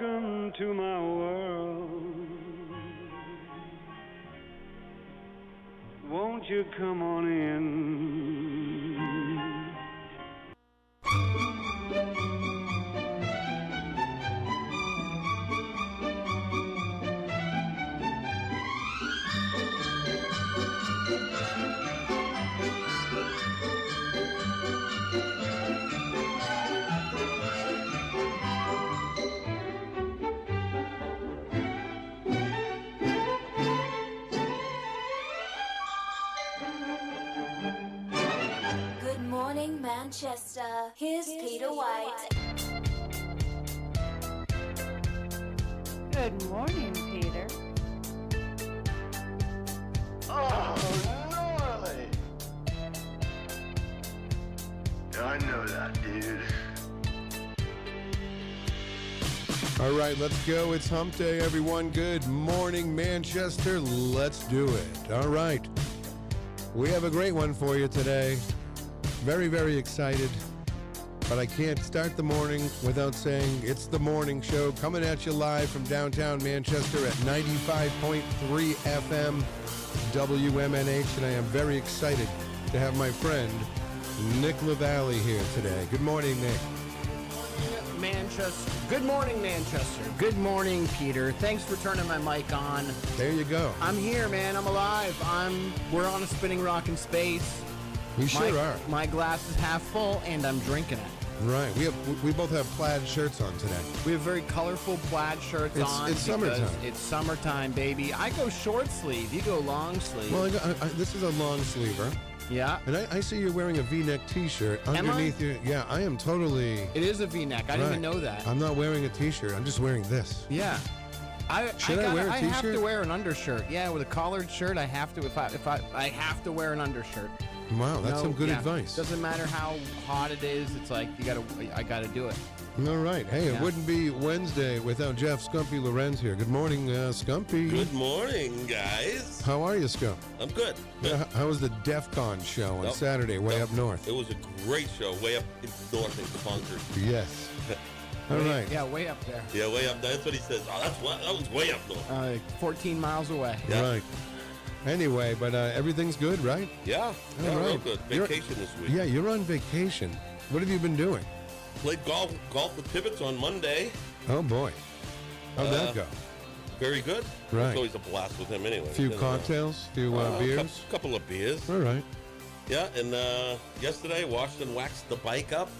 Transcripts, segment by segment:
Welcome to my world. Won't you come on in? Manchester. Here's Peter White. Good morning, Peter. Oh, gnarly! I know that, dude. All right, let's go. It's hump day, everyone. Good morning, Manchester. Let's do it. All right. We have a great one for you today. Very, very excited, but I can't start the morning without saying it's the morning show coming at you live from downtown Manchester at 95.3 FM WMNH, and I am very excited to have my friend Nick Lavallee here today. Good morning, Nick. Manchester. Good morning, Manchester. Good morning, Peter. Thanks for turning my mic on. There you go. I'm here, man. I'm alive. We're on a spinning rock in space. We sure are. My glass is half full, and I'm drinking it. Right. We both have plaid shirts on today. We have very colorful plaid shirts on. It's summertime. It's summertime, baby. I go short sleeve. You go long sleeve. Well, this is a long sleever. Yeah. And I see you're wearing a V-neck T-shirt underneath your... Yeah, I am totally... It is a V-neck. I didn't even know that. I'm not wearing a T-shirt. I'm just wearing this. Yeah. Should I wear a T-shirt? I have to wear an undershirt. Yeah, with a collared shirt, I have to. I have to wear an undershirt. Wow, that's some good advice. Doesn't matter how hot it is. It's like I gotta do it. All right. Hey, It wouldn't be Wednesday without Jeff Skumpi Lorenz here. Good morning, Skumpi. Good morning, guys. How are you, Scump? I'm good. How was the DEF CON show on Saturday, way up north? It was a great show, way up north in Concord. Yes. All right. Yeah, way up there. Yeah, way up there. That's what he says. Oh, that was way up north. 14 miles away. Yeah. Right. Anyway, but everything's good, right? Yeah, real good. Vacation this week. Yeah, you're on vacation. What have you been doing? Played golf with Pivots on Monday. Oh, boy. How'd that go? Very good. Right. It's always a blast with him anyway. A few cocktails, a few beers? A couple of beers. All right. Yeah, and yesterday washed and waxed the bike up.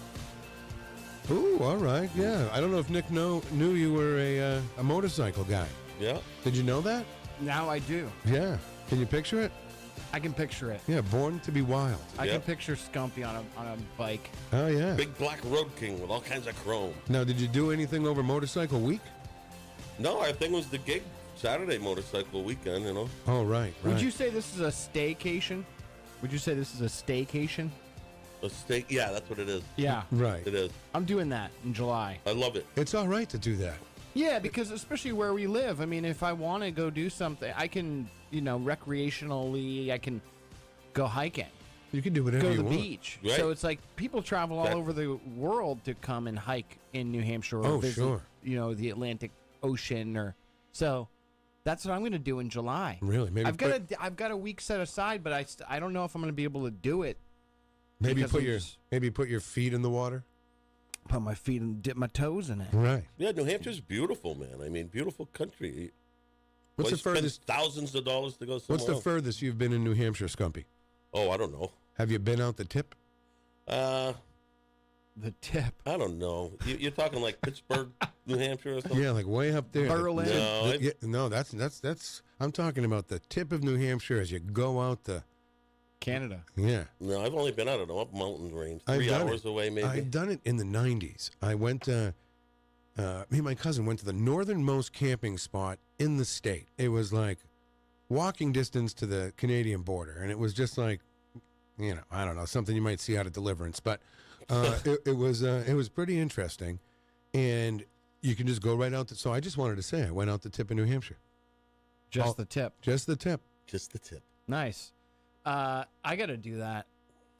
Ooh, all right, yeah. I don't know if Nick knew you were a motorcycle guy. Yeah. Did you know that? Now I do. Yeah. Can you picture it? I can picture it. Yeah, born to be wild. I can picture Skumpi on a bike. Oh, yeah. Big black Road King with all kinds of chrome. Now, did you do anything over Motorcycle Week? No, I think it was the gig Saturday motorcycle weekend, you know. Oh, right. Would you say this is a staycation? Would you say this is a staycation? A steak? Yeah, that's what it is. Yeah. Right. It is. I'm doing that in July. I love it. It's all right to do that. Yeah, because especially where we live, I mean, if I want to go do something, I can, recreationally, I can go hiking. You can do whatever go you to the want. beach. Right. So it's like people travel all over the world to come and hike in New Hampshire or visit, sure. The Atlantic Ocean so that's what I'm going to do in July. Really? Maybe I've got a week set aside, but I don't know if I'm going to be able to do it. Maybe put your feet in the water. Put my feet and dip my toes in it. Right. Yeah, New Hampshire's beautiful, man. I mean, beautiful country. What's the furthest? Thousands of dollars to go somewhere What's the else. furthest you've been in New Hampshire, Skumpi? Oh, I don't know. Have you been out the tip? The tip. I don't know. You're talking like Pittsburgh, New Hampshire or something? Yeah, like way up there. Berlin. No, that's. I'm talking about the tip of New Hampshire as you go out the. Canada. Yeah. No, I've only been out of up mountain range. I've 3 done hours away, maybe. I've done it in the 90s. I went me and my cousin went to the northernmost camping spot in the state. It was like walking distance to the Canadian border, and it was just like, I don't know, something you might see out of Deliverance, but it was pretty interesting, and you can just go right out. So I just wanted to say I went out the tip in New Hampshire. Just the tip. Just the tip. Just the tip. Nice. I got to do that.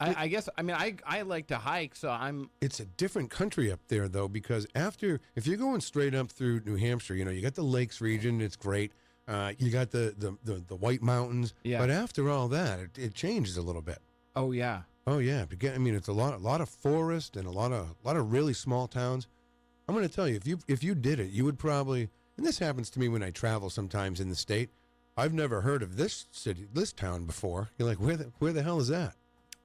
I guess, I mean, I like to hike, so It's a different country up there, though, because if you're going straight up through New Hampshire, you got the lakes region. It's great. You got the White Mountains. Yeah. But after all that, it changes a little bit. Oh, yeah. Oh, yeah. It's a lot of forest and a lot of really small towns. I'm going to tell you, if you did it, you would probably, and this happens to me when I travel sometimes in the state, I've never heard of this town before. You're like, where the hell is that?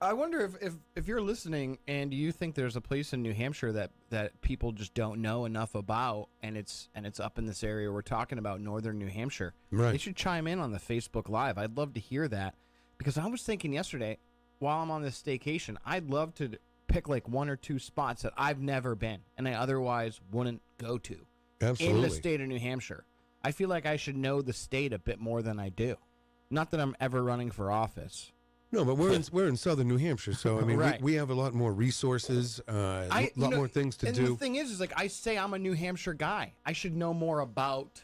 I wonder if you're listening and you think there's a place in New Hampshire that people just don't know enough about, and it's up in this area we're talking about, northern New Hampshire. Right. They should chime in on the Facebook Live. I'd love to hear that, because I was thinking yesterday, while I'm on this staycation, I'd love to pick like one or two spots that I've never been and I otherwise wouldn't go to. Absolutely. In the state of New Hampshire. I feel like I should know the state a bit more than I do. Not that I'm ever running for office. No, but we're in southern New Hampshire, so I mean, Right. we have a lot more resources, a lot more things to and do. The thing is like I say I'm a New Hampshire guy. I should know more about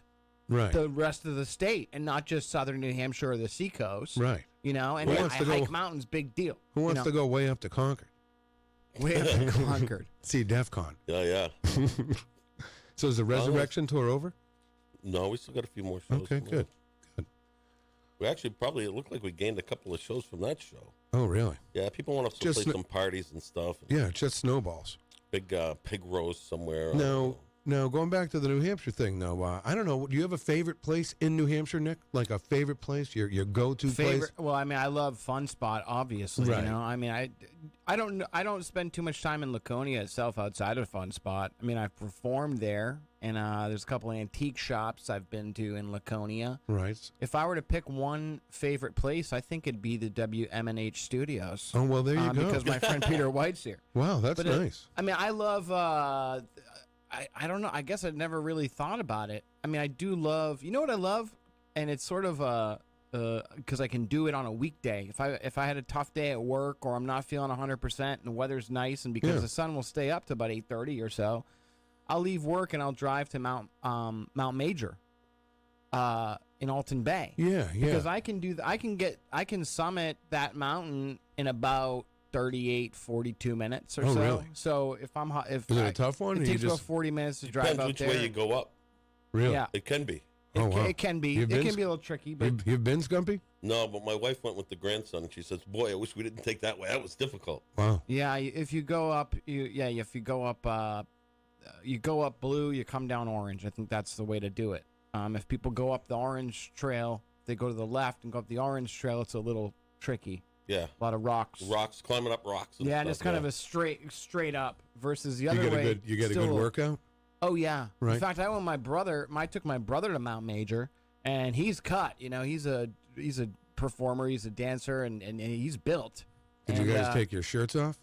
Right. the rest of the state and not just southern New Hampshire or the seacoast. Right. And Who I wants to go- hike mountains, big deal. Who wants to go way up to Concord? Way up in Concord. See DEF CON. Yeah. So is the resurrection tour over? No, we still got a few more shows. Okay, good. We actually it looked like we gained a couple of shows from that show. Oh, really? Yeah, people want us to Just play some parties and stuff. Yeah, it just snowballs. Big pig roast somewhere. Now, going back to the New Hampshire thing, though, I don't know. Do you have a favorite place in New Hampshire, Nick? Like a favorite place, your go-to place? Well, I mean, I love Fun Spot, obviously. Right. I mean, I don't spend too much time in Laconia itself outside of Fun Spot. I mean, I've performed there, and there's a couple of antique shops I've been to in Laconia. Right. If I were to pick one favorite place, I think it'd be the WMNH Studios. Oh, well, there you go. Because my friend Peter White's here. Wow, that's nice. I mean, I love. I don't know. I guess I'd never really thought about it. I mean, I do love. You know what I love, and it's sort of because I can do it on a weekday. If I had a tough day at work or I'm not feeling 100% and the weather's nice, and because the sun will stay up to about 8:30 or so, I'll leave work and I'll drive to Mount Major, in Alton Bay. Yeah. Because I can summit that mountain in about 38, 42 minutes or so. Really? So if Is it a tough one? it or takes you about just 40 minutes to drive Depends out which there. way you go up. really? Yeah. It can be. Oh, wow. It can be. You've It been can be a little tricky, but You've been Skumpi? No, but my wife went with the grandson, and she says, "Boy, I wish we didn't take that way. That was difficult." Wow. yeah, if you go up, if you go up blue, you come down orange. I think that's the way to do it. If people go up the orange trail, if they go to the left and go up the orange trail, it's a little tricky. Yeah. A lot of rocks. Rocks, climbing up rocks. And Yeah, stuff, and it's kind of a straight up versus the You other get way. you get a good still- workout? Oh yeah. Right. In fact, I took my brother to Mount Major, and he's cut. He's a performer, he's a dancer, and he's built. Did you guys take your shirts off?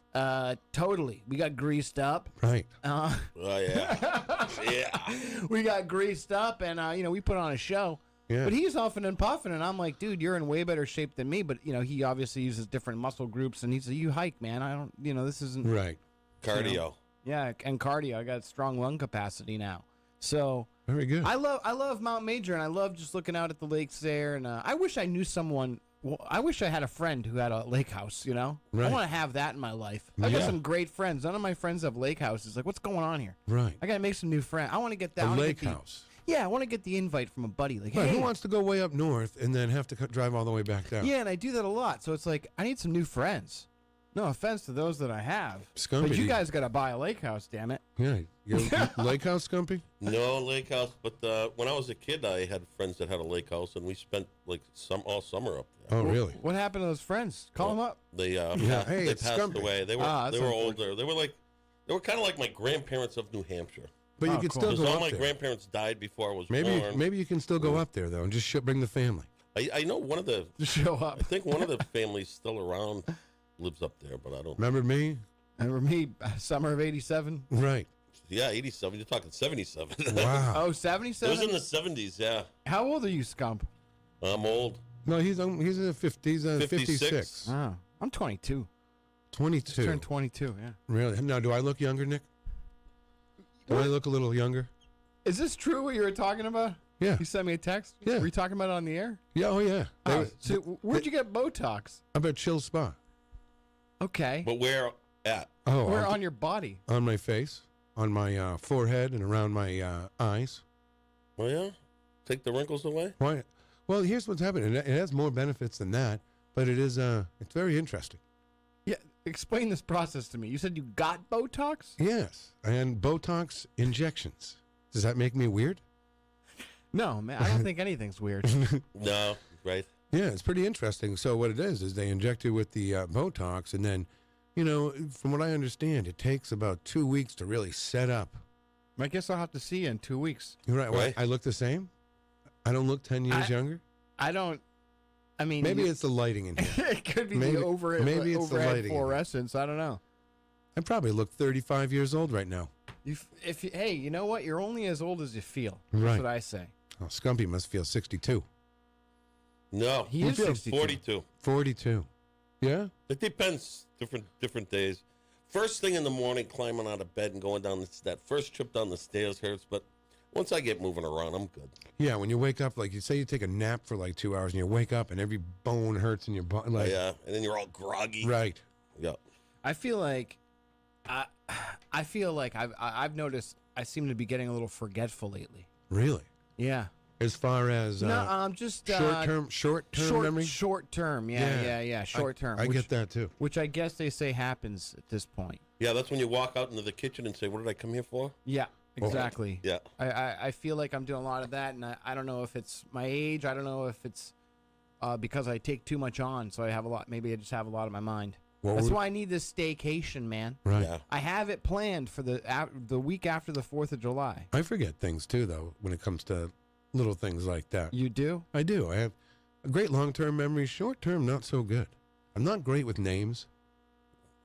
Totally. We got greased up. Right. Oh, yeah. Yeah. We got greased up, and we put on a show. Yeah. But he's huffing and puffing, and I'm like, dude, you're in way better shape than me. But he obviously uses different muscle groups, and he's like, you hike, man. I don't, this isn't Right. Cardio. Yeah, and cardio. I got strong lung capacity now. So Very good. I love Mount Major, and I love just looking out at the lakes there. And I wish I knew someone. Well, I wish I had a friend who had a lake house. I Right. want to have that in my life. I got Yeah. some great friends. None of my friends have lake houses. Like, what's going on here? Right. I gotta make some new friends. I want to get that. I A wanna lake get the- house. Yeah, I want to get the invite from a buddy. Like, Right. hey, Who wants to go way up north and then have to drive all the way back down? yeah, and I do that a lot. So it's like I need some new friends. No offense to those that I have, Skumpi, but you guys got to buy a lake house. Damn it. Yeah. You lake house, Skumpi? No lake house, but when I was a kid, I had friends that had a lake house, and we spent like all summer up there. Oh, really? What happened to those friends? Call them up. They hey, they it's passed Skumpi. away. They were Ah, that's older. They were kind of like my grandparents of New Hampshire. But you Oh, can cool. still Because go all up my there. grandparents died before I was Maybe born. maybe you can still go up there, though, and just bring the family. I know one of the. Just show up. I think one of the families still around lives up there, but I don't. Remember me? Remember me, summer of '87? Right. Yeah, 87. You're talking 77. Wow. Oh, It was 77? in the 70s. Yeah, How old are you, Scump? I'm old. No, he's a 50, he's a 56. 56. Oh, I'm 22. 22. Turned 22, yeah. Really? Now, do I look younger, Nick? Do I look a little younger? Is this true what you were talking about? Yeah. You sent me a text? Yeah. Were you talking about it on the air? Yeah. Oh, yeah. Oh, so where'd you get Botox? I'm at Chill Spa. Okay. But where at? Oh, Where on your body? on my face, on my forehead, and around my eyes. Oh, yeah? Take the wrinkles away? Why? Well, here's what's happening. It has more benefits than that, but it is it's very interesting. Yeah. Explain this process to me. You said you got Botox? Yes, and Botox injections. Does that make me weird? No, man. I don't think anything's weird. No, right? Yeah, it's pretty interesting. So what it is they inject you with the Botox, and then, from what I understand, it takes about 2 weeks to really set up. I guess I'll have to see you in 2 weeks. You're right. Right. I look the same? I don't look 10 years younger? I don't. I mean, Maybe it's the lighting in here. it could be Maybe- the overhead maybe it's the lighting. fluorescence. I don't know. I probably look 35 years old right now. Hey, you know what? You're only as old as you feel. Right. That's what I say. Oh, Skumpi must feel 62. No. He is feels 62. 42. 42. Yeah? It depends. Different days. First thing in the morning, climbing out of bed and going down that first trip down the stairs hurts, but once I get moving around, I'm good. Yeah, when you wake up, like you say you take a nap for like 2 hours and you wake up and every bone hurts in your body. Like, Yeah, and then you're all groggy. Right. Yeah. I feel like, I've noticed I seem to be getting a little forgetful lately. Really? Yeah. As far as just short-term memory? Short term. Yeah. Short term. I get that too. Which I guess they say happens at this point. Yeah, that's when you walk out into the kitchen and say, what did I come here for? Yeah. Exactly. Yeah. I feel like I'm doing a lot of that, and I don't know if it's my age. I don't know if it's because I take too much on, so I have a lot. Maybe I just have a lot on my mind. That's why I need this staycation, man. Right. Yeah. I have it planned for the week after the 4th of July. I forget things too, though, when it comes to little things like that. You do? I do. I have a great long-term memory. Short-term, not so good. I'm not great with names,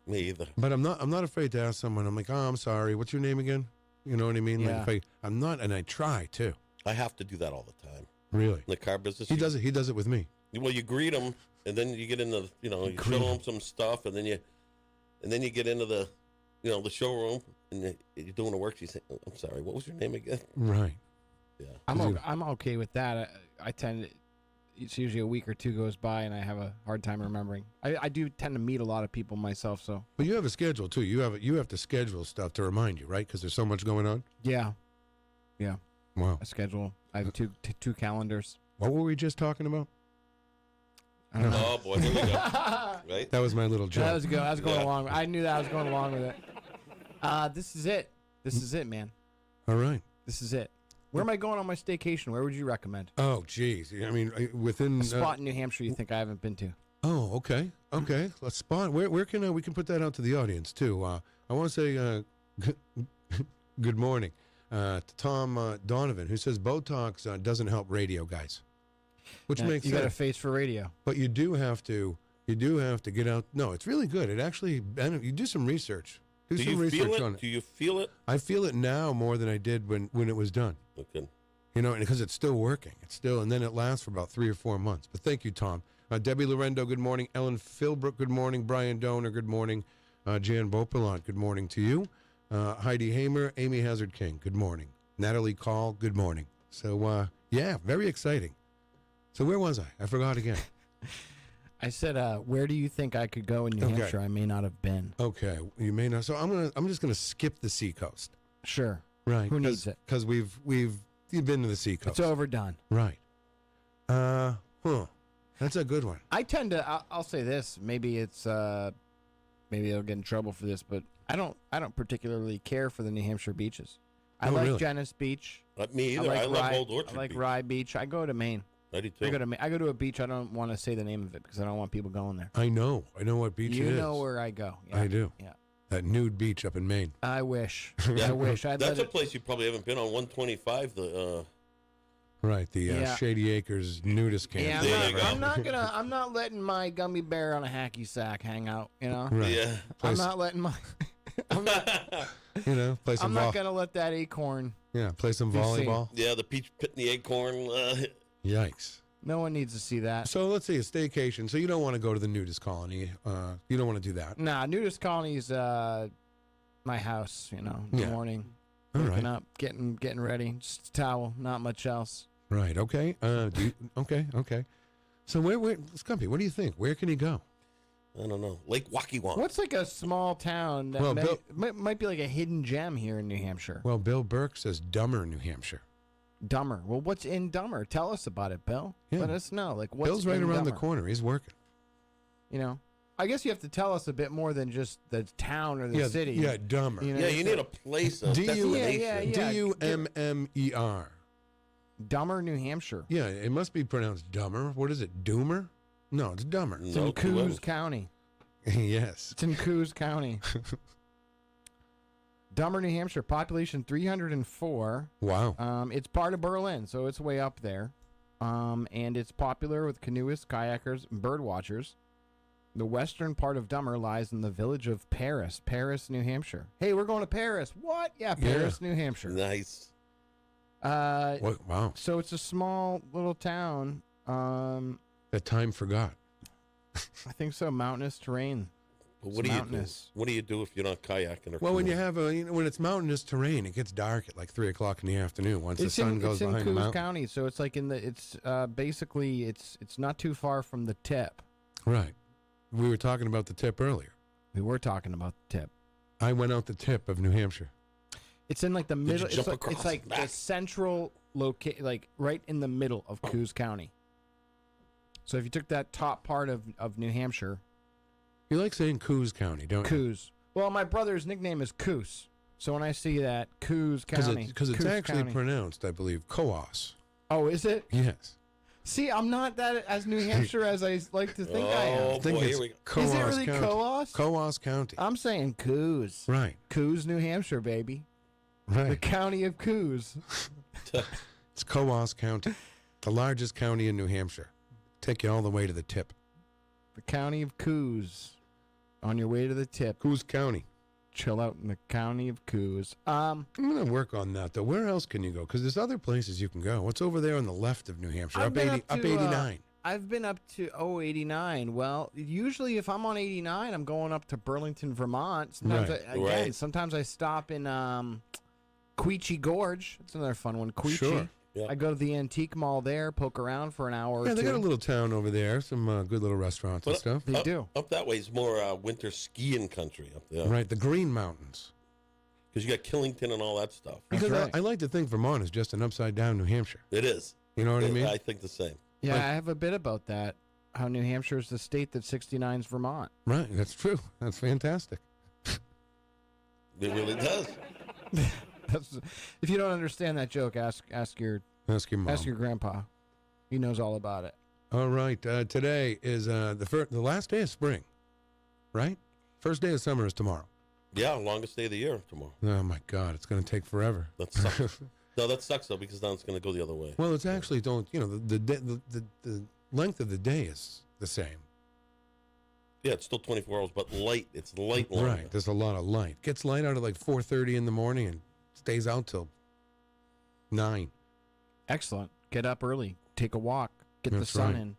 Me either. but I'm not afraid to ask someone. I'm like, oh, I'm sorry. What's your name again? You know what I mean? Yeah. Like I'm not, and I try too. I have to do that all the time. Really? In the car business. He does it. He does it with me. Well, you greet them, and then you get into, you show them some stuff, and then you get into the, the showroom, and you're doing the work. You say, oh, I'm sorry, what was your name again? Right. Yeah. I'm okay with that. I tend. It's usually a week or two goes by, and I have a hard time remembering. I do tend to meet a lot of people myself, so. But you have a schedule too. You have to schedule stuff to remind you, right? Because there's so much going on. Yeah. Wow. A schedule. I have two calendars. What were we just talking about? I don't know. Oh, boy, here we go. Right? That was my little joke. That was good. I was going Yeah. along. I knew that I was going along with it. This is it. This is it, man. All right. This is it. Where am I going on my staycation? Where would you recommend? Oh, geez. I mean, within A spot in New Hampshire you think I haven't been to? Oh, okay. A spot. Where can we can put that out to the audience too? I want to say good morning to Tom Donovan, who says Botox doesn't help radio guys, which makes you sense. got a face for radio. But you do have to get out. No, it's really good. It actually you do some research. Do some you research feel it? on it. Do you feel it? I feel it now more than I did when it was done. Okay. Because it's still working. And then it lasts for about 3 or 4 months. But thank you, Tom. Debbie Lorendo, good morning. Ellen Philbrook, good morning. Brian Donor, good morning. Jan Beaupilant, good morning to you. Heidi Hamer, Amy Hazard King, good morning. Natalie Call, good morning. So, yeah, very exciting. So where was I? I forgot again. I said, where do you think I could go in New Hampshire? I may not have been. Okay, you may not. So I'm just gonna skip the seacoast. Sure. Right. Who needs it? Because we've been to the seacoast. It's overdone. Right. That's a good one. I tend to. I'll say this. Maybe it's. Maybe I'll get in trouble for this, but I don't particularly care for the New Hampshire beaches. I like really? Janice Beach. Not me either. I love Old Orchard I like Beach. Rye Beach. I go to Maine. I do too. I go to a beach. I don't want to say the name of it because I don't want people going there. I know what beach it is. You know where I go. Yeah. I do. Yeah. That nude beach up in Maine. I wish. Yeah. I wish. That's a place you probably haven't been on. 125. Right, the Shady Acres nudist camp. Yeah, There you go. I'm not letting my gummy bear on a hacky sack hang out. You know. Right. Yeah. I'm not letting my. I'm not. Play some I'm not gonna let that acorn. Yeah, play some You see. volleyball. Yeah, the peach pit and the acorn. Yikes. No one needs to see that. So let's see, a staycation. So you don't want to go to the nudist colony. You don't want to do that. Nah, nudist colony's my house. In the Yeah. morning, All waking right. up, getting ready, just a towel, not much else. Right. Okay. Okay. So where, Skumpi, what do you think? Where can he go? I don't know. Lake Waukee. What's like a small town that Well, might be like a hidden gem here in New Hampshire? Well, Bill Burke says Dummer, New Hampshire. Dummer. Well, what's in Dummer? Tell us about it, Bill. Yeah. Let us know. Like, what's Bill's right in around the Dummer? corner. He's working. You know, I guess you have to tell us a bit more than just the town or the city. Yeah, Dummer. You know, Yeah, you need a place, a D-U- destination. Yeah. Dummer. Dummer, New Hampshire. Yeah, it must be pronounced Dummer. What is it, Doomer? No, it's Dummer. It's No in clue. Coos County. Yes. It's in Coos County. Dummer, New Hampshire. Population 304. Wow. It's part of Berlin, so it's way up there. And it's popular with canoeists, kayakers, and bird watchers. The western part of Dummer lies in the village of Paris, New Hampshire. Hey, we're going to Paris. What? Yeah, Paris, New Hampshire. Nice. Wow. So it's a small little town. That time forgot. I think so. Mountainous terrain. But what It's do you do? mountainous. What do you do if you're not kayaking or Well, when canoeing? you have when it's mountainous terrain, it gets dark at like 3 o'clock in the afternoon once the sun goes it's behind in the Coos mountain. County, so it's like it's basically it's not too far from the tip. Right. We were talking about the tip earlier. We were talking about the tip. I went out the tip of New Hampshire. It's in like the middle. you jump It's across like and the back? central like right in the middle of Coos County. So if you took that top part of New Hampshire, You like saying Coos County, don't you? Coos. Well, my brother's nickname is Coos. So when I see that Coos County, Because it's Coos actually County. pronounced, I believe, Coos. Oh, is it? Yes. See, I'm not that as New Hampshire as I like to think I am. Oh, I think boy, it's here we go. Coos Is it really County. Coos? Coos County. I'm saying Coos. Right. Coos, New Hampshire, baby. The Right. county of Coos. It's Coos County, the largest county in New Hampshire. Take you all the way to the tip. The county of Coos. On your way to the tip. Coos County. Chill out in the county of Coos. I'm going to work on that, though. Where else can you go? Because there's other places you can go. What's over there on the left of New Hampshire? I've Up, been 80, up up to, 89. I've been up to 89. Well, usually if I'm on 89, I'm going up to Burlington, Vermont. Sometimes Right. Right. sometimes I stop in Queechee Gorge. That's another fun one. Queechee. Sure. Yeah. I go to the antique mall there, poke around for an hour or Yeah, two. they got a little town over there, some good little restaurants and But stuff. They up, do. Up that way is more winter skiing country up there. Right, the Green Mountains. Because you got Killington and all that stuff. That's Because right. I like to think Vermont is just an upside-down New Hampshire. It is. You know what I mean? I think the same. Yeah, Like- I have a bit about that. How New Hampshire is the state that 69's Vermont. Right, that's true. That's fantastic. It really does. That's, if you don't understand that joke, ask your Ask your mom. ask your grandpa. He knows all about it. All right, today is the last day of spring, right? First day of summer is tomorrow. Yeah, longest day of the year tomorrow. Oh, my God, it's going to take forever. That sucks. No, that sucks, though, because now it's going to go the other way. Well, it's actually the length of the day is the same. Yeah, it's still 24 hours, but light. It's light longer. Right, there's a lot of light. Gets light out at like 4:30 in the morning and stays out till 9. Excellent. Get up early. Take a walk. Get That's the sun right. in.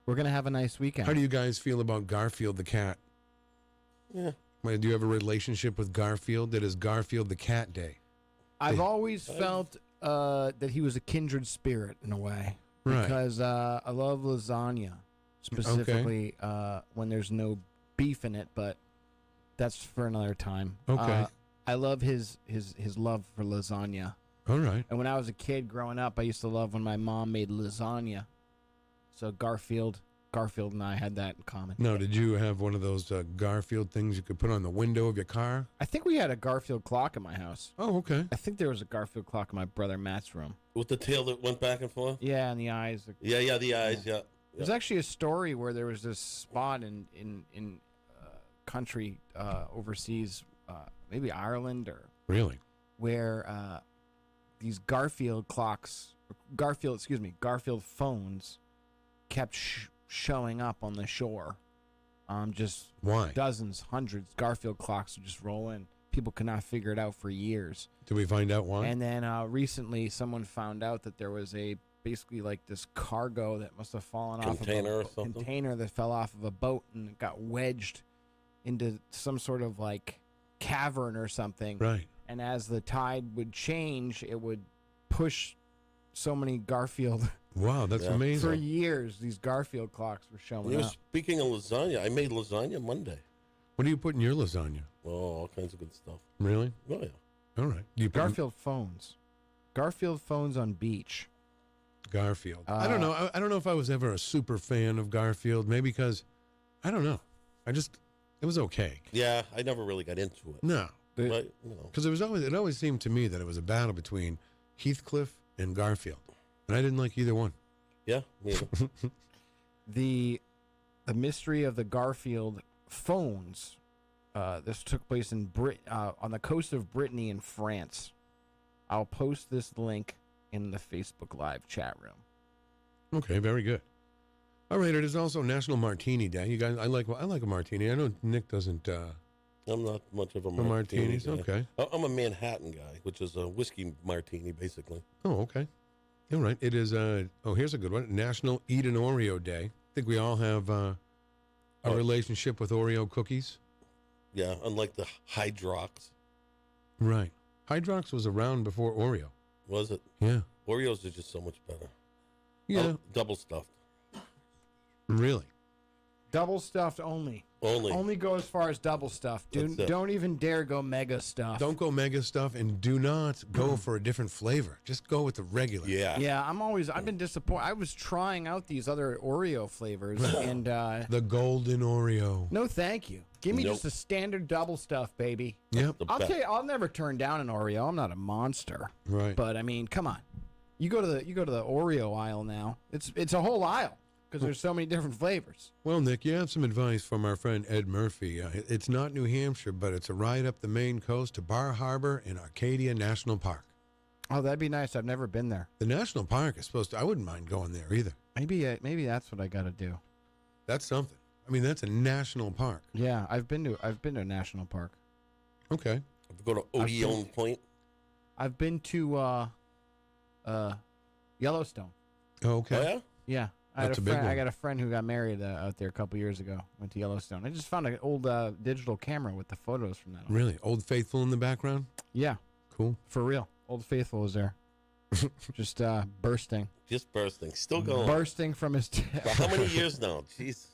We're gonna have a nice weekend. How do you guys feel about Garfield the cat? Yeah. Wait, do you have a relationship with Garfield? It is Garfield the Cat Day. I've always felt that he was a kindred spirit in a way. Right. Because I love lasagna, specifically when there's no beef in it, but that's for another time. Okay. I love his love for lasagna. All right. And when I was a kid growing up, I used to love when my mom made lasagna. So Garfield and I had that in common. Now, did you have one of those Garfield things you could put on the window of your car? I think we had a Garfield clock in my house. Oh, okay. I think there was a Garfield clock in my brother Matt's room. With the tail that went back and forth? Yeah, and the eyes. Yeah, the eyes, yeah. There's actually a story where there was this spot in country overseas, maybe Ireland, or Really? where these Garfield phones kept showing up on the shore. Just Why? dozens, hundreds. Garfield clocks would just roll in. People could not figure it out for years. Did we find out why? And then recently, someone found out that there was basically like this cargo that must have fallen off of Container a or something? container that fell off of a boat and it got wedged into some sort of like cavern or something. Right. And as the tide would change, it would push so many Garfield Wow, that's Yeah. amazing. For years, these Garfield clocks were showing You know, up. speaking of lasagna, I made lasagna Monday. What do you put in your lasagna? Oh, all kinds of good stuff. Really? Oh, yeah. All right. Do you put Garfield phones. Garfield phones on beach. Garfield. I don't know. I don't know if I was ever a super fan of Garfield. Maybe because, I don't know. It was okay. Yeah, I never really got into it. No. But, you know. Because it always seemed to me that it was a battle between Heathcliff and Garfield. And I didn't like either one. Yeah, me either. The mystery of the Garfield phones. This took place in on the coast of Brittany in France. I'll post this link in the Facebook Live chat room. Okay, very good. All right, it is also National Martini Day. You guys, I like a martini. I know Nick doesn't. I'm not much of a The martinis, guy. okay. I'm a Manhattan guy, which is a whiskey martini, basically. Oh, okay. All right. It is. Here's a good one. National Eat an Oreo Day. I think we all have a relationship with Oreo cookies. Yeah, unlike the Hydrox. Right. Hydrox was around before Oreo. Was it? Yeah. Oreos are just so much better. Yeah. Oh, double stuffed. Really. Double stuffed only. Only Go as far as double stuffed. That's it. Don't even dare go mega stuff. Don't go mega stuff, and do not go for a different flavor. Just go with the regular. Yeah. Yeah, I've been disappointed. I was trying out these other Oreo flavors, and The golden Oreo. no, thank you. Give me Nope. just a standard double stuff, baby. Yep. The I'll best. tell you, I'll never turn down an Oreo. I'm not a monster, Right. but I mean, come on. You go to the Oreo aisle now. It's a whole aisle because there's so many different flavors. Well, Nick, you have some advice from our friend Ed Murphy. It's not New Hampshire, but it's a ride up the Maine coast to Bar Harbor in Arcadia National Park. Oh, that'd be nice. I've never been there. The national park is supposed to. I wouldn't mind going there either. Maybe that's what I got to do. That's something. I mean, that's a national park. Yeah, I've been to a national park. Okay. Go to Odeon Point. I've been to Yellowstone. Okay. Oh, yeah? Yeah. That's a big one. I got a friend who got married out there a couple years ago. Went to Yellowstone. I just found an old digital camera with the photos from that on. Really? Old Faithful in the background? Yeah, Cool. for real. Old Faithful was there. Just bursting. Just bursting. Still going. Bursting from his For how many years now? Jeez.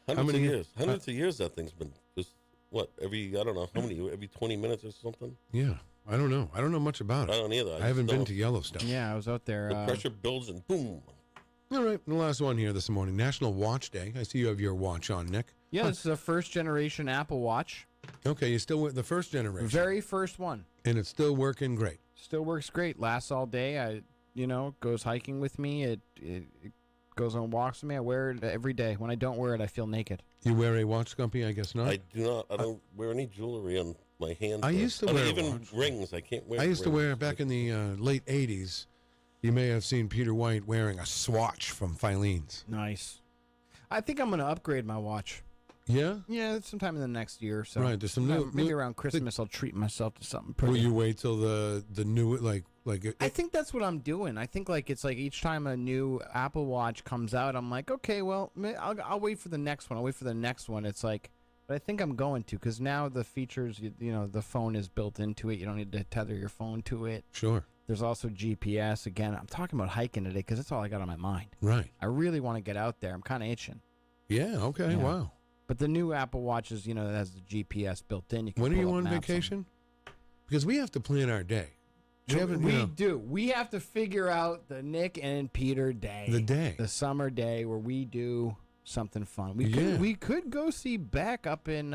Hundreds many of years? years. Hundreds of years that thing's been just, I don't know, how many, every 20 minutes or something? Yeah. I don't know. I don't know much about I it. don't either. I haven't just been know to Yellowstone. Yeah, I was out there. The pressure builds and boom. All right. The last one here this morning. National Watch Day. I see you have your watch on, Nick. Yeah, this is a first generation Apple Watch. Okay. You're still with the first generation. Very first one. And it's still working great. Still works great. Lasts all day. Goes hiking with me. It goes on walks with me. I wear it every day. When I don't wear it, I feel naked. You wear a watch, Skumpi? I guess not. I do not, I don't wear any jewelry on my hands. I used to wear a even watch. rings. I can't wear I used to rings. wear, back in the late 80s, you may have seen Peter White wearing a swatch from Filene's. Nice. I think I'm going to upgrade my watch. Yeah? Yeah, sometime in the next year or so. Right, there's some new- maybe new- around Christmas I'll treat myself to something Will pretty. you wait till the new, I think that's what I'm doing. I think it's like each time a new Apple Watch comes out, I'm like, okay, well, I'll wait for the next one. I'll wait for the next one. It's like, but I think I'm going to, because now the features, the phone is built into it. You don't need to tether your phone to it. Sure. There's also GPS. Again, I'm talking about hiking today because that's all I got on my mind. Right. I really want to get out there. I'm kind of itching. Yeah, okay, Yeah. wow. But the new Apple Watches, that has the GPS built in. You can When are pull you up on maps vacation? Because we have to plan our day. We do. We have to figure out the Nick and Peter day. The day. The summer day where we do something fun. Yeah. We could go see Beck up in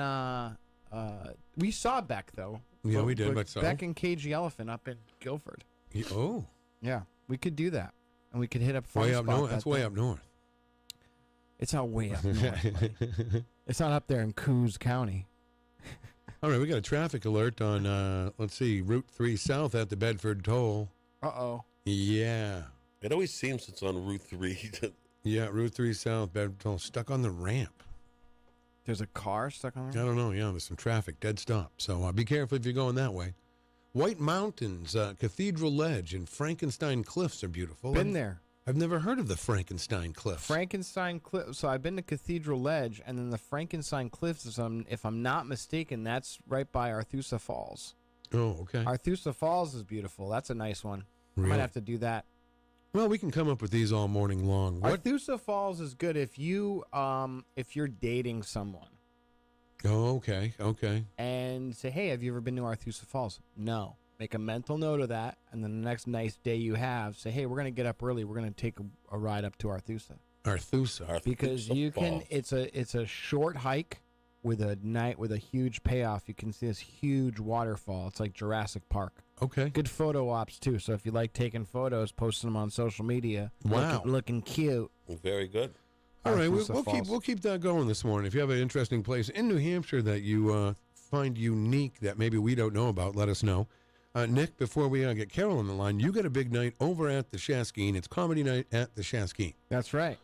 we saw Beck though. Yeah, we did, but so? Beck and Cagey Elephant up in Guilford. Oh, Yeah. We could do that. And we could hit up way Fun up Spot north. that That's way day. up north. It's not way up north. buddy. It's not up there in Coos County. All right, we got a traffic alert on, let's see, Route 3 South at the Bedford Toll. Uh-oh. Yeah. It always seems it's on Route 3. Yeah, Route 3 South, Bedford Toll, stuck on the ramp. There's a car stuck on I there? don't know. Yeah, there's some traffic, dead stop. So be careful if you're going that way. White Mountains, Cathedral Ledge, and Frankenstein Cliffs are beautiful. Been there. I've never heard of the Frankenstein Cliffs. Frankenstein Cliffs. So I've been to Cathedral Ledge, and then the Frankenstein Cliffs, if I'm not mistaken, that's right by Arthusa Falls. Oh, okay. Arthusa Falls is beautiful. That's a nice one. I Really? might have to do that. Well, we can come up with these all morning long. What? Arthusa Falls is good if you're dating someone. Oh, okay. And say, hey, have you ever been to Arthusa Falls? No. Make a mental note of that, and then the next nice day you have, say, hey, we're going to get up early. We're going to take a ride up to Arthusa. Arthusa. Because you can, it's a short hike with a huge payoff. You can see this huge waterfall. It's like Jurassic Park. Okay. Good photo ops too. So if you like taking photos, posting them on social media, wow, looking cute. Very good. All right, we'll keep that going this morning. If you have an interesting place in New Hampshire that you find unique that maybe we don't know about, let us know. Nick, before we get Carol on the line, you got a big night over at the Shaskeen. It's comedy night at the Shaskeen. That's right.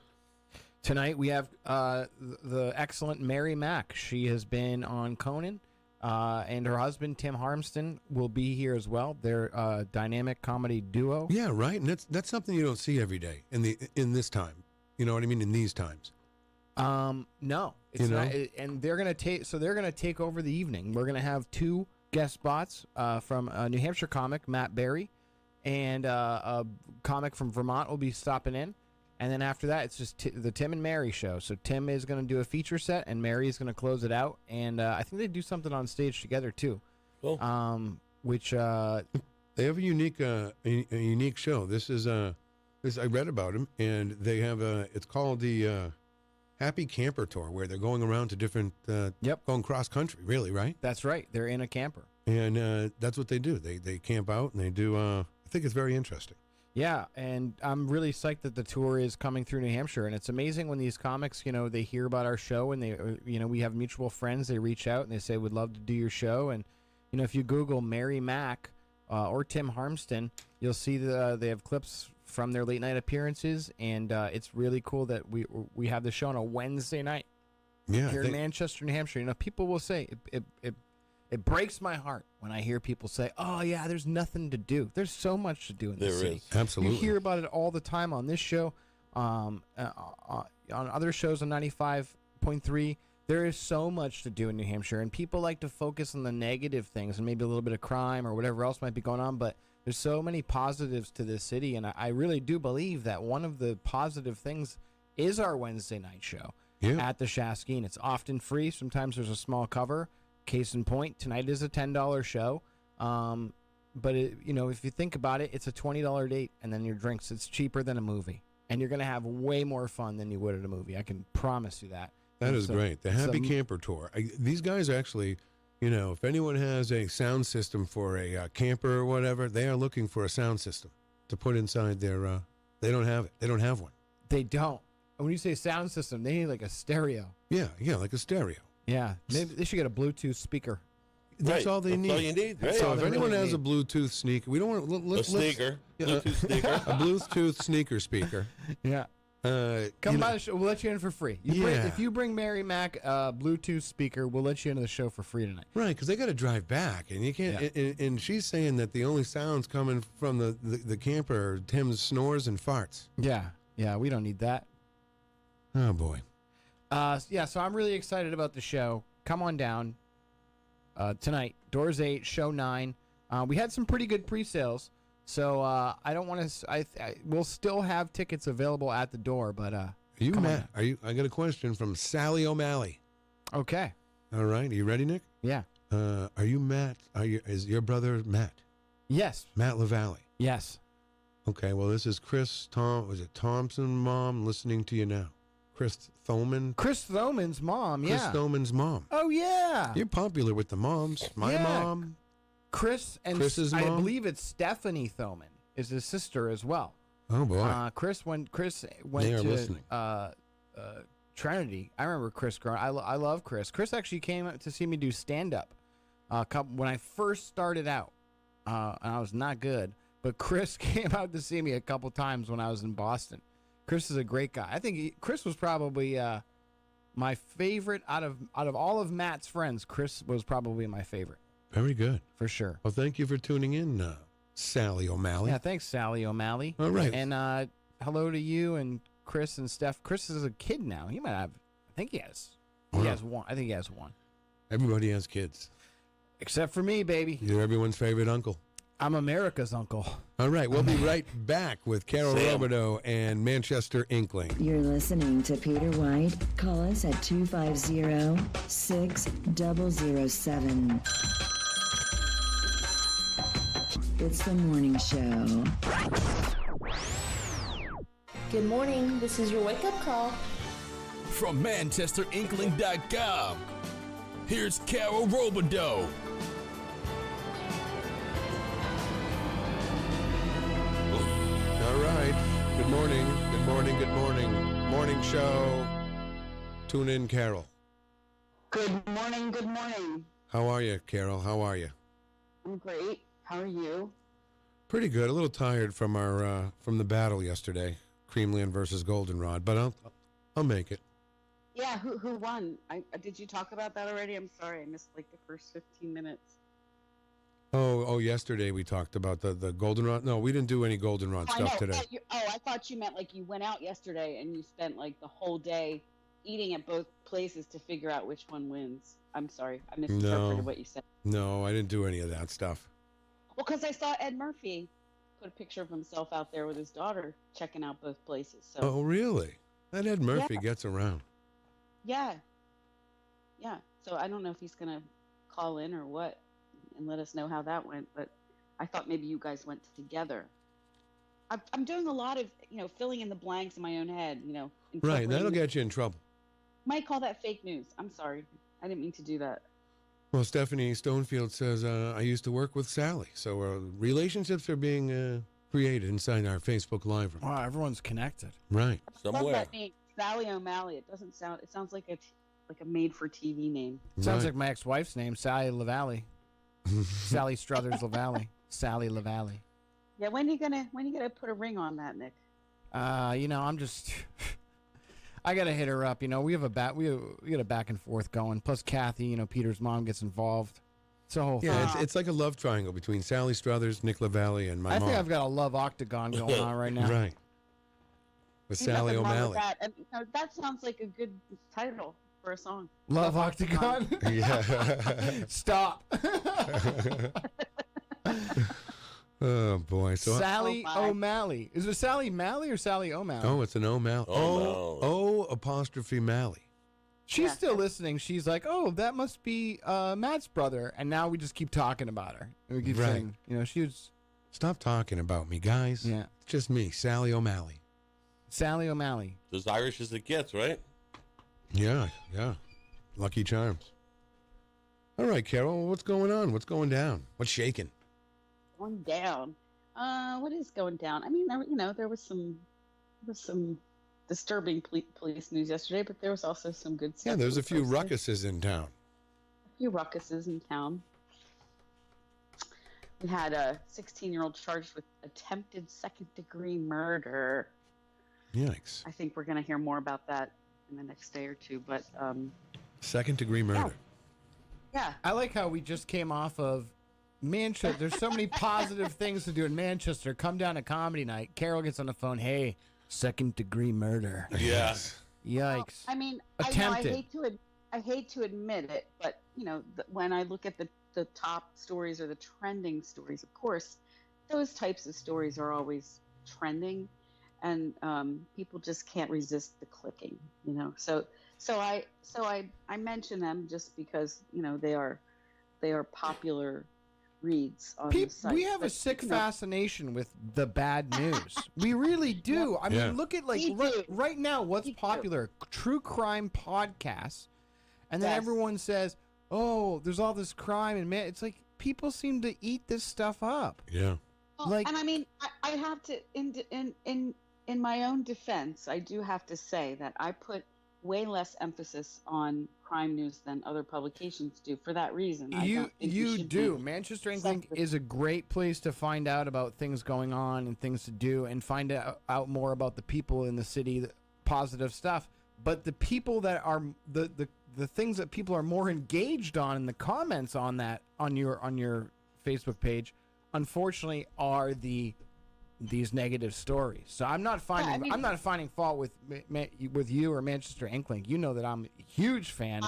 Tonight we have the excellent Mary Mack. She has been on Conan, and her husband Tim Harmston will be here as well. They're a dynamic comedy duo. Yeah, right. And that's something you don't see every day in this time. You know what I mean? In these times. No, it's not. And they're gonna take over the evening. We're gonna have 2 guest spots from a New Hampshire comic, Matt Berry, and a comic from Vermont will be stopping in. And then after that, it's just the Tim and Mary show. So Tim is going to do a feature set, and Mary is going to close it out. And I think they do something on stage together too. Cool. Which they have a unique show. This is I read about them, and they have it's called the Happy Camper Tour, where they're going around to different going cross country. Really, right? That's right. They're in a camper, and that's what they do. They camp out, and they do. I think it's very interesting. Yeah, and I'm really psyched that the tour is coming through New Hampshire, and it's amazing when these comics, they hear about our show, and they, we have mutual friends. They reach out and they say, "Would love to do your show." And if you Google Mary Mack or Tim Harmston, you'll see they have clips from their late night appearances, and it's really cool that we have the show on a Wednesday night here in Manchester, New Hampshire. People will say it breaks my heart when I hear people say, "Oh yeah, there's nothing to do." There's so much to do in this city. There is. Absolutely. You hear about it all the time on this show, on other shows on 95.3. There is so much to do in New Hampshire, and people like to focus on the negative things and maybe a little bit of crime or whatever else might be going on. But there's so many positives to this city, and I really do believe that one of the positive things is our Wednesday night show at the Shaskeen. It's often free. Sometimes there's a small cover. Case in point, tonight is a $10 show. But if you think about it, it's a $20 date, and then your drinks. It's cheaper than a movie, and you're going to have way more fun than you would at a movie. I can promise you that. That is great. The Happy Camper Tour. These guys actually, if anyone has a sound system for a camper or whatever, they are looking for a sound system to put inside their. They don't have it. They don't have one. They don't. When you say sound system, they need like a stereo. Yeah, like a stereo. Yeah, maybe they should get a Bluetooth speaker. That's all they need. That's all you need. Right. So if anyone has a Bluetooth sneaker, we don't want a sneaker. Bluetooth sneaker. A Bluetooth sneaker speaker. Yeah. Come by the show. We'll let you in for free. If you bring Mary Mack a Bluetooth speaker, we'll let you into the show for free tonight. Right, because they got to drive back, and you can't. Yeah. And she's saying that the only sounds coming from the camper are Tim's snores and farts. Yeah, we don't need that. Oh boy. So I'm really excited about the show. Come on down tonight. Doors 8, show 9. We had some pretty good pre-sales, so I don't want to. We'll still have tickets available at the door, but are you Matt? Are you? I got a question from Sally OMalley. Okay. All right. Are you ready, Nick? Yeah. Are you Matt? Is your brother Matt? Yes. Matt Lavallee. Yes. Okay. Well, this is Chris Thompson mom listening to you now. Chris Thoman. Chris Thoman's mom, yeah. Chris Thoman's mom. Oh, yeah. You're popular with the moms. My mom. Chris's mom. I believe it's Stephanie Thoman is his sister as well. Oh, boy. Chris went they are listening. Trinity. I remember Chris growing. I love Chris. Chris actually came up to see me do stand-up when I first started out, and I was not good. But Chris came out to see me a couple times when I was in Boston. Chris is a great guy. I think Chris was probably my favorite out of all of Matt's friends. Chris was probably my favorite. Very good. For sure. Well, thank you for tuning in, Sally OMalley. Yeah, thanks, Sally OMalley. All right. And hello to you and Chris and Steph. Chris is a kid now. He might have, I think he has. He has one. I think he has one. Everybody has kids. Except for me, baby. You're everyone's favorite uncle. I'm America's uncle. All right, we'll be right back with Carol Robideau and Manchester Inkling. You're listening to Peter White. Call us at 250-6007. It's the morning show. Good morning. This is your wake-up call. From ManchesterInkling.com, here's Carol Robideau. All right. Good morning. Good morning. Good morning. Morning show. Tune in, Carol. Good morning. Good morning. How are you, Carol? How are you? I'm great. How are you? Pretty good. A little tired from our from the battle yesterday, Creamland versus Goldenrod, but I'll make it. Yeah. Who won? Did you talk about that already? I'm sorry. I missed like the first 15 minutes. Oh, yesterday we talked about the Goldenrod. No, we didn't do any Goldenrod stuff today. I thought you meant like you went out yesterday and you spent like the whole day eating at both places to figure out which one wins. I'm sorry. I misinterpreted what you said. No, I didn't do any of that stuff. Well, because I saw Ed Murphy put a picture of himself out there with his daughter checking out both places. So. Oh, really? That Ed Murphy gets around. Yeah. Yeah. So I don't know if he's going to call in or what and let us know how that went, but I thought maybe you guys went together. I'm doing a lot of, filling in the blanks in my own head, Right, that'll get you in trouble. Might call that fake news. I'm sorry. I didn't mean to do that. Well, Stephanie Stonefield says, I used to work with Sally. So relationships are being created inside our Facebook Live room. Wow, everyone's connected. Right. Somewhere. I love that name, Sally OMalley. It sounds like a made-for-TV name. Sounds like my ex-wife's name, Sally Lavallee. Sally Struthers Lavallee. Sally Lavallee. Yeah, when you gonna put a ring on that, Nick? I'm just I gotta hit her up. We have we got a back and forth going. Plus Kathy, Peter's mom gets involved. It's a whole thing. It's like a love triangle between Sally Struthers, Nick Lavallee, and my mom. I think I've got a love octagon going on right now. Right. With Sally O'Malley. That sounds like a good title for a song. Love Octagon? Yeah. Stop. Oh, boy. So Sally O'Malley. Is it Sally Malley or Sally O'Malley? Oh, it's an O'Malley. O''Malley. She's still listening. She's like, oh, that must be Matt's brother. And now we just keep talking about her. And we keep saying, she was... Stop talking about me, guys. Yeah. It's just me, Sally O'Malley. Sally O'Malley. As Irish as it gets, right? Yeah. Lucky Charms. All right, Carol, what's going on? What's going down? What's shaking? Going down? What is going down? I mean, there was some disturbing police news yesterday, but there was also some good stuff. Yeah, there's a few ruckuses in town. We had a 16-year-old charged with attempted second-degree murder. Yikes. I think we're going to hear more about that in the next day or two, but... second-degree murder. Yeah. I like how we just came off of Manchester. There's so many positive things to do in Manchester. Come down to comedy night. Carol gets on the phone. Hey, second-degree murder. Yeah. Yikes. Well, I mean, attempted. I hate to admit it, but, when I look at the top stories or the trending stories, of course, those types of stories are always trending. And people just can't resist the clicking, So I mention them just because they are popular reads on the site. We have a sick fascination with the bad news. We really do. I mean, look at right now what's popular: true crime podcasts, and then everyone says, "Oh, there's all this crime," and it's like people seem to eat this stuff up. Yeah. Well, and I mean, I have to in my own defense, I do have to say that I put way less emphasis on crime news than other publications do for that reason. You do. Manchester Inkling is a great place to find out about things going on and things to do and find out more about the people in the city, positive stuff. But the people that are the things that people are more engaged on in the comments on that on your Facebook page, unfortunately, are the these negative stories. So I'm not finding I'm not finding fault with you or Manchester Inkling. You know that I'm a huge fan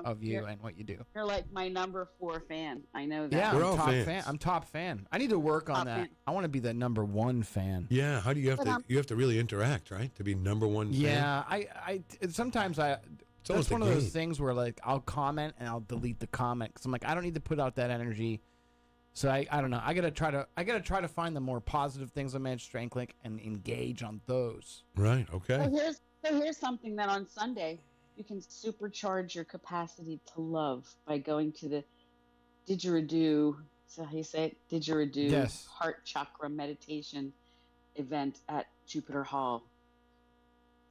of you and what you do. You're like my number 4 fan. I know that. Yeah, We're I'm all top fans. fan. I'm top fan. I need to work on that. I want to be the number 1 fan. Yeah, how do you have to really interact, right? To be number 1 fan? Yeah, I sometimes it's one of those things where like I'll comment and I'll delete the comment because I'm like I don't need to put out that energy. So I don't know. I gotta try to find the more positive things on Manchester Inkling and engage on those. Right. Okay. So here's something that on Sunday you can supercharge your capacity to love by going to the didgeridoo. So how you say it? Didgeridoo heart chakra meditation event at Jupiter Hall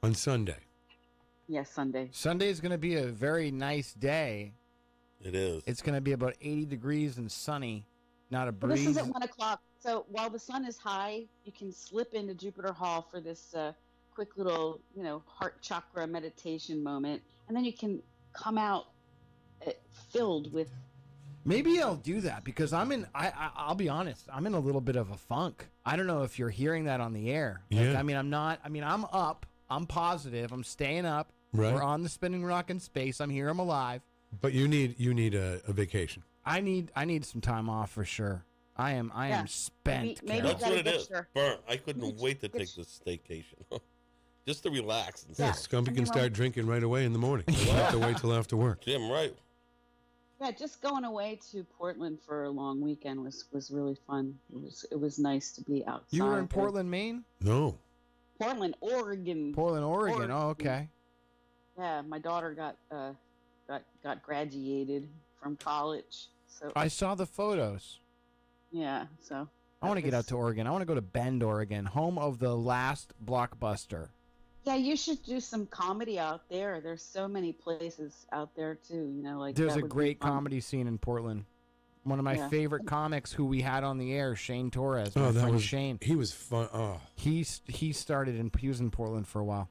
on Sunday. Yes, Sunday. Sunday is going to be a very nice day. It is. It's going to be about 80 degrees and sunny. Not a breeze. This is at 1 o'clock. So while the sun is high, you can slip into Jupiter Hall for this quick little, heart chakra meditation moment, and then you can come out filled with. Maybe I'll do that because I'll be honest. I'm in a little bit of a funk. I don't know if you're hearing that on the air. Yeah. I'm up. I'm positive. I'm staying up. Right. We're on the spinning rock in space. I'm here. I'm alive. But you need a vacation. I need some time off for sure. I am spent. Maybe that's what it is. Your... Burn. I couldn't wait to take this staycation. Just to relax. And yeah, Skumpi can start drinking right away in the morning. You don't have to wait till after work. Jim, right. Yeah, just going away to Portland for a long weekend was really fun. It was nice to be outside. You were in Portland, Maine? No. Portland, Oregon. Portland, Oregon. Oh, okay. Yeah, my daughter got graduated from college. So I saw the photos. Yeah, so I want to get out to Oregon. I want to go to Bend, Oregon, home of the last Blockbuster. Yeah, you should do some comedy out there. There's so many places out there too. There's a great comedy scene in Portland. One of my favorite comics who we had on the air, Shane Torres. My friend Shane. He was fun. Oh. He started he was in Portland for a while.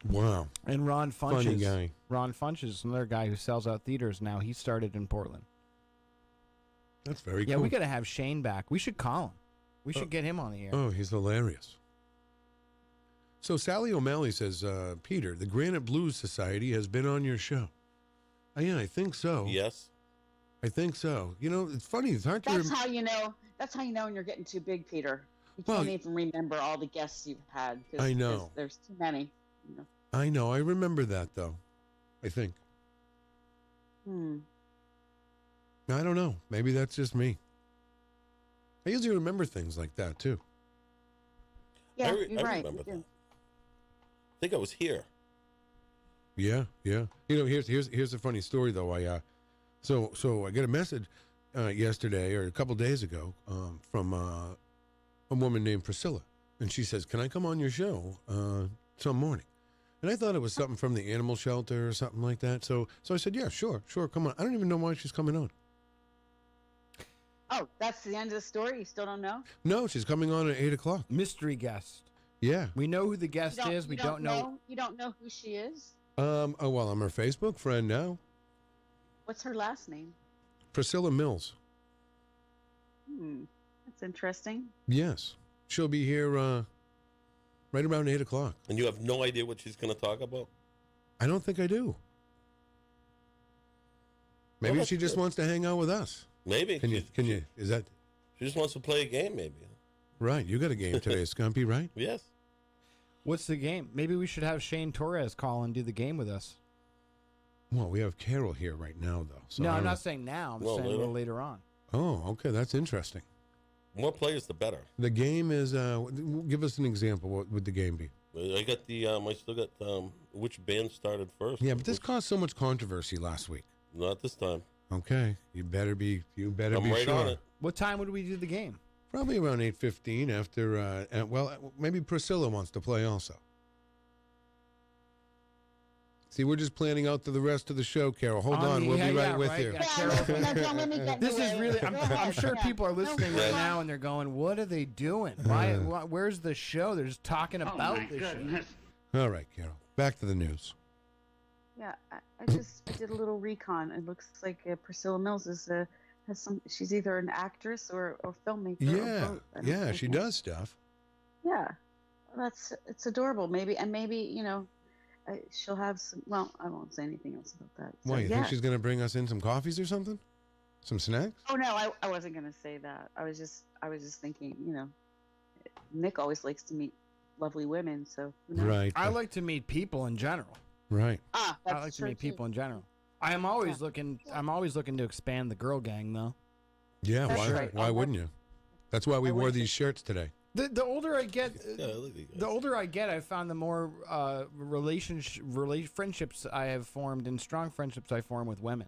Wow. And Ron Funches. Funny guy. Ron Funches is another guy who sells out theaters now. He started in Portland. That's very cool. Yeah, we got to have Shane back. We should call him. We should get him on the air. Oh, he's hilarious. So Sally OMalley says, Peter, the Granite Blues Society has been on your show. Yeah, I think so. Yes. I think so. It's funny. It's hard to That's how you know when you're getting too big, Peter. You can't even remember all the guests you've had. I know. There's too many. I know. I remember that, though. I think. I don't know. Maybe that's just me. I usually remember things like that, too. Yeah, you're right. Remember that. I think I was here. Yeah. Here's a funny story, though. So I got a message yesterday or a couple days ago from a woman named Pricilla. And she says, can I come on your show some morning? And I thought it was something from the animal shelter or something like that. So I said, yeah, sure, come on. I don't even know why she's coming on. Oh, that's the end of the story? You still don't know? No, she's coming on at 8 o'clock. Mystery guest. Yeah. We know who the guest is. We don't know. You don't know who she is? Oh, well, I'm her Facebook friend now. What's her last name? Pricilla Mills. That's interesting. Yes. She'll be here right around 8 o'clock. And you have no idea what she's going to talk about? I don't think I do. Maybe she just wants to hang out with us. Maybe. Can you, is that? She just wants to play a game, maybe. Right. You got a game today, Skumpi, right? Yes. What's the game? Maybe we should have Shane Torres call and do the game with us. Well, we have Carol here right now, though. So no, I'm not saying now. I'm saying a little later on. Oh, okay. That's interesting. More players, the better. The game is, give us an example. What would the game be? I got I still got which band started first. Yeah, but this caused so much controversy last week. Not this time. Okay. You better be I'm right sure. On it. What time would we do the game? Probably around 8:15 after, maybe Pricilla wants to play also. See, we're just planning out the rest of the show, Carol. Hold on. We'll be right with you. Yeah, Carol. This is really, I'm sure people are listening right now and they're going, what are they doing? Where's the show? They're just talking about this shit. All right, Carol. Back to the news. Yeah, I just did a little recon. It looks like Pricilla Mills has some. She's either an actress or filmmaker. Yeah, she does stuff. Yeah, it's adorable. Maybe she'll have some. Well, I won't say anything else about that. So, Why, you think she's going to bring us in some coffees or something? Some snacks? Oh no, I wasn't going to say that. I was just thinking. Nick always likes to meet lovely women, so who knows? Right. I like to meet people in general. Right. That's I like to meet people in general. I am always looking. I'm always looking to expand the girl gang, though. Yeah. That's Why? right. Why wouldn't you? That's why we wore these shirts today. The older I get, I found the more friendships I have formed and strong friendships I form with women.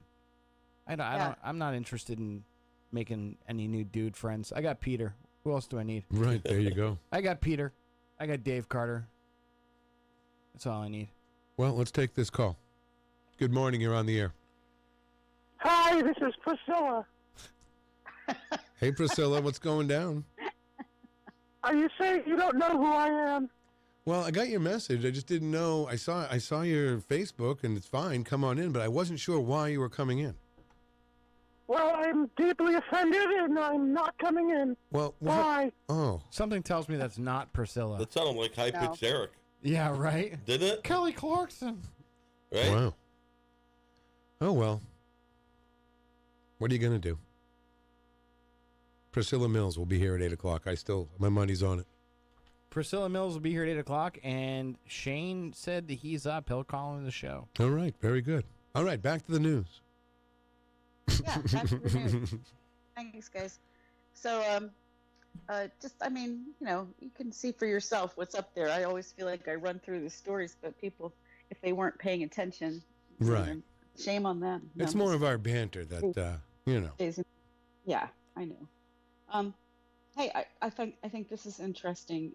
I'm not interested in making any new dude friends. I got Peter. Who else do I need? Right, there you go. I got Peter. I got Dave Carter. That's all I need. Well, let's take this call. Good morning. You're on the air. Hi, this is Pricilla. Hey, Pricilla, what's going down? Are you saying you don't know who I am? Well, I got your message. I just didn't know. I saw your Facebook, and it's fine. Come on in, but I wasn't sure why you were coming in. Well, I'm deeply offended, and I'm not coming in. Well, why? Oh. Something tells me that's not Pricilla. That sounded like high-pitched Eric. Yeah, right? Didn't it? Kelly Clarkson. Right? Wow. Oh, well. What are you going to do? Priscilla Mills will be here at 8 o'clock. My money's on it. Priscilla Mills will be here at 8 o'clock, and Shane said that he's up. He'll call in the show. All right. Very good. All right. Back to the news. Yeah, back to the news. Thanks, guys. So, you can see for yourself what's up there. I always feel like I run through the stories, but people, if they weren't paying attention, right, shame on them. It's more of our banter that, Yeah, I know. Hey, I think this is interesting.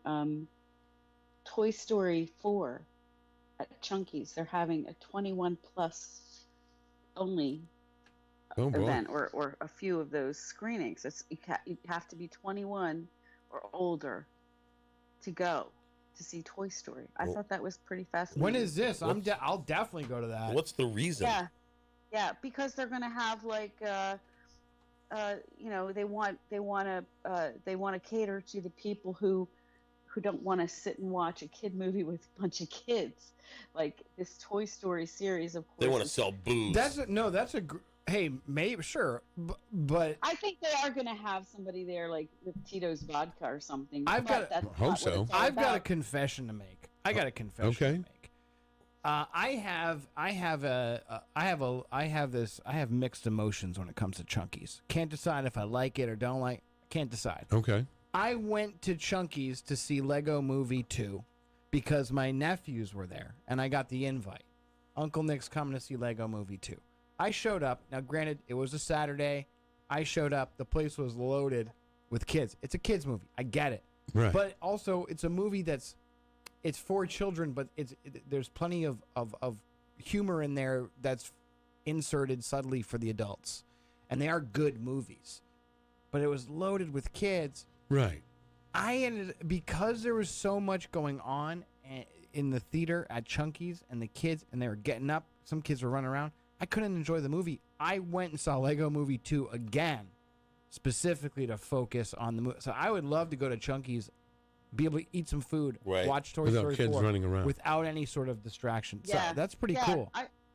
Toy Story 4 at Chunky's, they're having a 21 plus only event or a few of those screenings. You have to be 21 or older to go to see Toy Story. I thought that was pretty fascinating. When is this? I'll definitely go to that. What's the reason? Yeah, because they're going to have they want to cater to the people who don't want to sit and watch a kid movie with a bunch of kids. Like this Toy Story series, of course. They want to sell booze. Hey, maybe, sure, but I think they are going to have somebody there, like with Tito's vodka or something. I've got a confession to make. I got a confession to make. I have mixed emotions when it comes to Chunky's. Can't decide if I like it or don't like. Can't decide. Okay. I went to Chunky's to see Lego Movie 2 because my nephews were there and I got the invite. Uncle Nick's coming to see Lego Movie 2. I showed up. Now, granted, it was a Saturday. I showed up. The place was loaded with kids. It's a kids movie. I get it. Right. But also, it's a movie it's for children, but there's plenty of humor in there that's inserted subtly for the adults. And they are good movies. But it was loaded with kids. Right. Because there was so much going on in the theater at Chunky's and the kids, and they were getting up. Some kids were running around. I couldn't enjoy the movie. I went and saw Lego Movie 2 again, specifically to focus on the movie. So I would love to go to Chunky's, be able to eat some food, watch Toy Story 4 kids running around without any sort of distraction. Yeah, so that's pretty cool.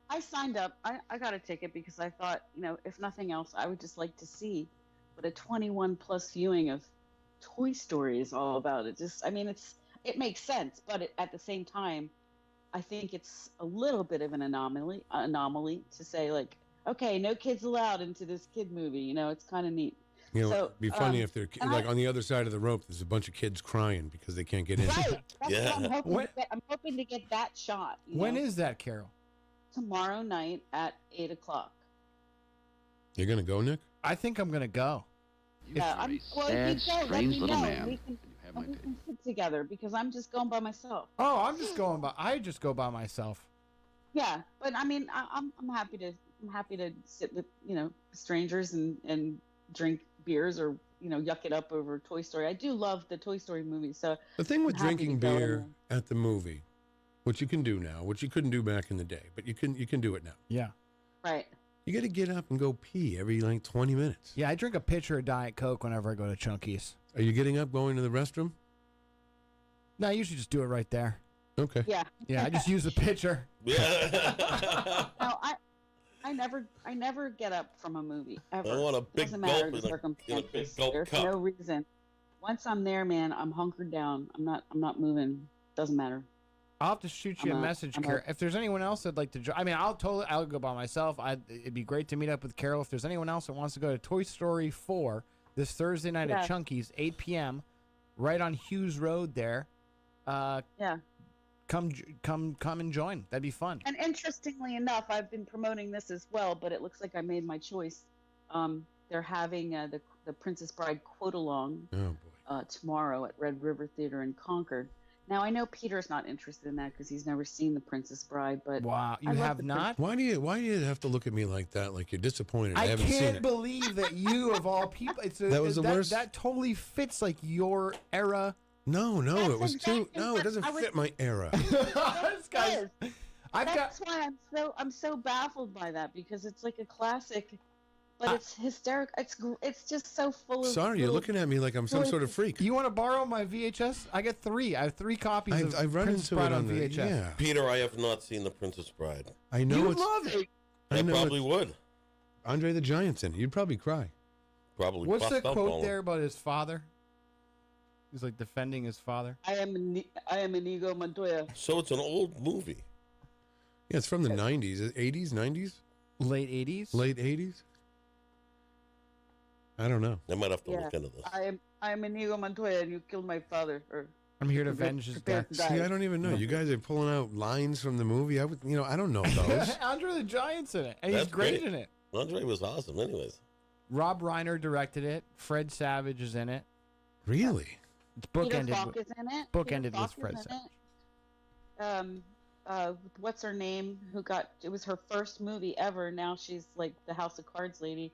I signed up. I got a ticket because I thought, if nothing else, I would just like to see what a 21 plus viewing of Toy Story is all about. It makes sense, but at the same time, I think it's a little bit of an anomaly to say, like, okay, no kids allowed into this kid movie. It's kind of neat. It'd be funny if they're on the other side of the rope. There's a bunch of kids crying because they can't get in. Right. That's what I'm hoping to get that shot. When is that, Carol? Tomorrow night at 8 o'clock. You're gonna go, Nick? I think I'm gonna go. Strange little man. We can sit together because I'm just going by myself. Oh, I just go by myself. Yeah, but I'm happy to sit with strangers and drink beers or yuck it up over Toy Story. I do love the Toy Story movies. So the thing with drinking beer at the movie, which you can do now, which you couldn't do back in the day, but you can do it now. Yeah. Right. You got to get up and go pee every 20 minutes. Yeah, I drink a pitcher of Diet Coke whenever I go to Chunky's. Are you getting up, going to the restroom? No, I usually just do it right there. Okay. Yeah. Yeah, I just use the picture. Yeah. No, I never get up from a movie ever. I want a big Doesn't matter gulp the in a circumstances. big gulp There's cup. no reason. Once I'm there, man, I'm hunkered down. I'm not moving. Doesn't matter. I'll have to shoot you a message, Carol. If there's anyone else that'd like to join, I mean, I'll go by myself. It'd be great to meet up with Carol. If there's anyone else that wants to go to Toy Story 4 this Thursday night at Chunky's, 8 p.m., right on Hughes Road there. Yeah. Come and join. That'd be fun. And interestingly enough, I've been promoting this as well, but it looks like I made my choice. They're having the Princess Bride quote along tomorrow at Red River Theater in Concord. Now I know Peter's not interested in that because he's never seen the Princess Bride. But wow, you have not? Why do you have to look at me like that? Like you're disappointed? I haven't seen can't it. believe that you of all people. That was the worst. That totally fits like your era. No, it was exactly too. No, it doesn't fit my era. That's why I'm so baffled by that because it's like a classic, but it's hysterical. It's just so full of. Sorry, you're looking at me like I'm some sort of freak. You want to borrow my VHS? I got 3. I have 3 copies of I've run Princess into Bride it on VHS. Yeah. Peter, I have not seen The Princess Bride. I know you it's. love it. I probably would. Andre the Giant's in it. You'd probably cry. Probably. What's the quote there about his father? He's like defending his father. I am Inigo Montoya. So it's an old movie. Yeah, it's from the 90s, 80s, 90s, late 80s, late 80s. I don't know. I might have to look into this. I am Inigo Montoya, and you killed my father. I'm here to avenge his death. See, I don't even know. You guys are pulling out lines from the movie. I don't know those. Andre the Giant's in it, and That's he's great in it. Andre was awesome, anyways. Rob Reiner directed it. Fred Savage is in it. Really? It's Peter Falk is in it. Bookended with Fred Savage. What's her name? It was her first movie ever. Now she's like the House of Cards lady.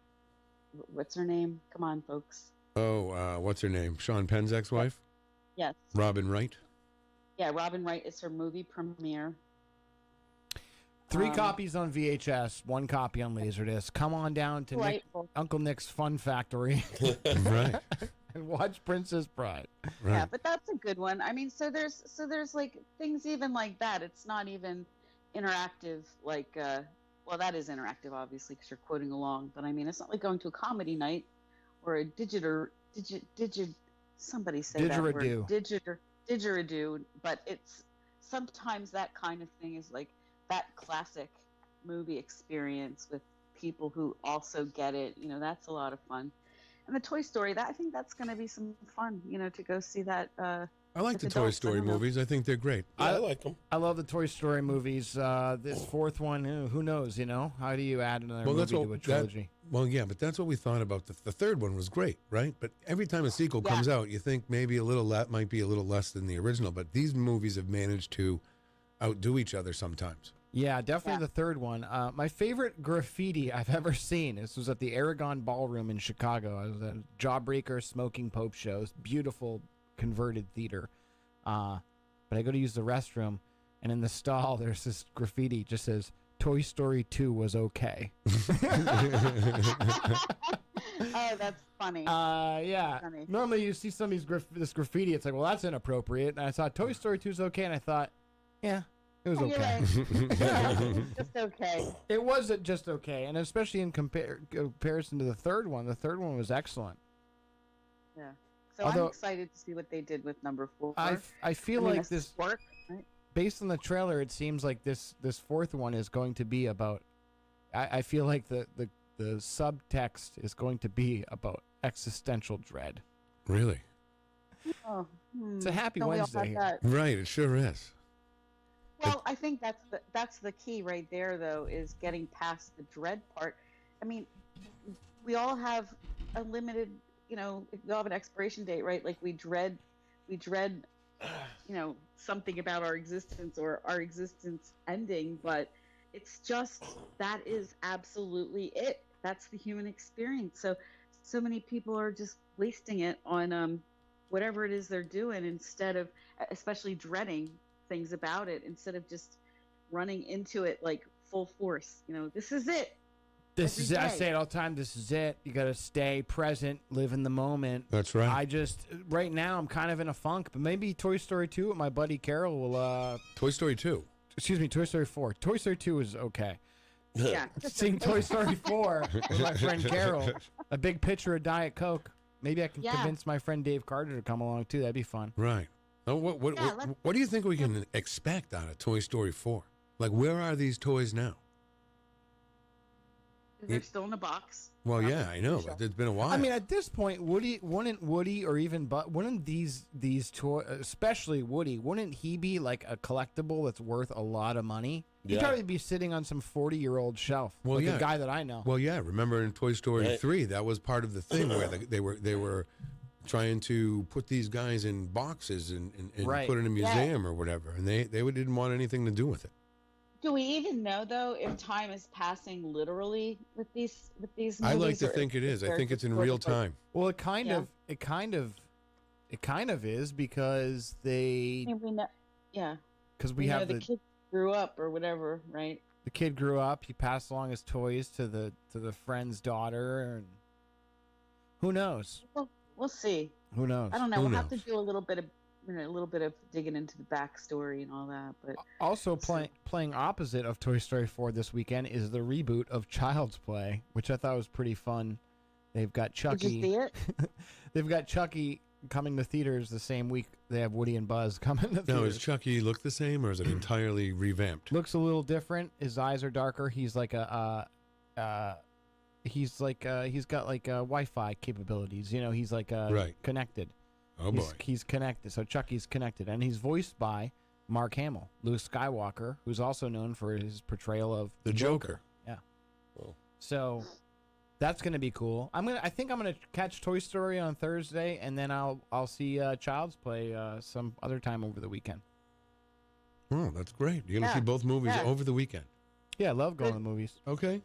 What's her name? Come on, folks. Oh, what's her name? Sean Penn's ex-wife? Yes. Robin Wright? Yeah, Robin Wright is her movie premiere. 3 copies on VHS, 1 copy on Laserdisc. Come on down to Uncle Nick's Fun Factory. Right. and watch Princess Bride. Right. Yeah, but that's a good one. I mean, so there's like things even like that. It's not even interactive like well, that is interactive obviously because you're quoting along, but I mean, it's not like going to a comedy night or a somebody say that word, didgeridoo, but it's sometimes that kind of thing is like that classic movie experience with people who also get it. You know, that's a lot of fun. And the Toy Story, I think that's going to be some fun, you know, to go see that. I like the Toy Story movies. I think they're great. I like them. I love the Toy Story movies. This fourth one, who knows, you know? How do you add another movie to a trilogy? Yeah, but that's what we thought about. The third one was great, right? But every time a sequel comes out, you think maybe might be a little less than the original. But these movies have managed to outdo each other sometimes. Yeah, definitely the third one. My favorite graffiti I've ever seen. This was at the Aragon Ballroom in Chicago. I was at a Jawbreaker Smoking Pope show. It's beautiful converted theater. But I go to use the restroom, and in the stall there's this graffiti just says Toy Story 2 was okay. Oh, that's funny. Yeah. Funny. Normally you see some of this graffiti, it's like, well, that's inappropriate. And I saw Toy Story 2 is okay, and I thought, yeah, it was okay. Just okay. It was just okay, and especially in comparison to the third one. The third one was excellent. Yeah. So I'm excited to see what they did with number 4. I feel like this work, right? Based on the trailer, it seems like this fourth one is going to be about. I feel like the subtext is going to be about existential dread. Really? Oh, it's a happy Wednesday here. Right, it sure is. Well, I think that's the key right there, though, is getting past the dread part. I mean, we all have a limited, you know, we all have an expiration date, right? Like we dread, you know, something about our existence or our existence ending, but it's just, that is absolutely it. That's the human experience. So many people are just wasting it on whatever it is they're doing instead of, especially dreading things about it, instead of just running into it like full force. You know, this is it. This every is it. I day. say it all the time. This is it. You got to stay present, live in the moment. That's right. I just, right now, I'm kind of in a funk, but maybe Toy Story 2 with my buddy Carol will, Toy Story 2. excuse me, Toy Story 4. Toy Story 2 is okay. Yeah. Seeing Toy Story 4 with my friend Carol, a big pitcher of Diet Coke. Maybe I can Yeah. convince my friend Dave Carter to come along, too. That'd be fun. Right. Oh, what do you think we can expect out of Toy Story 4? Like, where are these toys now? They're still in a box. Well, yeah, I know, but it's been a while. I mean, at this point, wouldn't Woody or even wouldn't these toys, especially Woody, wouldn't he be like a collectible that's worth a lot of money? He'd Yeah. probably be sitting on some 40-year-old shelf. Well, like yeah. a guy that I know. Well, yeah. Remember in Toy Story Right. 3, that was part of the thing where they were trying to put these guys in boxes and Right. put in a museum or whatever, and they didn't want anything to do with it. Do we even know though if time is passing literally with these movies? I like to or think if it is. I they're think just it's in sort real of like- time. Well, it kind of is because I mean, we know, yeah. we know have the kid grew up or whatever, right? the kid grew up. He passed along his toys to the friend's daughter, and who knows? Well, we'll see. Who knows? I don't know. Who We'll have knows? to do a little bit of digging into the backstory and all that. But Also, playing opposite of Toy Story 4 this weekend is the reboot of Child's Play, which I thought was pretty fun. They've got Chucky. did you see it? They've got Chucky coming to theaters the same week they have Woody and Buzz coming to Now, theaters. does Chucky look the same, or is it entirely revamped? Looks a little different. His eyes are darker. He's like he's got like Wi-Fi capabilities. You know, he's like Right. connected. Oh boy. He's connected. So Chucky's connected, and he's voiced by Mark Hamill, Luke Skywalker, who's also known for his portrayal of The Joker. Yeah. Oh. So that's gonna be cool. I think I'm gonna catch Toy Story on Thursday, and then I'll see Child's Play some other time over the weekend. Oh, that's great. You're going to Yeah. see both movies Yeah. over the weekend. Yeah, I love going to the movies. Okay.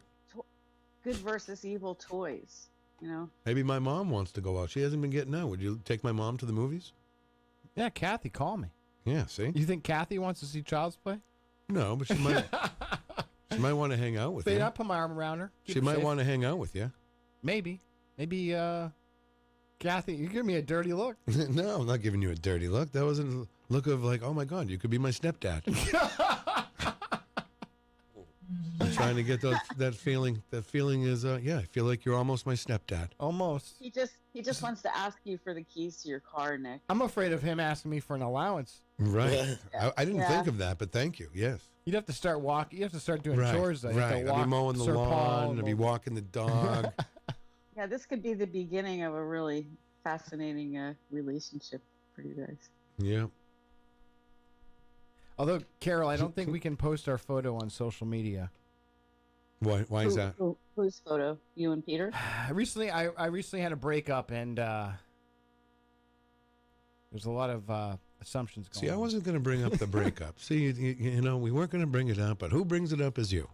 Good versus evil toys. You know. Maybe my mom wants to go out. She hasn't been getting out. Would you take my mom to the movies? Yeah, Kathy, call me. Yeah, see? You think Kathy wants to see Child's Play? No, but she might she might want to hang out with Wait, you. I'll put my arm around her. Keep She her might safe. want to hang out with you. Maybe, Kathy, you give me a dirty look. No, I'm not giving you a dirty look. That was a look of like, oh my God, you could be my stepdad. I'm trying to get that feeling. That feeling is, yeah, I feel like you're almost my stepdad. Almost. He just wants to ask you for the keys to your car, Nick. I'm afraid of him asking me for an allowance. Right. I didn't Yeah. think of that, but thank you. Yes. You'd have to start walking. You have to start doing Right. chores. Though. You have to Right. I'll walk be mowing the Sir lawn. Paul, I'll be walking the dog. Yeah, this could be the beginning of a really fascinating relationship for you guys. Yeah. Although, Carol, I don't think we can post our photo on social media. Why is that? Whose photo? You and Peter? I recently had a breakup, and there's a lot of assumptions going See, I on. wasn't going to bring up the breakup. See, you know, we weren't going to bring it up, but who brings it up is you.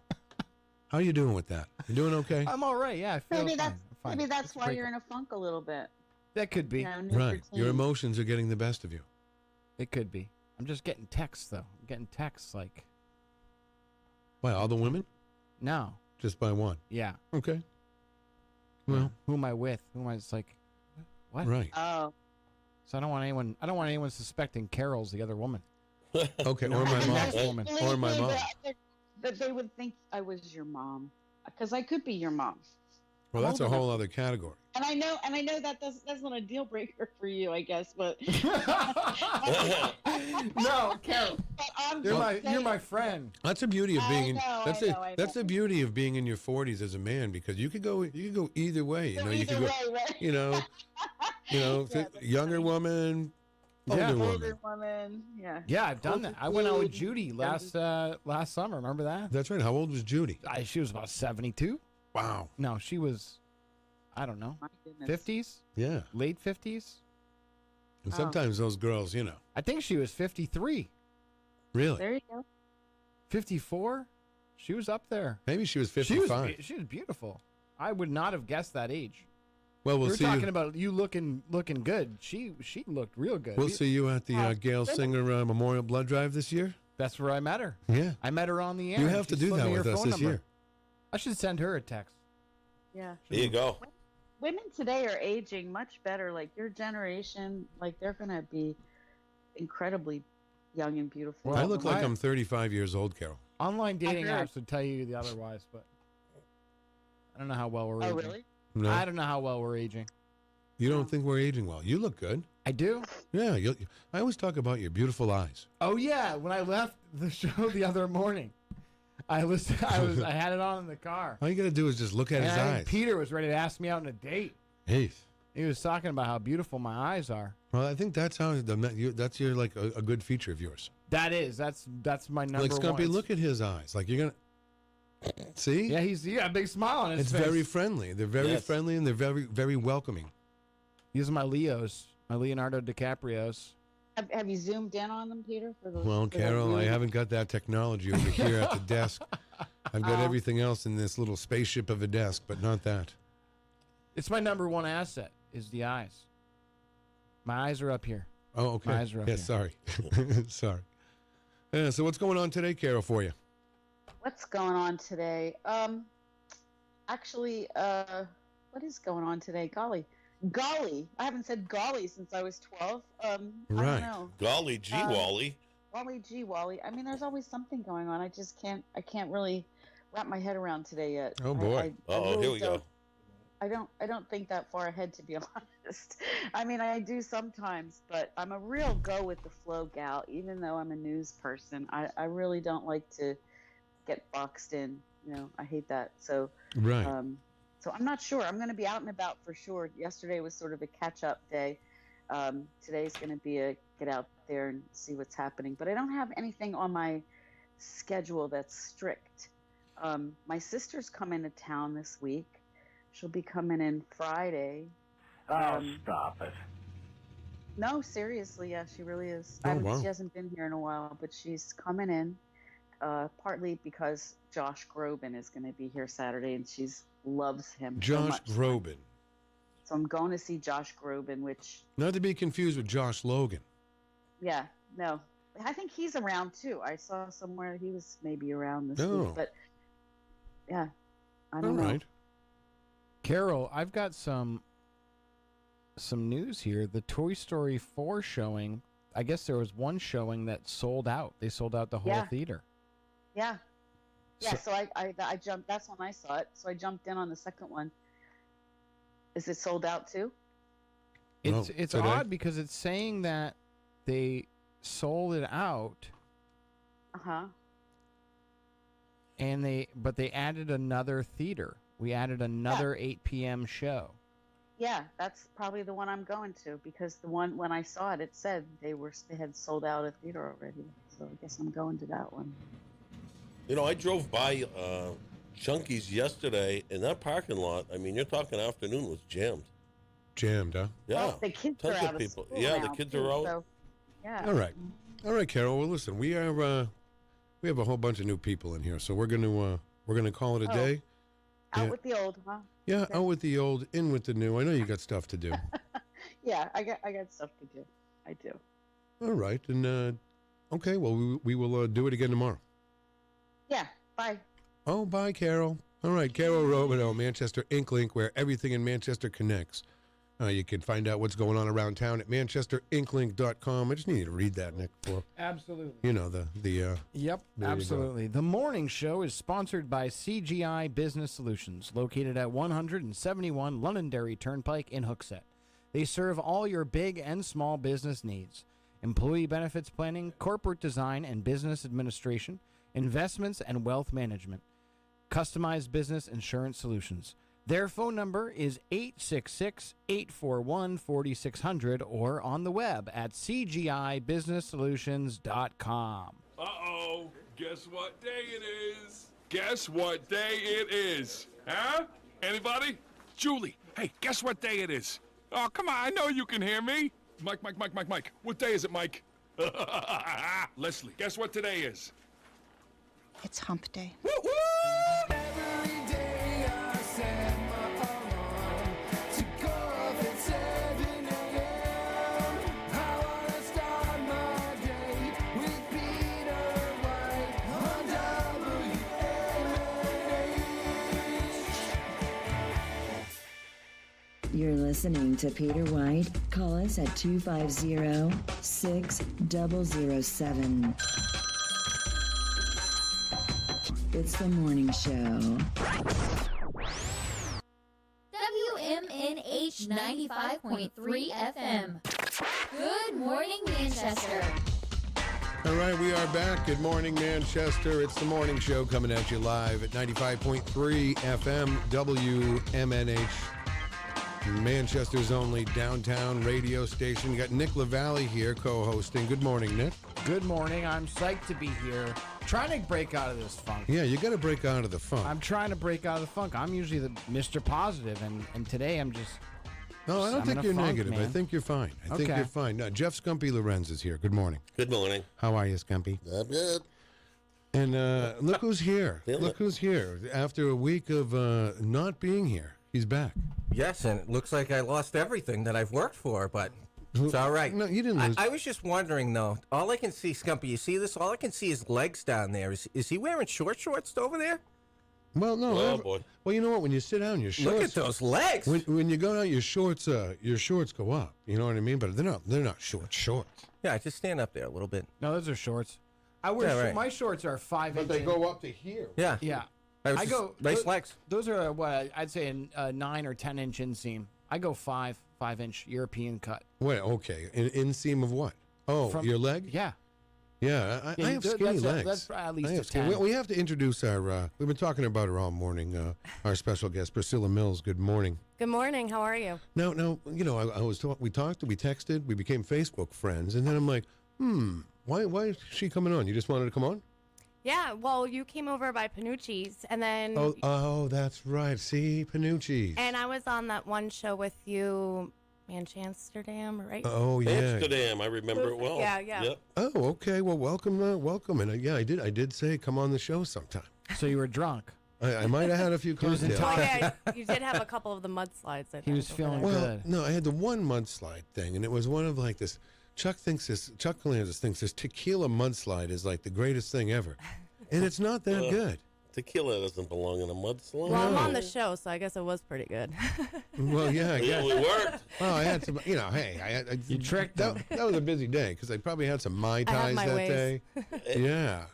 How you doing with that? You doing okay? I'm all right. Yeah, I feel Maybe fine. that's I'm fine. maybe that's It's a why you're breakup. in a funk a little bit. That could be. You know, new Right. Your routine. emotions are getting the best of you. It could be. I'm just getting texts though. I'm getting texts like, Why, all the women? no, Just by one. yeah. Okay. Well, Who am I with? Who am I? It's like, what? right. Oh, So I don't want anyone suspecting Carol's the other woman. Okay, No, or my the mom. next woman. Or my mom. That they would think I was your mom, because I could be your mom. Well, that's a whole other category. And I know that's not a deal breaker for you, I guess, but No, Carol, I'm you're just saying. my friend. That's the beauty of being. I know. That's the beauty of being in your 40s as a man, because you could go either way. You know, you could Either go. way, right? You know, younger woman, older Yeah. woman. Older woman, yeah. Yeah, I've done that. I went out with Food. Judy last summer. Remember that? That's right. How old was Judy? She was about 72. Wow. No, she was, I don't know, My goodness. 50s, Yeah. late 50s. And sometimes those girls, I think she was 53, really. There you go. 54. She was up there. Maybe she was She 55. was beautiful. I would not have guessed that age. Well, we'll we were see talking you. about you looking good. She looked real good. We'll see you at the Gail Singer Memorial Blood Drive this year. That's where I met her. Yeah. I met her on the air. You and have to she do slipped that me with her us phone this number. year. I should send her a text. Yeah. There you go. Women today are aging much better. Like your generation, like they're gonna be incredibly young and beautiful. I look like I'm 35 years old, Carol. Online dating apps would tell you the otherwise, but I don't know how well we're aging. Oh, really? No. I don't know how well we're aging. You don't think we're aging well? You look good. I do? Yeah. I always talk about your beautiful eyes. Oh, yeah. When I left the show the other morning, I had it on in the car. All you got to do is just look at his eyes. Peter was ready to ask me out on a date. Hey. He was talking about how beautiful my eyes are. Well, I think that's how that's your like a good feature of yours. That is. That's my number like Skumpi, one. look at his eyes. Like you're gonna see. Yeah, he's got a big smile on his face. It's very friendly. They're very friendly and they're very very welcoming. These are my Leos, my Leonardo DiCaprios. Have you zoomed in on them, Peter? Well, Carol, I haven't got that technology over here at the desk. I've got everything else in this little spaceship of a desk, but not that. It's my number one asset, is the eyes. My eyes are up here. Oh, okay. My eyes are up here. Sorry. Sorry. So what's going on today, Carol, for you? What's going on today? Actually, what is going on today? Golly. I haven't said golly since I was 12. Right. I don't know. Golly gee, Wally. Golly gee, Wally. I mean, there's always something going on. I can't really wrap my head around today yet. Oh boy. Really here we go. I don't think that far ahead, to be honest. I mean, I do sometimes, but I'm a real go with the flow gal. Even though I'm a news person, I really don't like to get boxed in. You know, I hate that. So right. So I'm not sure. I'm going to be out and about for sure. Yesterday was sort of a catch-up day. Today's going to be a get out there and see what's happening. But I don't have anything on my schedule that's strict. My sister's coming to town this week. She'll be coming in Friday. Oh, stop it. No, seriously, yeah, she really is. Oh, wow. She hasn't been here in a while, but she's coming in partly because Josh Groban is going to be here Saturday, and she loves him so Josh much. Groban. So I'm going to see Josh Groban, which... Not to be confused with Josh Logan. Yeah, no. I think he's around, too. I saw somewhere he was maybe around this Oh. week, but yeah, I don't know. All right. Carol, I've got some news here. The Toy Story 4 showing, I guess there was one showing that sold out. They sold out the whole theater. Yeah. Yeah, so I jumped. That's when I saw it. So I jumped in on the second one. Is it sold out too? It's odd because it's saying that they sold it out. Uh-huh. But they added another theater. We added another 8 p.m. show. Yeah, that's probably the one I'm going to, because the one when I saw it, it said they had sold out a theater already. So I guess I'm going to that one. You know, I drove by Chunky's yesterday, and that parking lot, I mean, you're talking afternoon, was jammed. Jammed, huh? Yeah. Well, the kids Tons are of out of people. school Yeah, now, the kids too, are out. So, yeah. All right. All right, Carol. Well, listen, we have a whole bunch of new people in here, so we're gonna call it a day. Out with the old, huh? Yeah, out with the old, in with the new. I know you got stuff to do. Yeah, I got stuff to do. I do. All right, and okay. Well, we will do it again tomorrow. Yeah. Bye. Oh, bye, Carol. All right, Carol Robineau, Manchester Inklink, where everything in Manchester connects. You can find out what's going on around town at manchesterinklink.com. I just need to read that, Nick. For, absolutely. You know, Yep, absolutely. The morning show is sponsored by CGI Business Solutions, located at 171 Londonderry Turnpike in Hooksett. They serve all your big and small business needs. Employee benefits planning, corporate design and business administration, investments and wealth management, customized business insurance solutions. Their phone number is 866-841-4600 or on the web at cgibusinesssolutions.com. Uh-oh. Guess what day it is? Guess what day it is? Huh? Anybody? Julie, hey, guess what day it is? Oh, come on, I know you can hear me. Mike. What day is it, Mike? Leslie, guess what today is? It's hump day. Woo-woo! You're listening to Peter White. Call us at 250-6007. It's the morning show. WMNH 95.3 FM. Good morning, Manchester. All right, we are back. Good morning, Manchester. It's the morning show coming at you live at 95.3 FM WMNH. Manchester's only downtown radio station. You got Nick Lavallee here co-hosting. Good morning, Nick. Good morning. I'm psyched to be here. Trying to break out of this funk. Yeah, you got to break out of the funk. I'm trying to break out of the funk. I'm usually the Mr. Positive, and today I'm just... No, I don't think you're negative. Man. I think you're fine. I think you're fine. No, Jeff Skumpi Lorenz is here. Good morning. Good morning. How are you, Skumpi? I'm good. And look who's here. Look who's here. After a week of not being here, he's back. Yes, and it looks like I lost everything that I've worked for, but it's all right. No, you didn't lose. I was just wondering, though. All I can see, Skumpi, you see this? All I can see is legs down there. Is he wearing shorts over there? Well, no. Oh, boy. Well, you know what? When you sit down, your shorts. Look at those legs. When you go down, your shorts go up. You know what I mean? But they're not shorts. Yeah, just stand up there a little bit. No, those are shorts. I wear my shorts are 5 inches. But they go up to here. Yeah. Yeah. I go nice legs. Those are what I'd say a 9 or 10 inch inseam. I go 5-inch European cut. Wait, okay. Inseam of what? Oh, your leg? Yeah. Yeah, I have skinny legs. That's at least a 10. We have to introduce our. We've been talking about her all morning. Our special guest, Pricilla Mills. Good morning. Good morning. How are you? No. You know, we talked. We texted. We became Facebook friends, and then I'm like, why is she coming on? You just wanted to come on? Yeah. Well, you came over by Panucci's, and then. Oh, that's right. See, Panucci's. And I was on that one show with you. Manchesterdam, right? Oh yeah, Amsterdam. I remember it well. Yeah. Yep. Oh, okay. Well, welcome. And I did say come on the show sometime. So you were drunk. I might have had a few cocktails. Oh, yeah, you did have a couple of the mudslides. He was feeling good. No, I had the one mudslide thing, and it was one of like this. Chuck Calandis thinks this tequila mudslide is like the greatest thing ever, and it's not that good. Tequila doesn't belong in a mudslide. Well, I'm on the show, so I guess it was pretty good. Well, yeah, I guess. It worked. Well, I had some, hey, you tricked that was a busy day because I probably had some Mai Tais that day.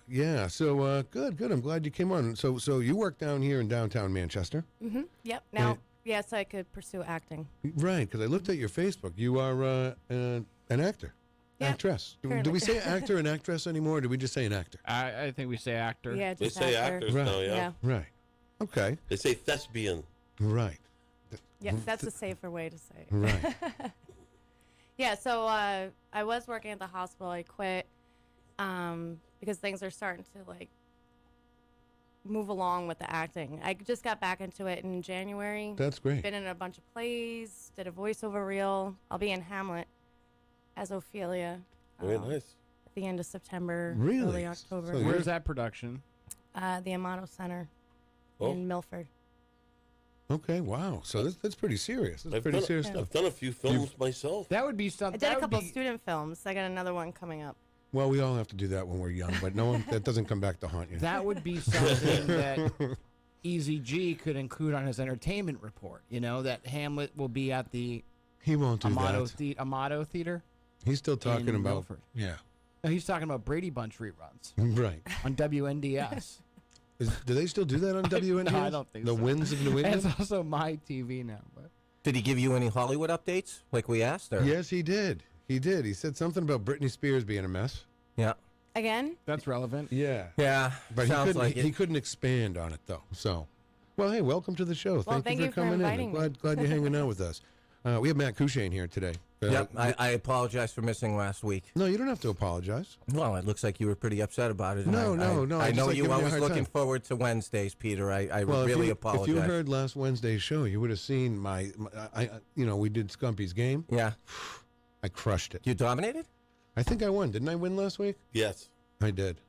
Yeah. So good. I'm glad you came on. So you work down here in downtown Manchester. Mm-hmm. Yep. Now, yes, I could pursue acting. Right, because I looked at your Facebook. You are an actor. Yep. Actress. Do we say actor and actress anymore, or do we just say an actor? I think we say actor. Yeah, They just say actor. actors now, yeah. Right. Okay. They say thespian. Right. Yeah, that's a safer way to say it. Right. Yeah, so I was working at the hospital. I quit because things are starting to, like, move along with the acting. I just got back into it in January. That's great. Been in a bunch of plays, did a voiceover reel. I'll be in Hamlet as Ophelia. Very nice. At the end of September, Really? early October. So Where's that production? The Amato Center in Milford. Okay, wow. So that's pretty serious. That's pretty serious stuff. I've done a few films myself. That would be something. I did a couple student films. I got another one coming up. Well, we all have to do that when we're young, but no one that doesn't come back to haunt you. That would be something that Easy G could include on his entertainment report. You know, that Hamlet will be at the He won't do Amato Theater. He's still talking in about Milford. Yeah. No, he's talking about Brady Bunch reruns Right. on WNDS. Do they still do that on WNDS? No, I don't think the so. Winds of New England? It's also my TV now. But Did he give you any Hollywood updates, like we asked? Or? Yes, he did. He did. He said something about Britney Spears being a mess. Yeah. Again? that's relevant. Yeah. Yeah. But sounds he like it. couldn't expand on it, though. So, well, hey, welcome to the show. Well, thank you for coming in. Glad you're hanging out with us. We have Matt Courchense here today. Yep, I apologize for missing last week. No, you don't have to apologize. Well, it looks like you were pretty upset about it. No. I know you always looking looking forward to Wednesdays, Peter. I well, really apologize. If you heard last Wednesday's show, you would have seen we did Skumpi's game. Yeah. I crushed it. You dominated? I think I won. Didn't I win last week? Yes. I did.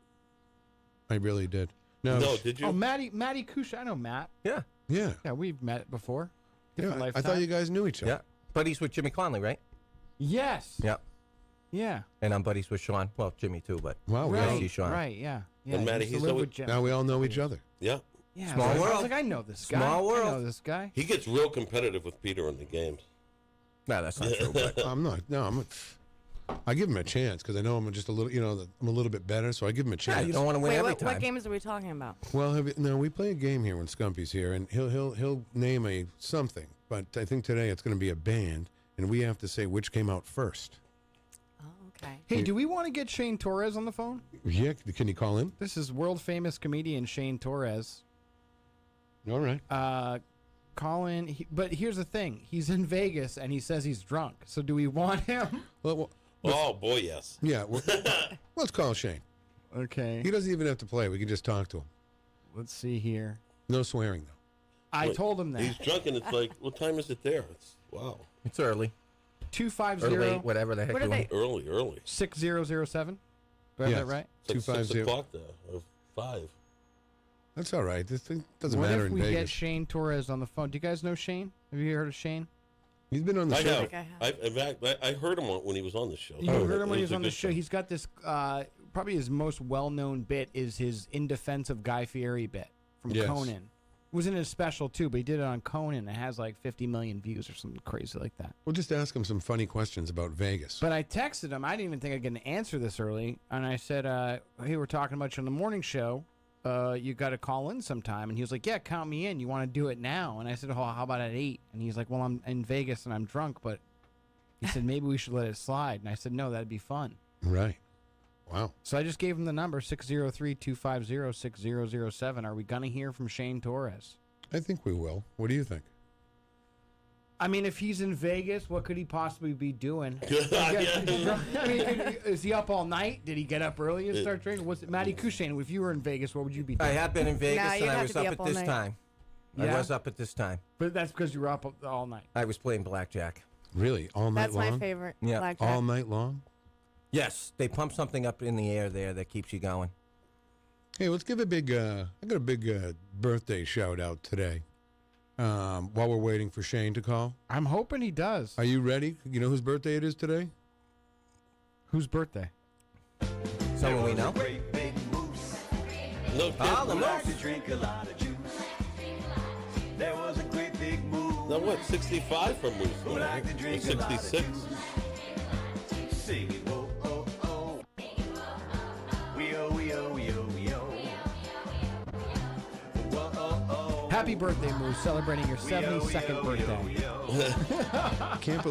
I really did. No, did you? Oh, Matty Kush. I know Matt. Yeah. Yeah. Yeah, we've met before. Yeah, I thought you guys knew each other. Yeah. Buddies with Jimmy Conley, right? Yes. Yeah. Yeah. And I'm buddies with Sean. Well, Jimmy too, but wow, I see Sean. Right. Yeah. And Matty, he used to live with Jim. Now we all know each other. Yeah. Yeah, Small I world. was like, I know this guy. Small world. I know this guy. He gets real competitive with Peter in the games. No, that's not true. But I'm not. No, I give him a chance because I know I'm just a little, I'm a little bit better, so I give him a chance. yeah, you don't want to win Wait, every what time. games are we talking about? Well, we play a game here when Skumpi's here, and he'll name a something. But I think today it's going to be a band, and we have to say which came out first. Oh, okay. Hey, do we want to get Shane Torres on the phone? Yeah, can you call in? This is world famous comedian Shane Torres. All right. Call in. But here's the thing: he's in Vegas and he says he's drunk. So do we want him? Well, oh boy, yes. yeah. Let's call Shane. Okay. He doesn't even have to play. We can just talk to him. Let's see here. No swearing though. I Wait, told him that. He's drunk, and it's like, what time is it there? It's wow. It's early. 250 Or late, whatever the heck What you are want. they? Early. 6007. Do I have Yes. that right? It's like 6 250. o'clock there, or 5. That's all right. This thing doesn't What matter if in we get Vegas. Shane Torres on the phone? Do you guys know Shane? Have you heard of Shane? He's been on the I show. have. think I have. In fact, I heard him when he was on the show. You heard him when he was a on the good show. He's got this, probably his most well-known bit is his In Defense of Guy Fieri bit from Yes. Conan. It was in his special, too, but he did it on Conan. It has like 50 million views or something crazy like that. We'll just ask him some funny questions about Vegas. But I texted him. I didn't even think I'd get an answer this early. And I said, hey, we're talking about you on the morning show. You got to call in sometime. And he was like, yeah, count me in. You want to do it now? And I said, oh, how about at 8? And he's like, well, I'm in Vegas and I'm drunk. But he said, maybe we should let it slide. And I said, no, that'd be fun. Right. Wow. So I just gave him the number, 603-250-6007. Are we going to hear from Shane Torres? I think we will. What do you think? I mean, if he's in Vegas, what could he possibly be doing? Yeah. I mean, is he up all night? Did he get up early and start drinking? What's it, Matty Couchene, if you were in Vegas, what would you be doing? I have been in Vegas Nah, and you'd I have was to up be at up all this night. time. I Yeah? was up at this time. But that's because you were up all night. I was playing blackjack. Really? All night That's long? my favorite. Yeah. Blackjack. All night long? Yes, they pump something up in the air there that keeps you going. Hey, let's give a big, I got a big birthday shout out today while we're waiting for Shane to call. I'm hoping he does. Are you ready? You know whose birthday it is today? Whose birthday? Someone we know? No, Ah, the kid. moose. Now what? 65 for Moose, right? Or 66. Happy birthday, Moose! Celebrating your 72nd birthday. I can't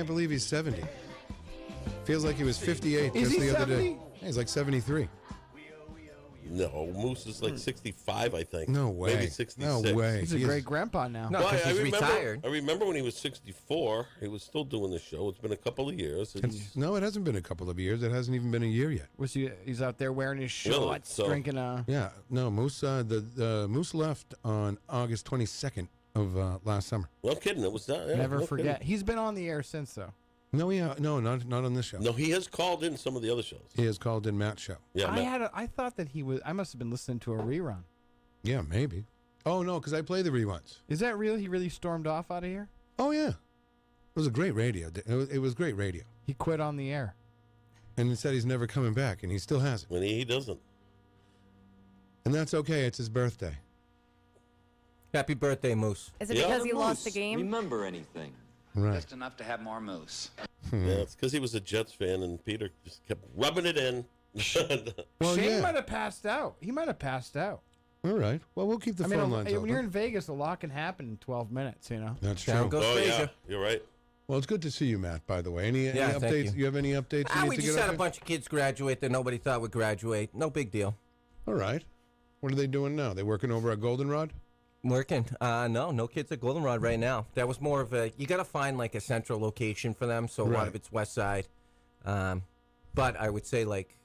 believe he's 70. Feels like he was 58 Is just he the other 70? day. Yeah, he's like 73. No, Moose is like 65, I think. No way. Maybe 66. No way. He's a He is- great grandpa now. No, Well, because he's retired. I remember when he was 64, he was still doing the show. It's been a couple of years. No, it hasn't been a couple of years. It hasn't even been a year yet. Was he's out there wearing his Really? shorts, So- drinking a... Yeah, no, Moose. The Moose left on August 22nd of last summer. No kidding. It was that. Yeah, Never no forget. kidding. He's been on the air since, though. No, not on this show. No, he has called in some of the other shows. He has called in Matt's show. Yeah, I thought that he was... I must have been listening to a rerun. Yeah, maybe. Oh no, because I play the reruns. Is that real? He really stormed off out of here? Oh yeah, it was a great radio. It was great radio. He quit on the air. And he said he's never coming back, and he still hasn't. When he doesn't. And that's okay. It's his birthday. Happy birthday, Moose. Is it because he lost the game? Remember anything? Right. Just enough to have more moose. Yeah, it's because he was a Jets fan, and Peter just kept rubbing it in. Well, Shane yeah. might have passed out. He might have passed out. All right. Well, we'll keep the phone lines when open. you're in Vegas, a lot can happen in 12 minutes, you know? That's Down true. goes Oh, yeah, Frazier. you're right. Well, it's good to see you, Matt, by the way. Any Yeah, thank updates? you. Have any updates you need We to just get had up a bunch of kids graduate that nobody thought would graduate. No big deal. All right. What are they doing now? They working over at Goldenrod? Working. No kids at Goldenrod right now. That was more of a, you got to find like a central location for them. So a lot Right. of it's west side. But I would say like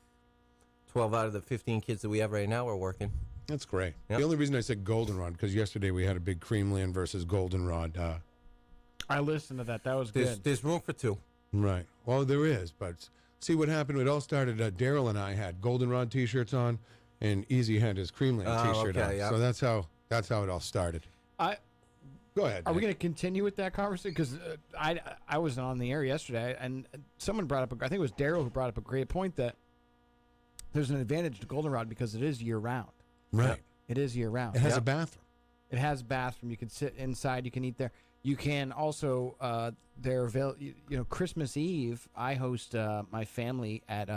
12 out of the 15 kids that we have right now are working. That's great. Yep. The only reason I said Goldenrod, because yesterday we had a big Creamland versus Goldenrod. I listened to that. That was There's, good. there's room for two. Right. Well, there is, but see what happened? It all started, Daryl and I had Goldenrod T-shirts on, and Easy had his Creamland Oh, T-shirt okay, on. yeah. So that's how it all started. Go ahead. Are we Nick. going to continue with that conversation? Because I wasn't on the air yesterday, and someone brought up, I think it was Daryl who brought up a great point that there's an advantage to Goldenrod because it is year-round. Right. It is year round. It has a bathroom. It has a bathroom. You can sit inside. You can eat there. You can also Christmas Eve. I host my family at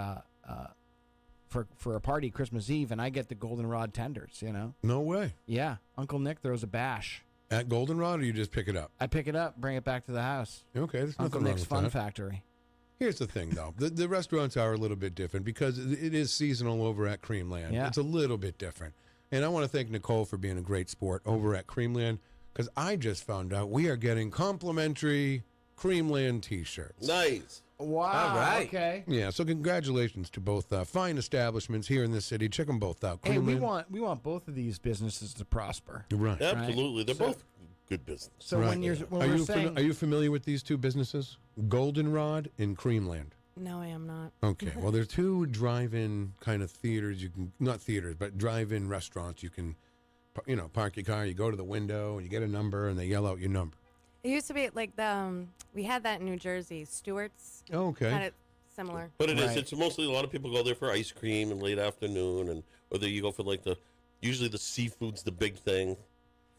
for a party Christmas Eve, and I get the goldenrod tenders. No way. Yeah, Uncle Nick throws a bash at goldenrod, or you just pick it up? I pick it up, bring it back to the house. Okay, there's Uncle nothing wrong Nick's with Fun that. Factory. Here's the thing, though. The restaurants are a little bit different because it is seasonal over at Creamland. Yeah. It's a little bit different. And I want to thank Nicole for being a great sport over at Creamland, because I just found out we are getting complimentary Creamland T-shirts. Nice. Wow. All right. Okay. Yeah, so congratulations to both fine establishments here in this city. Check them both out. Hey, we Creamland. want both of these businesses to prosper. Right. Absolutely. They're both good business. So Right. when are we're you saying, are you familiar with these two businesses? Goldenrod and Creamland. No, I am not. Okay, well, they're two drive-in kind of theaters. You can, not theaters, but drive-in restaurants. You can, park your car, you go to the window, and you get a number, and they yell out your number. It used to be like we had that in New Jersey, Stewart's. Oh, okay. Kind of similar. But it is. It's mostly a lot of people go there for ice cream and late afternoon, or you go for usually the seafood's the big thing.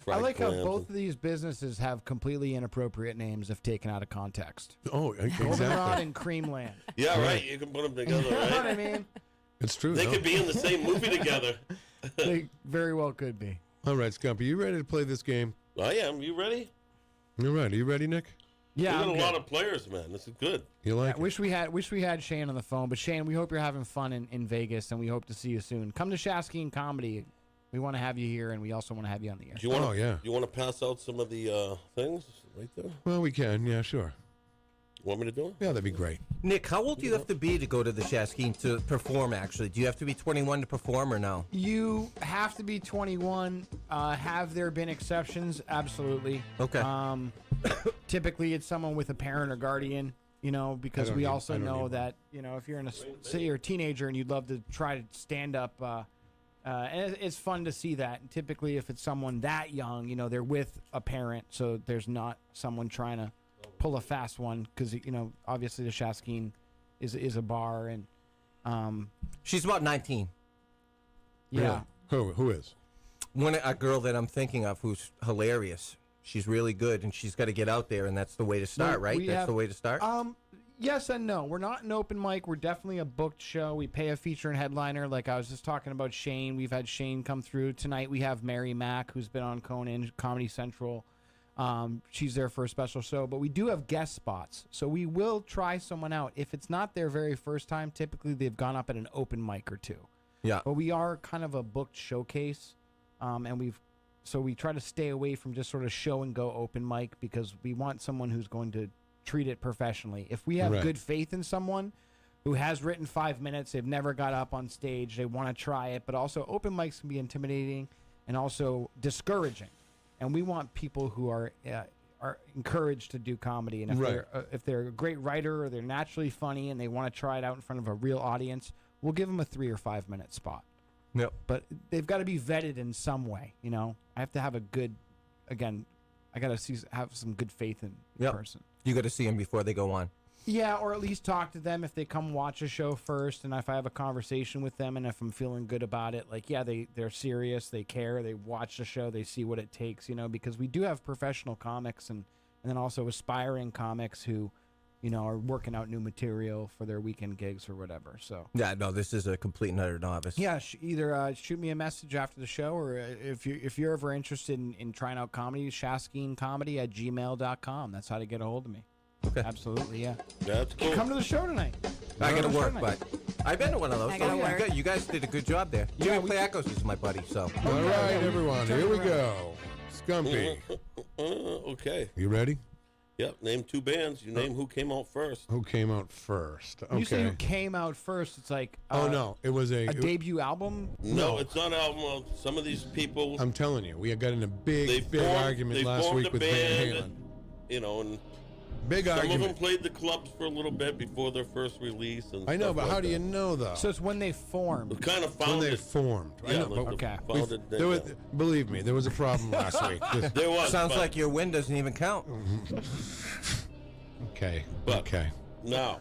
I like how clams both of these businesses have completely inappropriate names if taken out of context. Oh, Goldenrod exactly. and Creamland. Yeah, right. You can put them together, You know right? what I mean? It's true. They no? could be in the same movie together. They very well could be. All right, Skumpi, you ready to play this game? I am. You ready? All right. Are you ready, Nick? Yeah, we I'm got a good. lot of players, man. This is good. You like it? Wish we had Shane on the phone, but Shane, we hope you're having fun in Vegas, and we hope to see you soon. Come to Shasky Comedy. We want to have you here, and we also want to have you on the air. Do you want You want to pass out some of the things right there? Well, we can. Yeah, sure. Want me to do it? Yeah, that'd be great. Nick, how old do you have to be to go to the Shasky to perform, actually? Do you have to be 21 to perform or no? You have to be 21. Have there been exceptions? Absolutely. Okay. Typically, it's someone with a parent or guardian, because we also know that, if you're say you're a teenager and you'd love to try to stand up, and it's fun to see that. And typically, if it's someone that young, they're with a parent, so there's not someone trying to pull a fast one, because obviously the Shasky is a bar, and She's about 19. yeah. Really? Who is? A girl that I'm thinking of who's hilarious. She's really good, and she's got to get out there, and that's the way to start, right? That's the way to start? Yes and no. We're not an open mic. We're definitely a booked show. We pay a feature and headliner. Like I was just talking about Shane. We've had Shane come through. Tonight we have Mary Mack, who's been on Conan, Comedy Central. She's there for a special show. But we do have guest spots. So we will try someone out. If it's not their very first time, typically they've gone up at an open mic or two. Yeah. But we are kind of a booked showcase. And we try to stay away from just sort of show and go open mic, because we want someone who's going to treat it professionally. If we have good faith in someone who has written 5 minutes, they've never got up on stage, they want to try it, but also open mics can be intimidating and also discouraging. And we want people who are encouraged to do comedy. And if they're a great writer or they're naturally funny and they want to try it out in front of a real audience, we'll give them a 3 or 5 minute spot. Yep. But they've got to be vetted in some way. I have to have I got to have some good faith in the person. You got to see them before they go on. Yeah, or at least talk to them if they come watch a show first, and if I have a conversation with them, and if I'm feeling good about it, they're serious, they care, they watch the show, they see what it takes, because we do have professional comics and then also aspiring comics who, are working out new material for their weekend gigs or whatever. So Yeah, no, this is a complete and utter novice. yeah, either shoot me a message after the show, or if you're ever interested in trying out comedy, shaskeencomedy@gmail.com. That's how to get a hold of me. Okay. Absolutely, yeah. That's cool. Come to the show tonight. I got to work, but I've been to one of those. I gotta work. You guys did a good job there. Jimmy Pliakos is my buddy, so. All right, everyone. Here we go. Skumpi. Okay. You ready? Yep. Name 2 bands. You name who came out first. Who came out first? Okay. You say who came out first. It's like no, it was a debut album. No, it's not album. Some of these people. I'm telling you, we got in a big argument last formed week a with band, Van Halen. And Big some argument. of them played the clubs for a little bit before their first release. And I know, stuff but like how do that. you know, though? So it's when they formed. It kind of when founded. they formed. I Yeah, know, like but okay. Founded, there was, believe me, there was a problem last week. there was. Sounds but like your win doesn't even count. Okay. But- Okay. Now,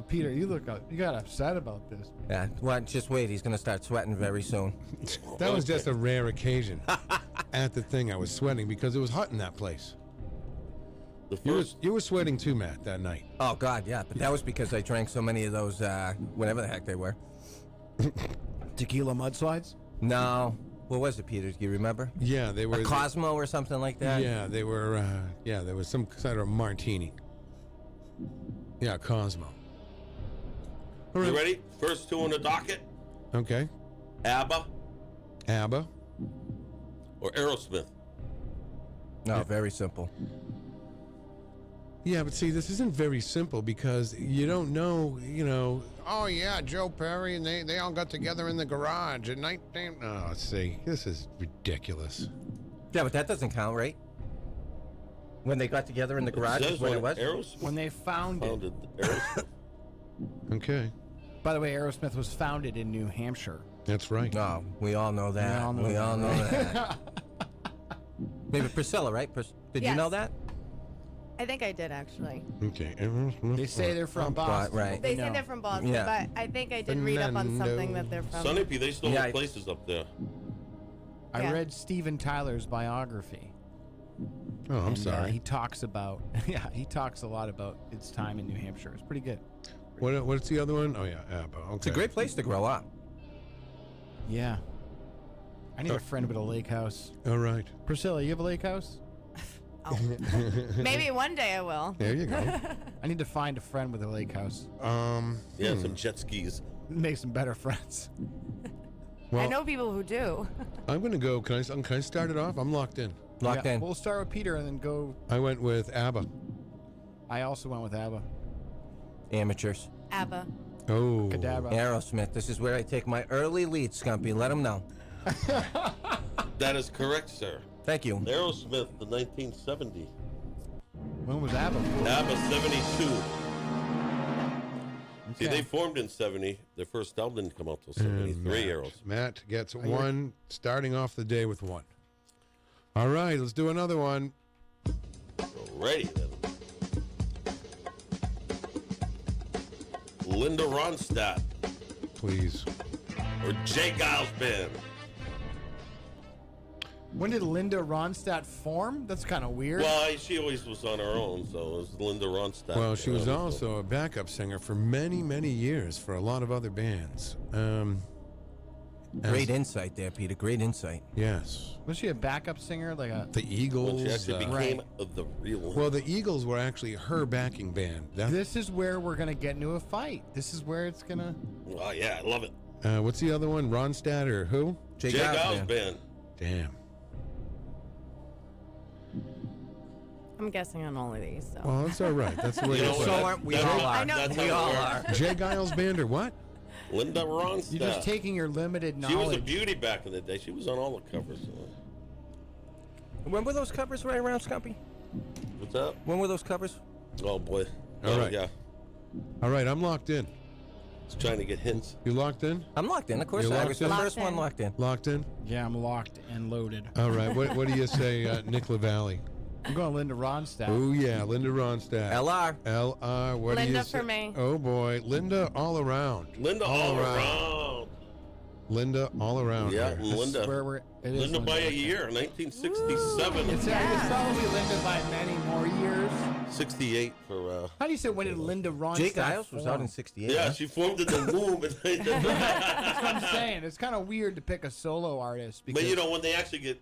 Peter, you got upset about this. Yeah, well, just wait. He's going to start sweating very soon. That was just a rare occasion. At the thing, I was sweating because it was hot in that place. You were sweating too, Matt, that night. Oh, God, yeah. But that was because I drank so many of those, whatever the heck they were. Tequila mudslides? No. What was it, Peter? Do you remember? Yeah, they were... A Cosmo or something like that? Yeah, they were, there was some kind of martini. Yeah, Cosmo. All right. You ready? First two on the docket. Okay. ABBA. Or Aerosmith. No, very simple. Yeah, but see, this isn't very simple because you don't know, oh yeah, Joe Perry and they all got together in the garage at 19... Oh, see, this is ridiculous. Yeah, but that doesn't count, right? When they got together in the garage is when it was? Aerosmith when they founded Aerosmith. Okay. By the way, Aerosmith was founded in New Hampshire. That's right. Oh, we all know that. We all know that. Maybe Pricilla, right? Did you know that? I think I did, actually. Okay. They say they're from Boston. Right. They say they're from Boston, but I think I did read up on something that they're from. Sunny P, they still have places up there. I read Steven Tyler's biography. Oh, I'm sorry. He talks about, he talks a lot about its time in New Hampshire. It's pretty good. What's the other one? Oh, yeah, ABBA. Okay. It's a great place to grow up. Yeah. I need a friend with a lake house. All right. Pricilla, you have a lake house? Oh. Maybe one day I will. There you go. I need to find a friend with a lake house. Some jet skis. Make some better friends. I know people who do. I'm going to go. Can I start it off? I'm locked in. Locked in. We'll start with Peter and then go. I went with ABBA. I also went with ABBA. Amateurs. ABBA. Oh. Kadabra. Aerosmith. This is where I take my early lead, Skumpi. Let them know. That is correct, sir. Thank you. Aerosmith, the 1970. When was ABBA? ABBA 72. Okay. See, they formed in 70. Their first album didn't come out till 73, Aerosmith. Matt gets one, starting off the day with one. All right, let's do another one. Alrighty then. Linda Ronstadt. Please. Or Jay Giles Band. When did Linda Ronstadt form? That's kind of weird. Well, she always was on her own, so it was Linda Ronstadt. Well, she was also a backup singer for many, many years for a lot of other bands. Great insight there, Peter. Great insight. Yes. Was she a backup singer? Like the Eagles. Well, she actually became the real one. Well, the Eagles were actually her backing band. This is where we're going to get into a fight. This is where it's going to... Oh, yeah, I love it. What's the other one? Ronstadt or who? Jay Giles Band. Damn. I'm guessing on all of these. So. Well, that's all right. That's the way it is. We all are. I know. We all are. Jay Giles Band or what? Linda Ronstadt. You're just taking your limited knowledge. She was a beauty back in the day. She was on all the covers. When were those covers right around, Skumpi? What's up? When were those covers? Oh, boy. All right. Yeah. All right, I'm locked in. Just trying to get hints. You locked in? I'm locked in, of course. I was the first one locked in. Locked in? Yeah, I'm locked and loaded. All right. What do you say, Nick Lavallee? I'm going Linda Ronstadt. Oh, yeah, Linda Ronstadt. LR. LR, what do you Linda say? for me. Oh, boy. Linda all around. Linda all around. Linda all around. Yeah, here. Linda. Linda by a year, 1967. It's probably Linda by many more years. 68 for... How do you say when did Linda Ronstadt Jay Giles form? was out in 68. Yeah, she formed in the womb. That's what I'm saying. It's kind of weird to pick a solo artist. Because But, when they actually get,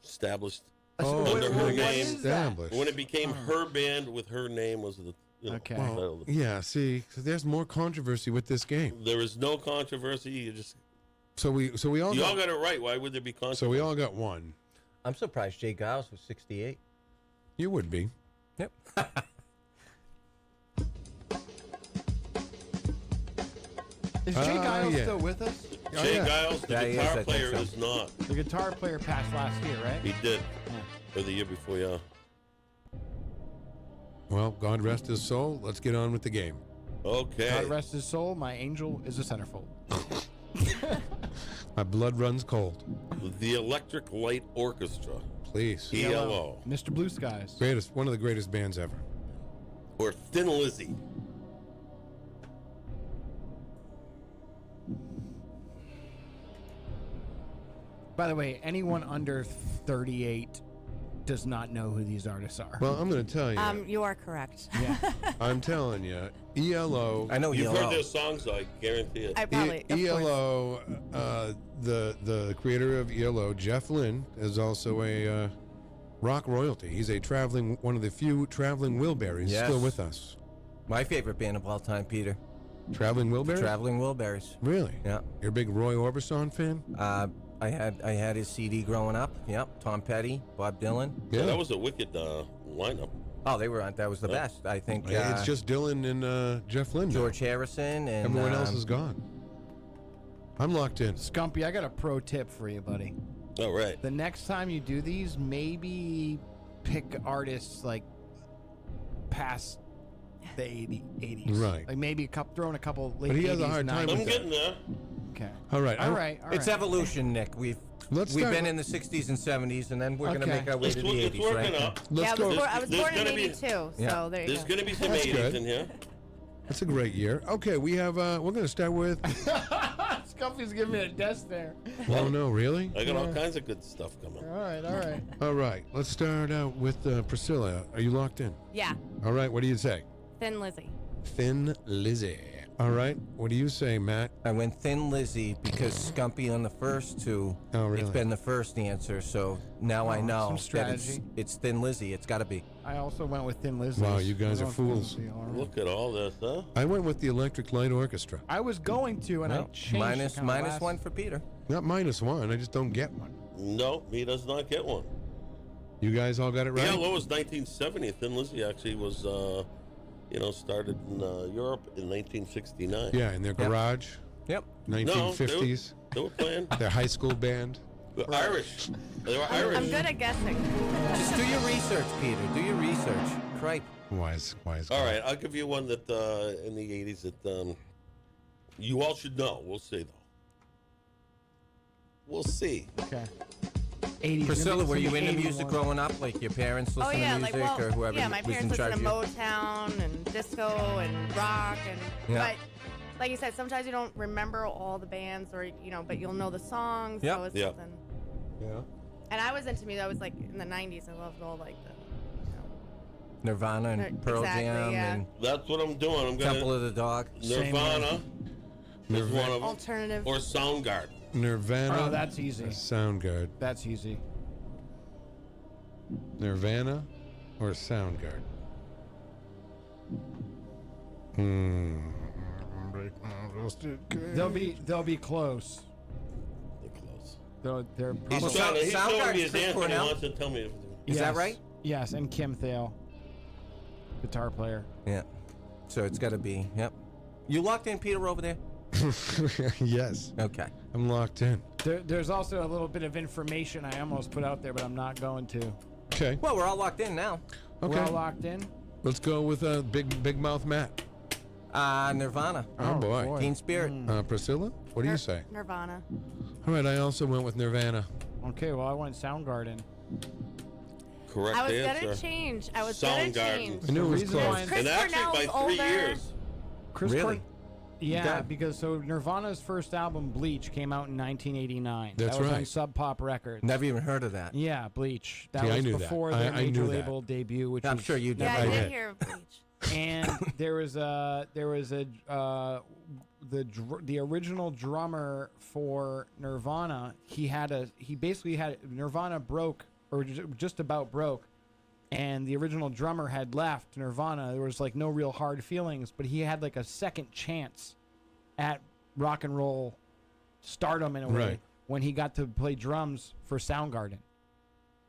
established under her what name. is established. When it became her band with her name was the... Okay. Well, yeah, see, there's more controversy with this game. There is no controversy. You just... So we all You all got it right. Why would there be controversy? So we all got one. I'm surprised Jay Giles was 68. You would be. Yep. Is Jay Giles still with us? Jay Giles, the guitar player, is not. The guitar player passed last year, right? He did. Or the year before, yeah. Well, God rest his soul. Let's get on with the game. Okay. God rest his soul. My angel is a centerfold. My blood runs cold. The Electric Light Orchestra. Please. Mr. Blue Skies. One of the greatest bands ever. Or Thin Lizzy. By the way, anyone under 38 does not know who these artists are. Well, I'm going to tell you. You are correct. Yeah. I'm telling you, ELO. I know You've ELO. heard their songs, I guarantee it. I probably. ELO, the creator of ELO, Jeff Lynne, is also a rock royalty. He's one of the few traveling Wilburys still with us. My favorite band of all time, Peter. Traveling Wilburys? Traveling Wilburys. Really? Yeah. You're a big Roy Orbison fan? I had his CD growing up. Yep. Tom Petty, Bob Dylan. Yeah, that was a wicked lineup. Oh, they were on. That was the best. I think. It's just Dylan and Jeff Lynne. George Harrison and everyone else is gone. I'm locked in. Skumpi, I got a pro tip for you, buddy. All right. The next time you do these, maybe pick artists like past the 80s. Right. Like maybe throw in a couple late 80s. But he has a hard time with I'm getting there. Okay. All right. It's evolution, Nick. We've been in the 60s and 70s, and then we're going to make our way to the 80s, right? I was born in 82, so there you go. There's going to be some 80s in here. That's a great year. Okay, we have. We're going to start with. Skumpi's giving me a desk there. Oh no, really? I got all kinds of good stuff coming. All right. All right. Let's start out with Pricilla. Are you locked in? Yeah. All right. What do you say? Thin Lizzy. Thin Lizzy. All right. What do you say, Matt? I went Thin Lizzy because Skumpi on the first two. Oh, really? It's been the first answer, so now I know some that strategy. it's Thin Lizzy. It's got to be. I also went with Thin Lizzy. Wow, you guys are fools. Look at all this, huh? I went with the Electric Light Orchestra. I was going to, and I changed minus one for Peter. Not -1. I just don't get one. No, he does not get one. You guys all got it right? Yeah, low was 1970. Thin Lizzy actually was, started in Europe in 1969. Yeah, in their garage. Yep. 1950s. They were playing. Their high school band. Irish. They were Irish. I'm good at guessing. Just do your research, Peter. Do your research. Cripe. Wise. All right, I'll give you one that in the 80s that you all should know. We'll see, though. We'll see. Okay. 80s. Priscilla, were you into music growing up? Like your parents listen to music or whoever yeah, my was in parents charge listen to of you? Motown and disco and rock but like you said, sometimes you don't remember all the bands or but you'll know the songs. Yep. So it's something. Yeah. And I was into music. I was like in the 90s. I loved all like the Nirvana and Pearl Jam and that's what I'm doing. I'm gonna Temple of the Dog. Nirvana is one of them. Alternative. Or Soundgarden. Nirvana. Oh, that's easy. Soundgarden. That's easy. Nirvana or Soundgarden? They'll be close. They're probably. He's showing me his Chris answer and he Cornell? wants to tell me. Is that right? Yes, and Kim Thale, guitar player. Yeah. So it's got to be. Yep. You locked in, Peter, over there? Yes. Okay. I'm locked in. There's also a little bit of information I almost put out there, but I'm not going to. Okay. Well, we're all locked in now. Okay. We're all locked in. Let's go with Big Mouth Matt. Nirvana. Oh, boy. Teen Spirit. Priscilla, what do you say? Nirvana. All right, I also went with Nirvana. Okay, well, I went Soundgarden. Correct I was answer. gonna change. I was gonna change. I knew it was close. Chris And actually, Cornell's by 3 older. years. Really? Yeah, because Nirvana's first album, Bleach, came out in 1989. That's that was right. on Sub Pop Records. Never even heard of that. Yeah, Bleach. That See, I was knew that. before their I major knew that. label debut, which I'm was, sure you did. Yeah, I I did did. hear of Bleach. And the original drummer for Nirvana. He basically had Nirvana broke or just about broke, and the original drummer had left Nirvana. There was like no real hard feelings, but he had like a second chance at rock and roll stardom in a way Right. when he got to play drums for Soundgarden.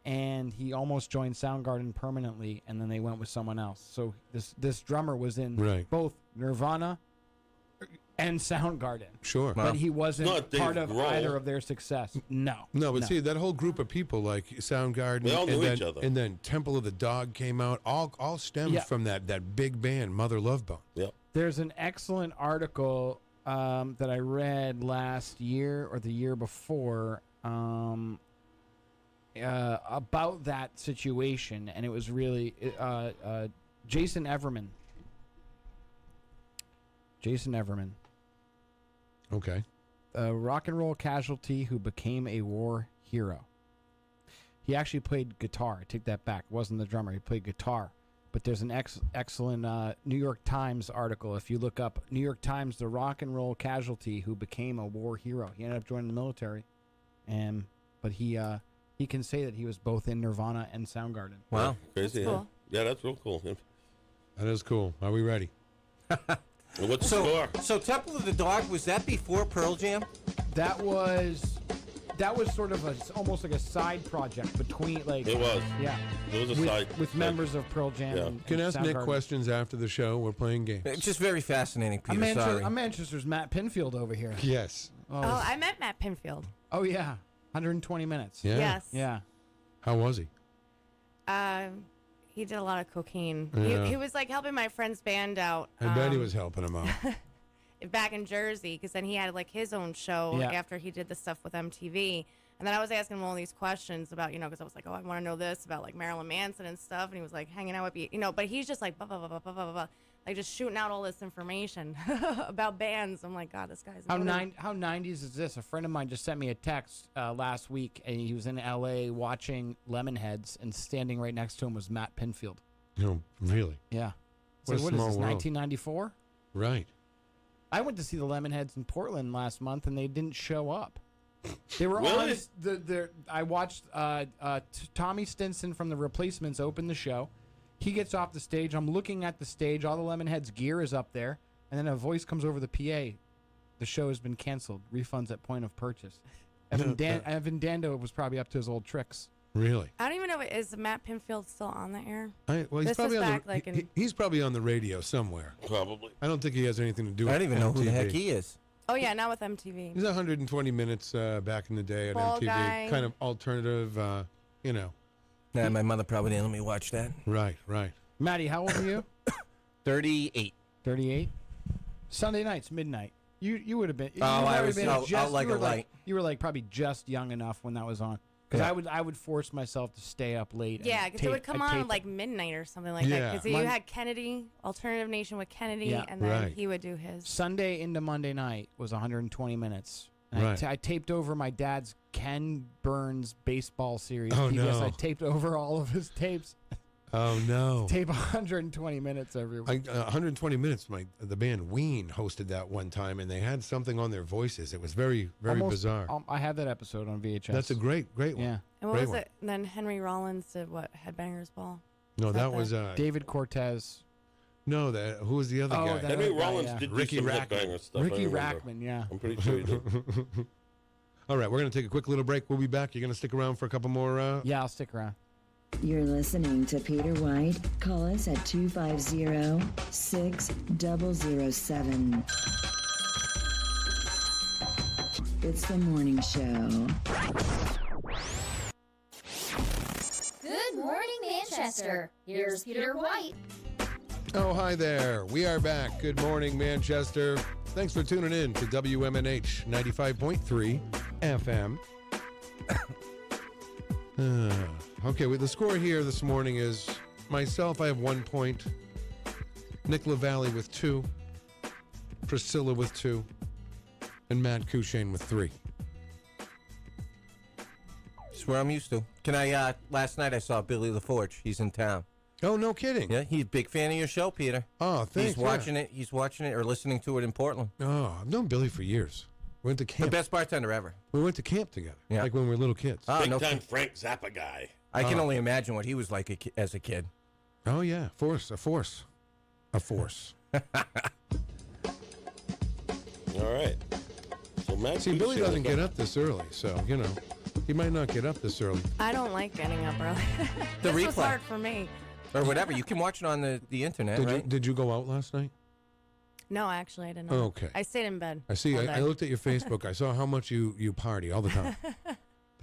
And he almost joined Soundgarden permanently, and then they went with someone else. So this drummer was in Right. both Nirvana and Soundgarden. Sure. But he wasn't Not Dave part of Grohl. either of their success. No. No, but see, that whole group of people like Soundgarden They all and, knew then, each other. and then Temple of the Dog came out, all stemmed Yeah. from that big band, Mother Love Bone. Yep. There's an excellent article that I read last year or the year before about that situation, and it was really Jason Everman. Okay. a rock and roll casualty who became a war hero. He actually played guitar. I take that back. It wasn't the drummer. He played guitar. But there's an excellent New York Times article. If you look up New York Times, the rock and roll casualty who became a war hero. He ended up joining the military, but he can say that he was both in Nirvana and Soundgarden. Wow, crazy! Cool. Yeah, that's real cool. That is cool. Are we ready? What's the score? So Temple of the Dog, was that before Pearl Jam? That was sort of almost like a side project between, like, it was. Yeah. It was a side with members of Pearl Jam. Yeah. And, You can ask Nick Soundgarden. questions after the show. We're playing games. It's just very fascinating, Peter. I'm Manchester's Matt Pinfield over here. Yes. Oh, I met Matt Pinfield. Oh yeah, 120 minutes. Yeah. Yes. Yeah. How was he? He did a lot of cocaine. Yeah. He was like helping my friend's band out. I bet he was helping him out. Back in Jersey, because then he had like his own show after he did the stuff with MTV. And then I was asking him all these questions about, because I was like, oh, I want to know this about like Marilyn Manson and stuff. And he was like hanging out with me, but he's just like, blah, blah, blah, blah, blah, blah, blah, like just shooting out all this information about bands. I'm like, God, this guy's How 90s is this? A friend of mine just sent me a text last week, and he was in LA watching Lemonheads, and standing right next to him was Matt Pinfield. No, really? Yeah. What So a what is small this, world. 1994? Right. I went to see the Lemonheads in Portland last month, and they didn't show up. They were Really? on I watched Tommy Stinson from The Replacements open the show. He gets off the stage. I'm looking at the stage. All the Lemonheads gear is up there, and then a voice comes over the PA. The show has been canceled. Refunds at point of purchase. Evan Dando was probably up to his old tricks. Really? I don't even know, is Matt Pinfield still on the air? He's This probably was on back, like, in- he's probably on the radio somewhere. Probably. I don't think he has anything to do with I don't even know who the heck MTV. he is. Oh, yeah, not with MTV. He's 120 minutes back in the day at Ball MTV. guy. Kind of alternative, Nah, my mother probably didn't let me watch that. Right, right. Maddie, how old are you? 38. 38. Sunday nights, midnight. You would have been. I was out like a light. You were like probably just young enough when that was on. Because I would force myself to stay up late. Yeah, because it would come on at like midnight or something like that. Because you had Kennedy, Alternative Nation with Kennedy, and then he would do his. Sunday into Monday night was 120 minutes. And I taped over my dad's Ken Burns baseball series. Oh, PBS. no. I taped over all of his tapes. Oh, no. Tape 120 minutes every week. 120 minutes. The band Ween hosted that one time, and they had something on their voices. It was very, very bizarre. I have that episode on VHS. That's a great one. Yeah. And what was it? And then Henry Rollins did what? Headbangers Ball? No, that was David Cortez. No, who was the other guy? Henry Rollins did Ricky some Rackman. headbanger stuff. Ricky Rackman, yeah. I'm pretty sure he did. All right, we're going to take a quick little break. We'll be back. You're going to stick around for a couple more? Yeah, I'll stick around. You're listening to Peter White. Call us at 250-6007. It's the morning show. Good morning, Manchester. Here's Peter White. Oh, hi there. We are back. Good morning, Manchester. Thanks for tuning in to WMNH 95.3 FM. Okay, the score here this morning is myself, I have 1 point. Nick Lavallee with 2. Pricilla with 2. And Matt Courchense with 3. That's where I'm used to. Can I, last night I saw Billy LaForge. He's in town. Oh, no kidding. Yeah, he's a big fan of your show, Peter. Oh, thanks. He's watching it or listening to it in Portland. Oh, I've known Billy for years. We went to camp. The best bartender ever. We went to camp together, Yeah. like when we were little kids. Big time Frank Zappa guy. I can only imagine what he was like as a kid. Oh, yeah. A force. All right. So Matt See, Billy doesn't get up this early, so, he might not get up this early. I don't like getting up early. The this was replay. hard for me. Or whatever. You can watch it on the internet, right? Did you go out last night? No, actually, I didn't. Okay. I stayed in bed. I see. all I day. looked at your Facebook. I saw how much you party all the time. But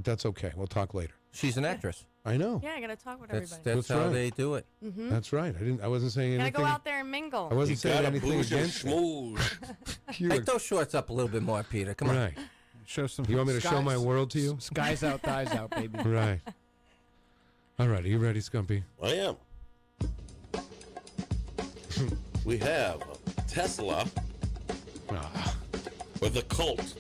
that's okay. We'll talk later. She's an actress. I know. Yeah, I gotta talk with That's everybody. That's how right. they do it. Mm-hmm. That's right. I wasn't saying Gotta anything. go out there and mingle. I wasn't saying anything booze and against it. schmooze. Take those shorts up a little bit more, Peter. Come on. Right. Show some. You want me to show my world to you? Skies out, thighs out, baby. Right. All right. Are you ready, Skumpi? I am. We have Tesla Ah. or the cult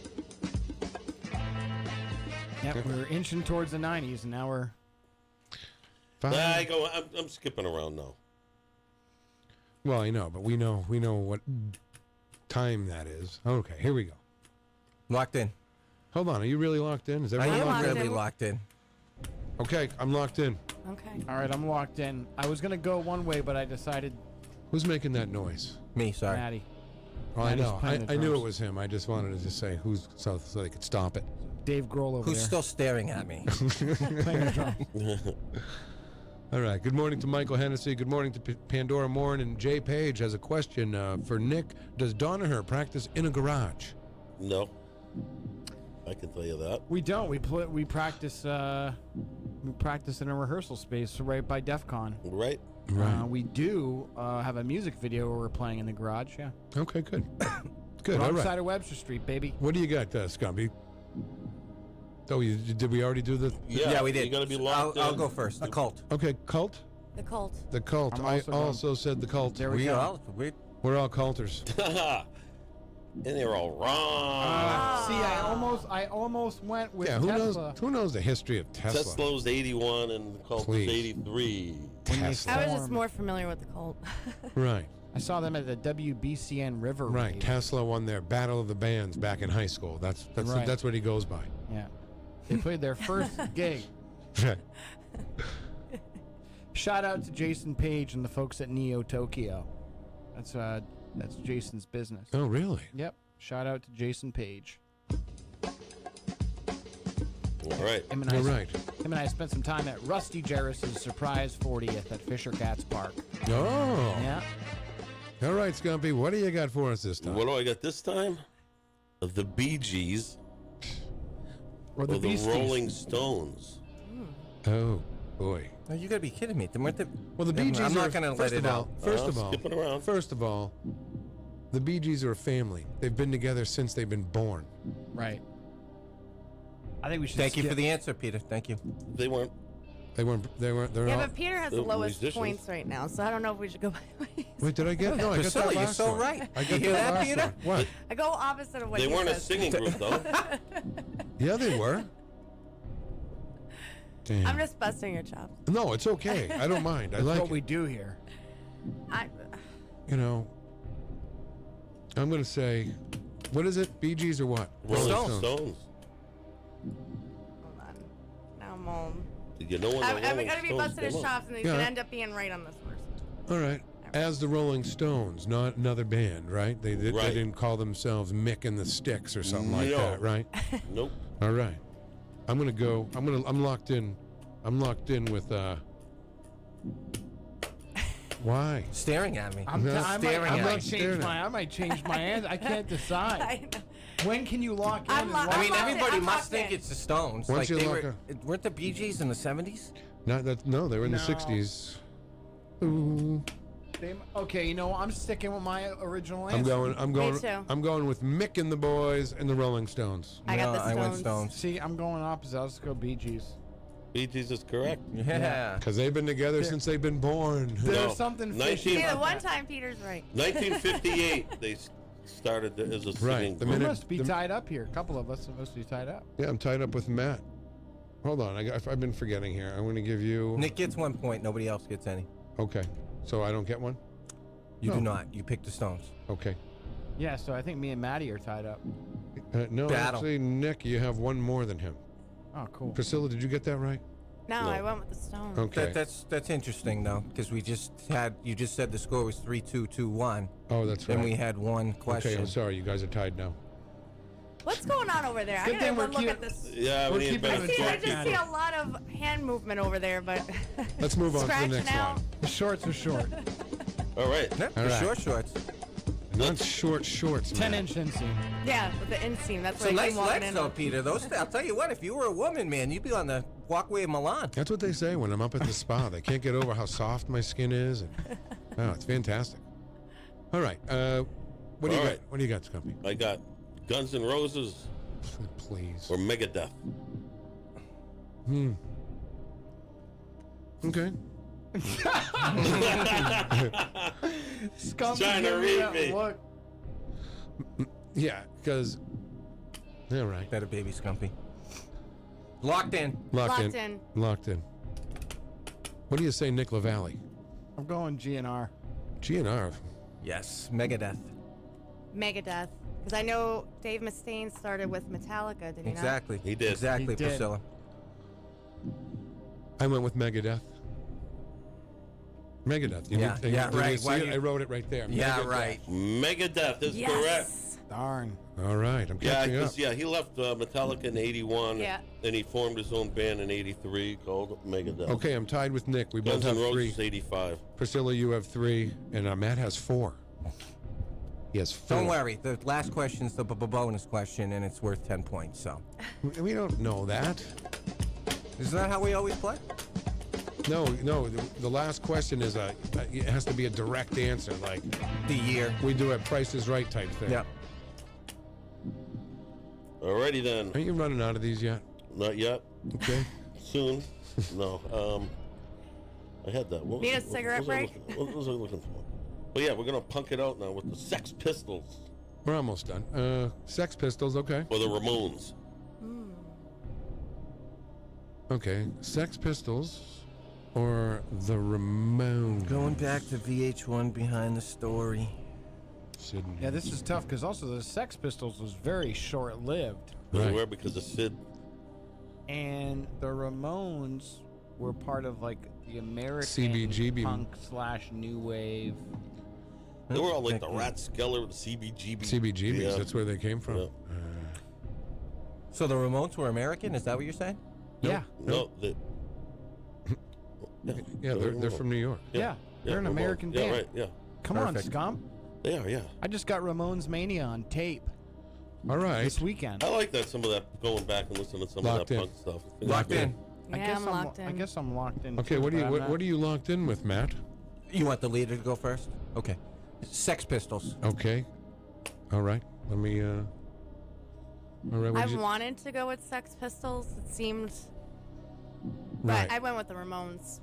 Yep, we were inching towards the 90s, and now we're... I'm skipping around now. Well, I know, but we know what time that is. Okay, here we go. Locked in. Hold on, are you really locked in? Is everyone I am really locked in. Okay, I'm locked in. Okay. All right, I'm locked in. I was going to go one way, but I decided... Who's making that noise? Me, sorry. Maddie. Oh, I know. Maddie's playing the I knew it drums. was him. I just wanted to just say who's so they could stop it. Dave Grohl over Who's there. still staring at me? Playing the drums. All right. Good morning to Michael Hennessy. Good morning to Pandora Morin. And Jay Page has a question for Nick. Does Donaher practice in a garage? No. I can tell you that. We don't. We practice. We practice in a rehearsal space right by DEF CON. Right. Right. We do have a music video where we're playing in the garage. Yeah. Okay. Good. Good. Wrong all right. side of Webster Street, baby. What do you got, Skumpi? Oh, did we already do the? Yeah, we did. You got to be locked in. I'll go first. The cult. Okay, cult. The cult. The cult. I'm I also going. also said the cult. There we go. We're all culters. And they're all wrong. See, I almost went with Yeah, Tesla. who knows the history of Tesla? Tesla's 81 and the cult Please. is 83. Tesla. I was just more familiar with the cult. Right. I saw them at the WBCN River Right. Raid. Tesla won their Battle of the Bands back in high school. That's Right. that's what he goes by. Yeah. They played their first gig. Right. Shout out to Jason Page and the folks at Neo Tokyo. That's Jason's business. Oh, really? Yep. Shout out to Jason Page. All right. Him and I spent some time at Rusty Jarris's surprise 40th at Fisher Cats Park. Oh. Yeah. All right, Skumpi, what do you got for us this time? What do I got this time? The Bee Gees or the Rolling Stones. Oh, boy. No, you got to be kidding me. Well, the Bee Gees I'm are, not going to let it out. First of all, skipping around. First of all, the Bee Gees are a family. They've been together since they've been born. Right. I think we should Thank you for the answer, Peter. Thank you. They weren't. They're Yeah, all... but Peter has the they're lowest musicians. points right now, so I don't know if we should go by ways. Wait, did I get? No, I got Pricilla, that you're last so one. right. I You got hear that, last Peter? one. What? I go opposite of what They he weren't a says. singing group, though. Yeah, they were. Damn. I'm just busting your chops. No, it's okay. I don't mind. I That's like what it. we do here. You know, I'm going to say, what is it? Bee Gees or what? Rolling Stones. Hold on. Now I'm all... Did you know when the I'm Rolling going to be Stones busting his came out? chops, and he's Yeah. going to end up being right on this first. All right. As the Rolling Stones, not another band, right? They Right. didn't call themselves Mick and the Sticks or something like No. that, right? Nope. All right. I'm locked in. I'm locked in with why? Staring at me. I might change my answer. I can't decide. I know. When can you lock in? I'm locked- I mean, I'm everybody locked must in. think it's the Stones. Once Like you they lock weren't the Bee Gees in the 70s? Not that. No, they were in the No. '60s. Ooh. Okay, you know, I'm sticking with my original answer. I'm Me too. going with Mick and the Boys and the Rolling Stones. I got the I went Stones. Stones. See, I'm going opposite. I'll just go Bee Gees. Bee Gees is correct. Yeah. Because they've been together since they've been born. There's No, something 19 fishy See, the about one that. time Peter's right. 1958, they started as a singing Right, the We group. must be tied up here. A couple of us must be tied up. Yeah, I'm tied up with Matt. Hold on, I've been forgetting here. I'm going to give you. Nick gets 1 point. Nobody else gets any. Okay, so I don't get one. You No. do not. You pick the Stones. Okay. Yeah, so I think me and Maddie are tied up. No, Battle. actually, Nick, you have one more than him. Oh, cool. Priscilla, did you get that right? No, No. I went with the Stones. Okay. That's interesting though, because you just said the score was 3-2-2-1, Oh, that's right. and we had one question. Okay, I'm sorry. You guys are tied now. What's going on over there? I Good gotta thing go we're look at this. Yeah, We're we need a keeping better it I short. just see a lot of hand movement over there, but Let's move on to the scratching next out. one. The shorts are short. All right. Yep, All the right. short shorts. Not short shorts, 10-inch inseam. Yeah, with the inseam. That's So where nice you walking legs in. though, Peter. I'll tell you what, if you were a woman, man, you'd be on the walkway of Milan. That's what they say when I'm up at the spa. They can't get over how soft my skin is. And, oh, it's fantastic. All right. What do you All got? right. What do you got, Skumpi? I got Guns N' Roses Please. or Megadeth. Okay. Skump Trying to give read that me. look. Yeah, because. Yeah, right. That a baby Skumpi. Locked in. Locked in. What do you say, Nick Lavallee? I'm going GNR. GNR. Yes, Megadeth. Megadeth. Because I know Dave Mustaine started with Metallica, did he Exactly. He did. Exactly, He did. Pricilla. I went with Megadeth. Megadeth. Yeah, right. See it? I wrote it right there. Yeah, Megadeth. right. Megadeth is correct. Darn. All right, I'm Yeah, catching up. because he left Metallica in '81, and he formed his own band in '83 called Megadeth. Okay, I'm tied with Nick. We Guns both have N' 3. Roses +85. Priscilla, you have 3, and Matt has 4. He has 4. Don't worry. The last question's the bonus question, and it's worth 10 points. So We don't know that. Isn't that how we always play? No. The last question is it has to be a direct answer, like the year. We do a Price is Right type thing. Yeah. Alrighty then. Are you running out of these yet? Not yet. Okay. Soon. No. I had that. What was Need a it- cigarette break? What was I looking for? But yeah, we're gonna punk it out now with the Sex Pistols We're almost done. Sex Pistols, okay. or the Ramones. Okay. Sex Pistols or the Ramones. Going back to VH1 Behind the Story. Sydney. Yeah, this is tough because also the Sex Pistols was very short-lived. They were because of Sid. And the Ramones were part of like the American CBGB. punk / new wave. They were all like the Rat Skeller, the CBGB. CBGBs, Yeah. that's where they came from. Yeah. So the Ramones were American? Is that what you're saying? Yeah. No, Yeah, they're from New York. Yeah, they're an Ramones. American Yeah, band. right, yeah. Come Perfect. on, Scump. They are, yeah. I just got Ramones Mania on tape All right. this weekend. I like that, some of that, going back and listening to some Locked of that in. punk stuff. Locked in. Yeah, I'm locked in. I guess I'm locked in. Okay, too, what but I'm not- are you locked in with, Matt? You want the leader to go first? Okay. Sex Pistols. Okay. All right. Let me all right, what I did you- wanted to go with Sex Pistols. It seemed. Right. But I went with the Ramones.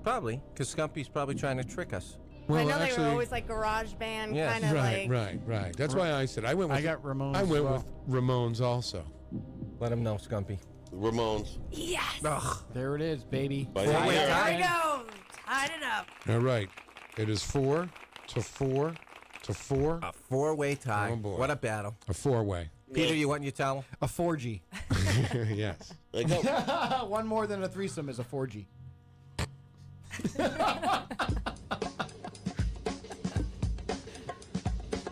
Probably, because Skumpi's probably trying to trick us. I know they were always like garage band, Yes. kind of like. Right. That's why I said I went with I got Ramones. I went as well. with Ramones also. Let him know, Skumpi. Ramones. Yes. There it is, baby. By There the we year. go. Tied it up. All right. It is 4 to 4 to 4. A four-way tie. Oh, boy. What a battle. A 4-way. Peter, you want your towel? A 4G. Yes. I got, One more than a threesome is a 4G.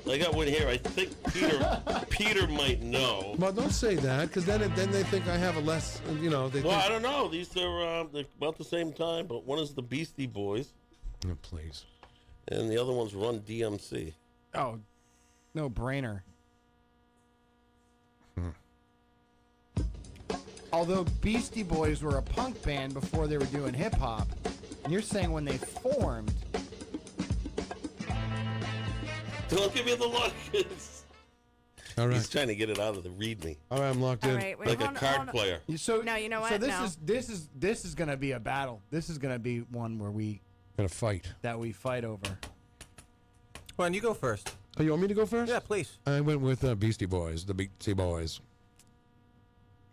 I got one here. I think Peter might know. Well, don't say that, because then they think I have a less, They Well, think, I don't know. These are they're about the same time, but one is the Beastie Boys, oh, please. and the other one's Run DMC. Oh, no brainer. Although Beastie Boys were a punk band before they were doing hip hop, and you're saying when they formed. Don't give me the look. All right. He's trying to get it out of the read me. All right, I'm locked All in. right, wait, Like a hold on, card hold on. player. So No, you know what? So No. this is gonna be a battle. This is gonna be one where we Gonna fight. fight over. Come on, you go first. Oh, you want me to go first? Yeah, please. I went with Beastie Boys, the Beastie Boys.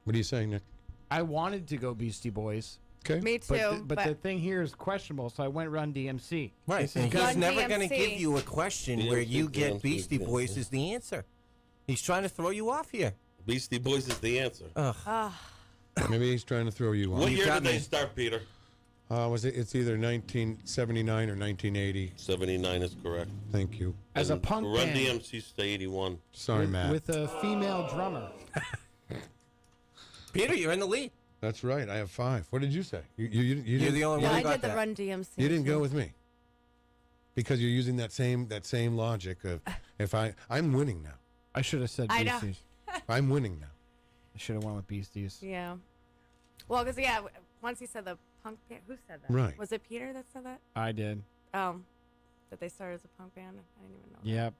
What are you saying, Nick? I wanted to go Beastie Boys. Okay. Me too. But the thing here is questionable, so I went Run DMC. Right. This And is he's Run never going to DMC. give you a question where you get Beastie Boys as the answer. He's trying to throw you off here. Beastie Boys is the answer. Ugh. Maybe he's trying to throw you on. What You year got did they me. start, Peter? It's either 1979 or 1980. 79 is correct. Thank you. As a And punk Run band DMC's to 81. Sorry, Matt. with a female drummer. Peter, you're in the lead. That's right. I have 5. What did you say? You You're didn't, the only No, one I who got did the that. Run DMC. you didn't go with me because you're using that same logic of if I'm winning now. I should have said I know. Beasties. I'm winning now. I should have went with Beasties. Yeah. Well, because once he said the punk band, who said that? Right. Was it Peter that said that? I did. That they started as a punk band. I didn't even know. That. Yep.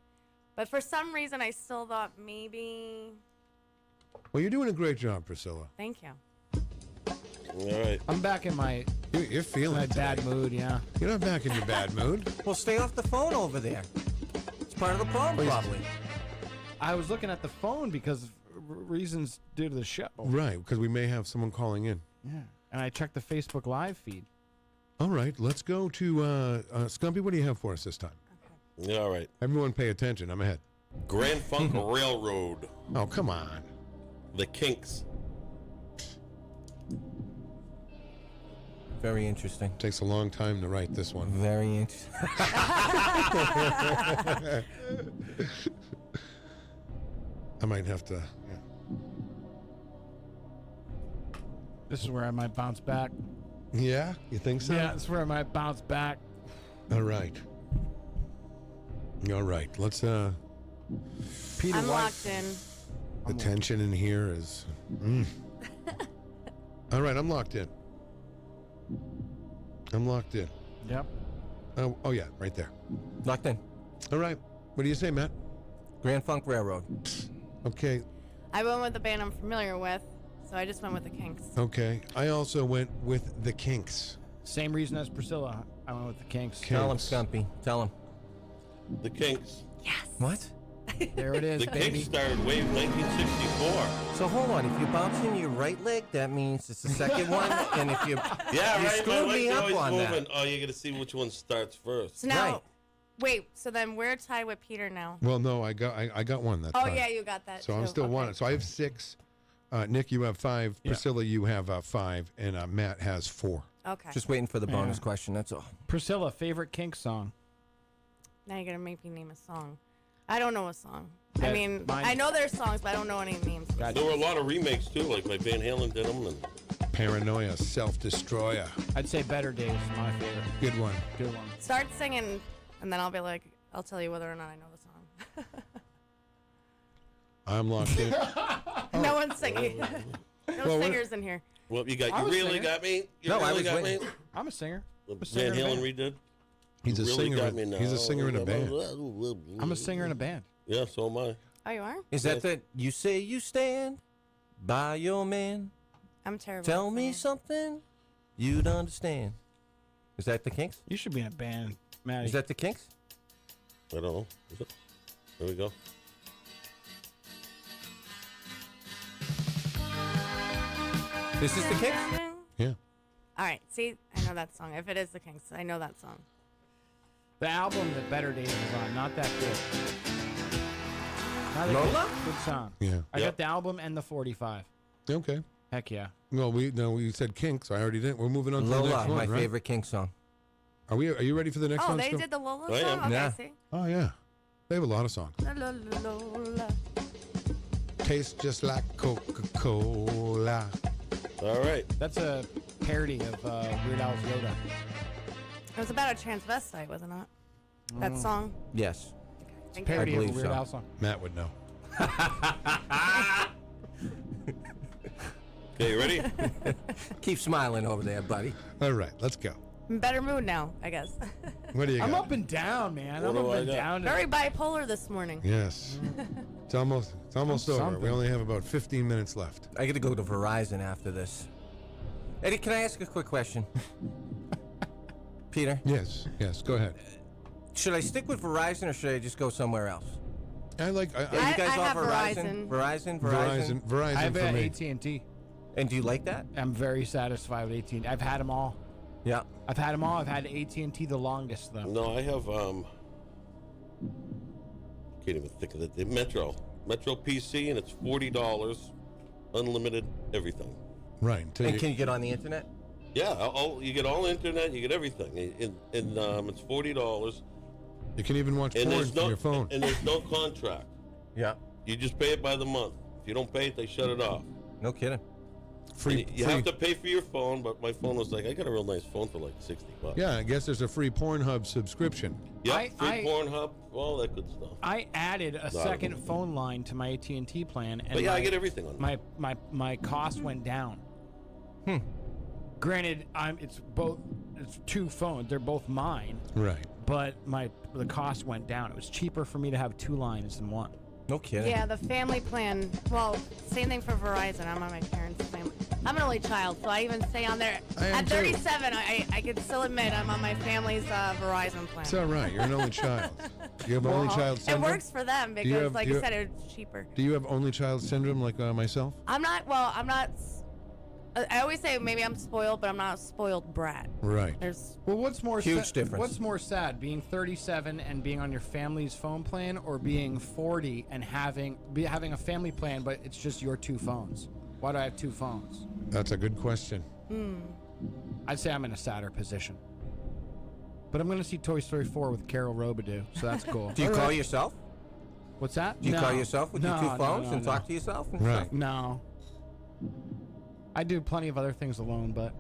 But for some reason, I still thought maybe. Well, you're doing a great job, Priscilla. Thank you. All right. I'm back in my You're feeling my it bad today. mood. Yeah. You're not back in your bad mood. Well, stay off the phone over there. It's part of the problem, probably. I was looking at the phone because reasons due to the show. Right, because we may have someone calling in. Yeah. And I checked the Facebook Live feed. All right, let's go to Skumpi. What do you have for us this time? Yeah, all right. Everyone pay attention. I'm ahead. Grand Funk Railroad. Oh, come on. The Kinks. Very interesting. Takes a long time to write this one. Very interesting. I might have to. Yeah. This is where I might bounce back. Yeah, you think so? Yeah, this is where I might bounce back. All right. All right. Let's. I'm White. locked in. The tension in here is. All right, I'm locked in. I'm locked in. Yep. Oh yeah, right there. Locked in. All right. What do you say, Matt? Grand Funk Railroad. Okay. I went with the band I'm familiar with, so I just went with the Kinks. Okay. I also went with the Kinks. Same reason as Pricilla. I went with the Kinks. Tell him, Skumpi. Tell him. The Kinks. Yes. What? There it is, The baby. Kinks started way 1964. So hold on. If you bounce in your right leg, that means it's the second one. And if you Yeah, you right. screwed me up always on moving. that. Oh, you got to see which one starts first. So now, Right. wait. So then we're tied with Peter now. Well, no, I got one that Oh time. yeah, you got that. So too. I'm still Okay. one. So I have 6. Nick, you have 5. Yeah. Priscilla, you have 5, and Matt has 4. Okay. Just waiting for the bonus question. That's all. Priscilla, favorite Kinks song? Now you're gonna make me name a song. I don't know a song. Yeah, I mean, mine- I know their songs, but I don't know any names. Gotcha. There were a lot of remakes too, like my Van Halen did them. And Paranoia, Self-Destroyer. I'd say Better Days is my favorite. Good one. Good one. Start singing, and then I'll be like, I'll tell you whether or not I know the song. I'm locked in. No one's singing. No Well, singers in here. well, you I was really singing. got me. You No, I really was got waiting. me. I'm a singer. The I'm a singer Van in a Halen band. redid. He's a You really singer. got me now. He's a singer in a band. I'm a singer in a band. Yeah, so am I. Oh, you are? Is that the you say you stand by your man? I'm terrible. Tell at me singing. something you'd understand. Is that the Kinks? You should be in a band, Maddie. Is that the Kinks? I don't know. Is it? There we go. This is the Kinks? Yeah. All right. See, I know that song. If it is the Kinks, I know that song. The album that Better Days is on, not that good. Not that Lola? Good song. Yeah. I got the album and the 45. Okay. Heck yeah. Well, we said Kinks. I already did. We're moving on to the Lola, next one, my right? favorite Kinks song. Are you ready for the next Oh, one? they Scott? did the Lola I song? am. Okay, Yeah. see? Oh yeah. They have a lot of songs. Lola. Tastes just like Coca-Cola. All right. That's a parody of Weird Al's Yoda. It was about a transvestite, wasn't it? That song? Yes. Thank you. Parody of a believe Weird so. Al song. Matt would know. Okay, you ready? Keep smiling over there, buddy. All right, let's go. I'm in better mood now, I guess. What do you I'm got? up and down, man. What I'm do up I and got? down. Very bipolar this morning. Yes. It's almost over. something. We only have about 15 minutes left. I got to go to Verizon after this. Eddie, can I ask a quick question? Peter? Yes. Go ahead. Should I stick with Verizon or should I just go somewhere else? I like. Yeah, you guys I all have Verizon? Verizon. Verizon I have for me. AT&T. And do you like that? I'm very satisfied with AT&T. I've had them all. Yeah. I've had them all. I've had AT&T the longest, though. No, I have can't even think of it. The Metro PC, and it's $40, unlimited everything. Right. And can you get on the internet? Yeah, you get all internet, you get everything, and it's $40. You can even watch And porn there's from your phone. And there's no contract. Yeah. You just pay it by the month. If you don't pay it, they shut it off. No kidding. Free. You have to pay for your phone, but my phone was like, I got a real nice phone for like $60. Yeah, I guess there's a free Pornhub subscription. Yeah, free Pornhub, all that good stuff. I added a second phone line to my AT&T plan, and But yeah, I get everything on it. my cost went down. Granted, it's two phones. They're both mine. Right. But the cost went down. It was cheaper for me to have 2 lines than 1. No kidding. Yeah, the family plan. Well, same thing for Verizon. I'm on my parents' family. I'm an only child, so I even stay on there. I am At too. 37, I can still admit I'm on my family's Verizon plan. It's all right. You're an only child. You have only child It syndrome? works for them because, like I said, it's cheaper. Do you have only child syndrome like myself? I'm not. Well, I'm not. I always say maybe I'm spoiled, but I'm not a spoiled brat. Right. Well, what's more Huge difference. What's more sad, being 37 and being on your family's phone plan, or being 40 and having a family plan, but it's just your 2 phones? Why do I have 2 phones? That's a good question. I'd say I'm in a sadder position. But I'm going to see Toy Story 4 with Carol Robidoux, so that's cool. Do you call yourself? What's that? Do you call yourself with your 2 phones and talk to yourself? And Right. stuff? No. I do plenty of other things alone, but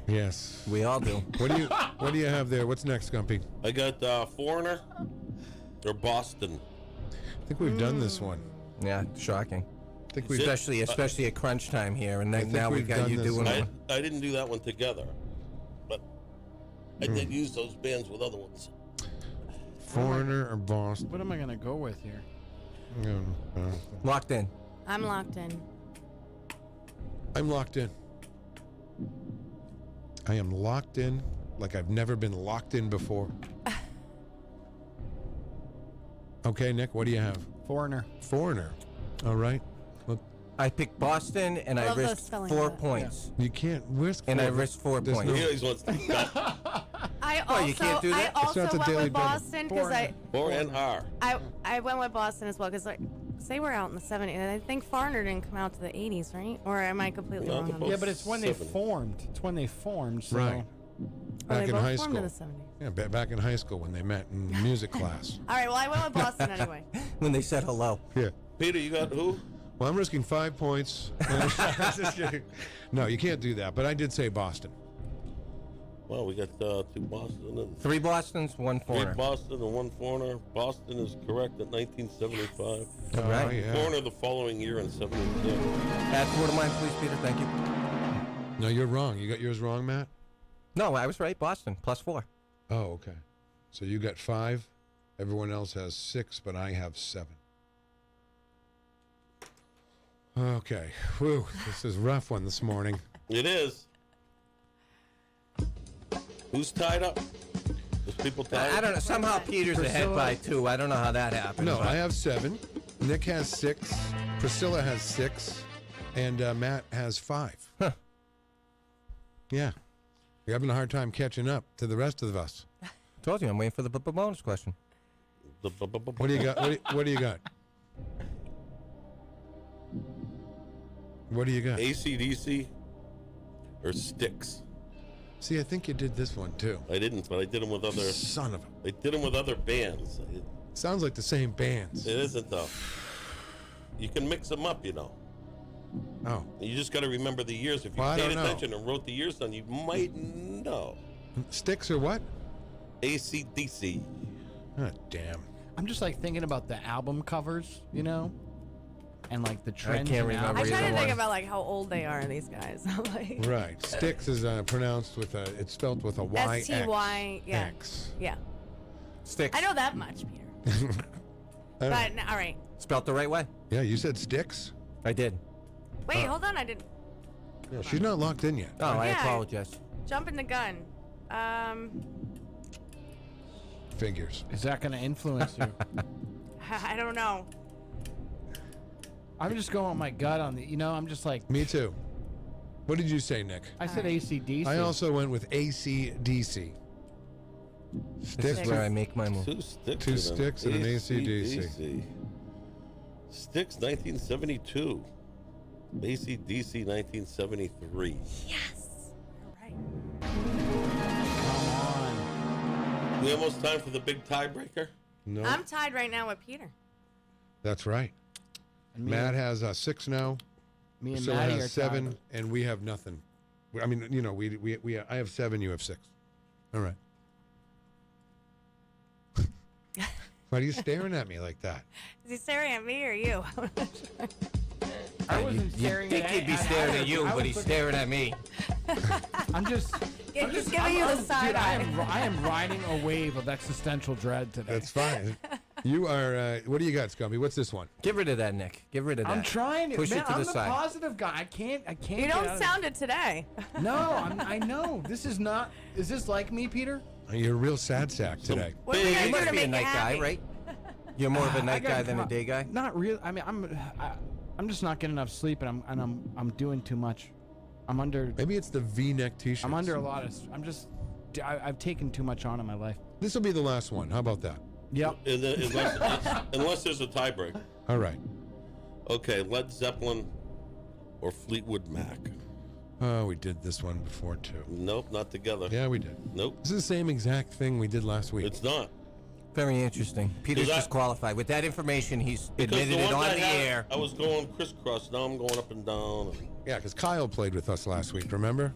Yes. We all do. What do you have there? What's next, Skumpi? I got Foreigner or Boston. I think we've done this one. Yeah, shocking. I think we Especially at crunch time here, and then now we've got done you this doing one. it. I didn't do that one together, but I did use those bands with other ones. Foreigner or Boston? what am I going to go with here? Locked in. I'm locked in. I'm locked in. I am locked in like I've never been locked in before. Okay, Nick, what do you have? Foreigner. Foreigner. All right. Well, I picked Boston, and I Love those risked spelling 4 bee. poince. you can't risk. And I four. risked 4 There's points. He always wants to I Oh, also, you can't do that? I It's also not the went Daily with Double. Boston because I went with Boston as well because like say we're out in the 70s and I think Foreigner didn't come out to the 80s, right? Or am I completely Not wrong the on most- that? Yeah, but it's when they formed. It's when they formed. So. Right. Oh, Back they in both high formed in school. the 70s. Yeah, back in high school when they met in music class. All right, well I went with Boston anyway. When they said hello. Yeah. Peter, you got who? Well, I'm risking 5 points. Just kidding. No, you can't do that. But I did say Boston. Well, we got 2 Boston and 3 Bostons, 1 3 Foreigner. Boston and 1 Foreigner. Boston is correct at 1975. All right. Oh, yeah. Foreigner the following year in 72. Add 4 to mine, please, Peter. Thank you. No, you're wrong. You got yours wrong, Matt? No, I was right. Boston, plus 4. Oh, okay. So you got 5. Everyone else has 6, but I have 7. Okay. Whew. This is a rough one this morning. It is. Who's tied up? There's people tied I up? don't know. Somehow Peter's ahead Priscilla. by 2. I don't know how that happened. No, but- I have 7. Nick has 6. Priscilla has 6. And Matt has 5. Huh. Yeah. You're having a hard time catching up to the rest of us. Told you, I'm waiting for the bonus question. What do you got? What do you got? What do you got? AC/DC or Styx? See, I think you did this one too. I didn't, but I did them with other. Son of a. I did them with other bands. Sounds like the same bands. It isn't though. You can mix them up, you know. Oh. You just got to remember the years. If you Well, I paid don't know. attention and wrote the years down, you might know. Sticks or what? AC/DC. Oh, damn. I'm just like thinking about the album covers, you know, and like the trends. can't and remember I try to either think one. about like how old they are, these guys. Like, Right. Sticks is pronounced with a. It's spelled with a Y. STY, yeah. X. Yeah. Sticks. I know that much, Peter. I don't But know. all right. Spelt the right way. Yeah, you said sticks. I did. Wait, hold on. I didn't Yeah, she's not locked in yet. Oh, I Yeah. apologize. jump in the gun. Figures. Is that going to influence you? I don't know. I'm just going with my gut on the. You know, I'm just like. Me too. What did you say, Nick? I said AC/DC. I also went with AC/DC. This is where I make my move. 2 Sticks. Two Sticks and an AC/DC. Sticks 1972. AC/DC 1973. Yes. All right. We almost time for the big tiebreaker. No. I'm tied right now with Peter. That's right. And me Matt and- has 6 now. Me and Priscilla Maddie has are 7, tied. and we have nothing. I mean, you know, we I have 7. You have 6. All right. Why are you staring at me like that? Is he staring at me or you? I wasn't staring Think at he'd be staring at you, but he's staring at me. I'm just. Yeah, he's giving you the side Dude, I eye. am riding a wave of existential dread today. That's fine. You are. What do you got, Skumpi? What's this one? Get rid of that, Nick. Get rid of that. I'm trying to. Push man, it to I'm the the side. positive guy. I can't. You get out don't of sound it today. No, I know. This is not. Is this like me, Peter? You're a real sad sack today. What are we You gonna do must to be a make night you guy, happy? right? You're more of a night guy than a day guy? Not really. I mean, I'm just not getting enough sleep, and I'm doing too much. I'm under. Maybe it's the V-neck T-shirt. I'm under a lot of. I've taken too much on in my life. This will be the last one. How about that? Yep. Unless there's a tiebreak. All right. Okay, Led Zeppelin or Fleetwood Mac. Oh, we did this one before too. Nope, not together. Yeah, we did. Nope. This is the same exact thing we did last week. It's not. Very interesting. Peter's disqualified. With that information, he's admitted it on the air. I was going crisscross. Now I'm going up and down. Yeah, because Kyle played with us last week, remember?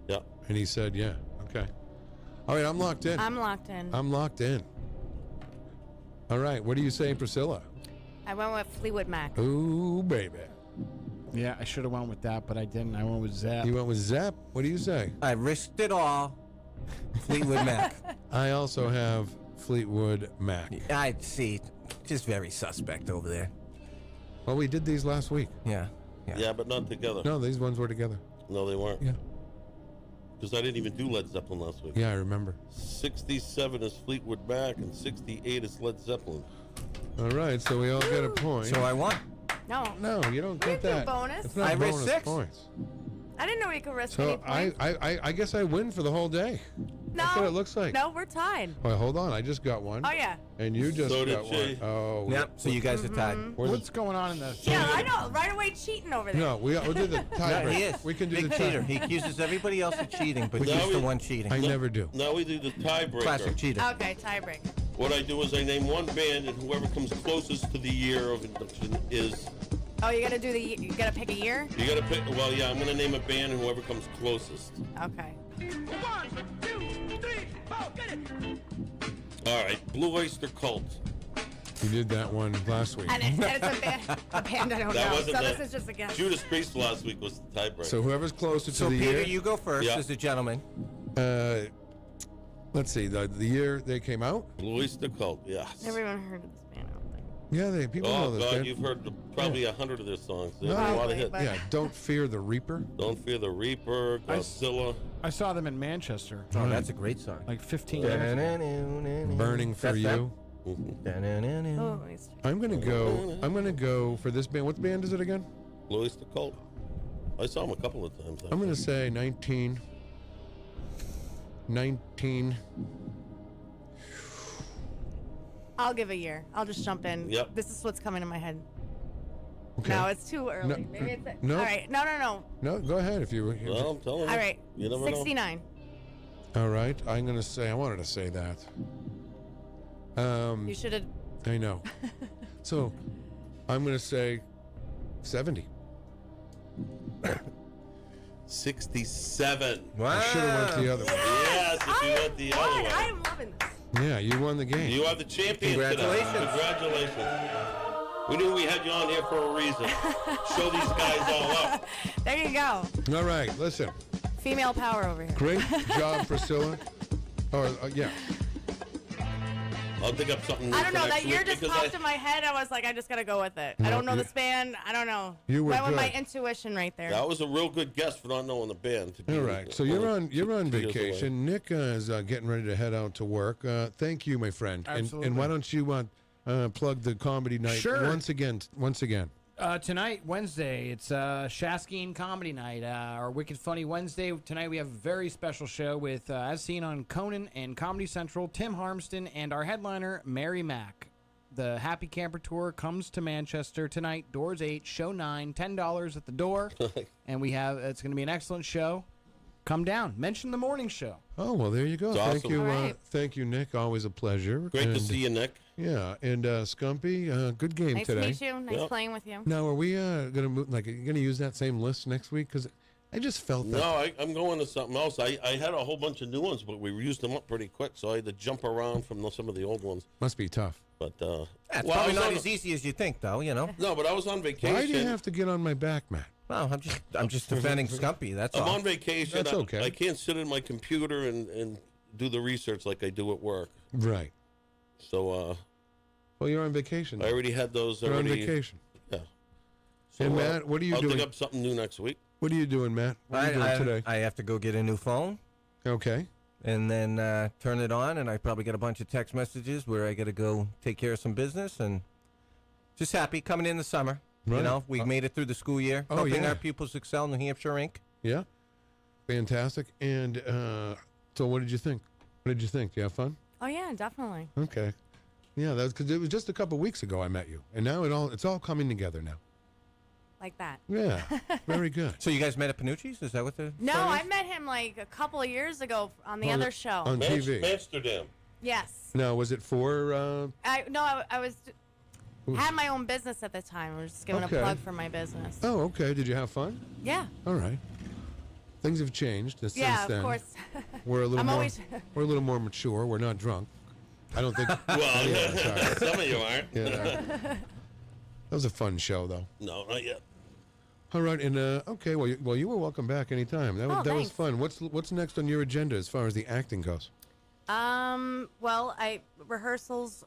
Yeah. And he said, yeah, okay. All right, I'm locked in. I'm locked in. I'm locked in. All right, what do you say, Priscilla? I went with Fleetwood Mac. Ooh, baby. Yeah, I should have went with that, but I didn't. I went with Zap. You went with Zap? What do you say? I risked it all. Fleetwood Mac. I also have Fleetwood Mac. I see. Just very suspect over there. Well, we did these last week. Yeah. Yeah, but not together. No, these ones were together. No, they weren't. Yeah. Because I didn't even do Led Zeppelin last week. Yeah, I remember. 67 is Fleetwood Mac and 68 is Led Zeppelin. All right, so we all get a point. So I won. No. No, you don't We get didn't that. do bonus. It's not I risked bonus 6 points. I didn't know you could risk So any points. I guess I win for the whole day. That's what it looks like. No, we're tied. Well, hold on. I just got one. Oh, yeah. And you just So got did she. one. Oh. Yep. So you guys are tied. What's going on in the? Yeah, I know. Right away cheating over there. No, we'll do the tiebreak. No, he is. We can do Big the cheater. tie. He accuses everybody else of cheating, but No, he's the we- one cheating. I never do. Now we do the tiebreaker. Classic cheater. Okay, tiebreak. What I do is I name one band, and whoever comes closest to the year of induction is. Oh, you gotta do you gotta pick a year? You gotta pick. Well, yeah, I'm gonna name a band, and whoever comes closest. Okay. 1, 2, 3, 4, get it! All right, Blue Oyster Cult. You did that one last week. And it's a band I don't That know. wasn't So the- this is just a guess. Judas Priest last week was the tiebreaker. So whoever's closer to So the Peter, year. you go first Yeah. as a gentleman. Let's see. The year they came out. Blue Oyster Cult, yes. Never even heard of this band, I don't think. Yeah, people know Oh this. God, band. you've heard probably 100 of their songs. They have a Probably, lot of hits. but- Yeah, Don't Fear the Reaper. Don't Fear the Reaper, Godzilla. I saw them in Manchester. Oh, that's a great song. Like 15 years. Burning for That's You. Oh, it's- I'm gonna go for this band. What band is it again? Blue Oyster Cult. I saw them a couple of times. I'm gonna say 19. I'll give a year. I'll just jump in. Yep. This is what's coming to my head. Okay. No, it's too early. No, Maybe it's no. All right. No. No, go ahead if you. Well, I'm telling you. All right. You never 69. All right, I'm gonna say. I wanted to say that. You should have. I know. So, I'm gonna say 70. 67. Wow. I should have went the other way. Yes, if you went the other way. I am loving this. Yeah, you won the game. You are the champion today. Congratulations. Congratulations. We knew we had you on here for a reason. Show these guys all up. There you go. All right, listen. Female power over here. Great job, Priscilla. Yeah. I'll dig up something new I don't for know. next That year week just because popped in my head. I was like, I just gotta go with it. No, I don't know you- this band. I don't know. You were Went with my good. intuition right there. That was a real good guess for not knowing the band. All right. So you're on vacation. Nick is getting ready to head out to work. Thank you, my friend. Absolutely. And why don't you plug the comedy night Sure. once again? Tonight, Wednesday, it's Shaskeen Comedy Night, our Wicked Funny Wednesday. Tonight we have a very special show with, as seen on Conan and Comedy Central, Tim Harmston and our headliner, Mary Mack. The Happy Camper Tour comes to Manchester tonight, doors 8, show 9, $10 at the door. And it's going to be an excellent show. Come down. Mention the morning show. Oh, well, there you go. It's Thank awesome. you. All right. Thank you, Nick. Always a pleasure. Great to And, see you, Nick. Yeah. And Skumpi, good game Nice today. to meet you. Nice Yep. playing with you. Now, are we going to move? Like, are you going to use that same list next week? Because I just felt that. No, I'm going to something else. I had a whole bunch of new ones, but we used them up pretty quick, so I had to jump around from some of the old ones. Must be tough. But It's well, probably I was not on- as easy as you think, though. You know. No, but I was on vacation. Why do you have to get on my back, Matt? Well, I'm just defending Skumpi. That's I'm all. on vacation. That's okay. I can't sit in my computer and do the research like I do at work. Right. So Well, you're on vacation. I already had those You're on already. vacation. Yeah. And Matt, what are you I'll doing? dig up something new next week. What are you doing, Matt? What are you doing today? I have to go get a new phone. Okay. and then turn it on, and I probably get a bunch of text messages where I got to go take care of some business, and just happy coming in the summer. Right. You know, we made it through the school year, helping our pupils excel, New Hampshire Inc. Yeah, fantastic. And so, what did you think? What did you think? Do you have fun? Oh yeah, definitely. Okay. Yeah, that's because it was just a couple weeks ago I met you, and now it's all coming together now. Like that. Yeah, very good. So you guys met at Panucci's? Is that what the? No, I met him like a couple of years ago on the other show. On TV. Amsterdam. Yes. Now, was it for? I was had my own business at the time. I was just giving a plug for my business. Oh, okay. Did you have fun? Yeah. All right. Things have changed since then. Yeah, of course. We're a little more mature. We're not drunk. I don't think. Well, yeah, some of you aren't. Yeah. That was a fun show, though. No, not yet. All right, and okay. Well, you were welcome back anytime. That was fun. What's next on your agenda as far as the acting goes? Well, rehearsals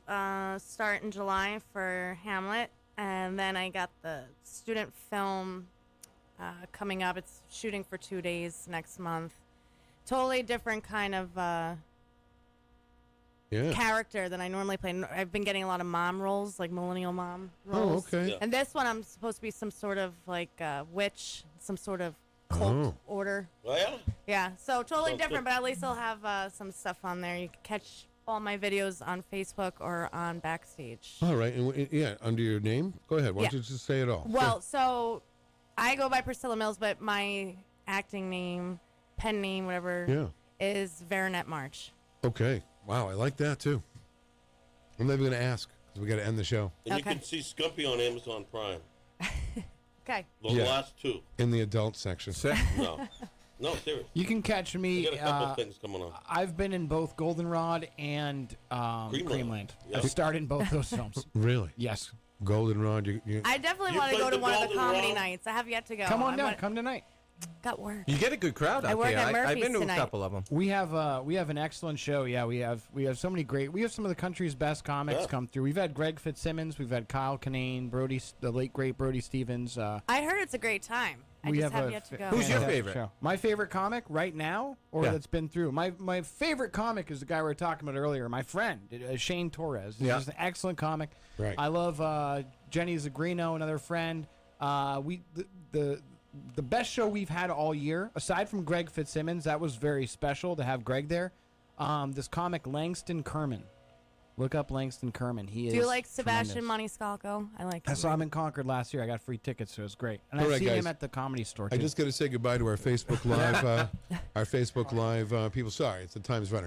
start in July for Hamlet, and then I got the student film coming up. It's shooting for 2 days next month. Totally different kind of character than I normally play. I've been getting a lot of mom roles, like millennial mom roles. Oh, okay. Yeah. And this one, I'm supposed to be some sort of like witch, some sort of cult order. Oh, yeah? Yeah, so totally Sounds different, good. but at least I'll have some stuff on there. You can catch all my videos on Facebook or on Backstage. All right, and under your name. Go ahead. Why don't you just say it all? Well, so I go by Pricilla Mills, but my acting name, pen name, whatever, is Veronette March. Okay. Wow, I like that too. I'm never going to ask because we got to end the show. And you can see Skumpi on Amazon Prime. Okay. The last two. In the adult section. No, seriously. You can catch me. We got a couple things coming on. I've been in both Goldenrod and Creamland. Yep. I've starred in both those films. Really? Yes. Goldenrod. You I definitely want to go to one of the comedy nights. I have yet to go. Come on down. Come tonight. Got work. You get a good crowd out I work there. at Murphy's I've been to tonight. a couple of them. We have an excellent show. Yeah, we have so many great. We have some of the country's best comics come through. We've had Greg Fitzsimmons. We've had Kyle Kinane, the late great Brody Stevens. I heard it's a great time. I just have yet to go. Who's your favorite? Show. My favorite comic right now, or that's been through. My favorite comic is the guy we were talking about earlier. My friend Shane Torres. He's just an excellent comic. Right. I love Jenny Zagrino, another friend. The best show we've had all year, aside from Greg Fitzsimmons, that was very special to have Greg there. This comic Langston Kerman. Look up Langston Kerman. He is. Do you like Sebastian Maniscalco? I like him. I saw him in Concord last year. I got free tickets, so it was great. And All I've right, seen guys. him at the Comedy Store, too. I just got to say goodbye to our Facebook Live. Our Facebook Live people. Sorry, the time's running.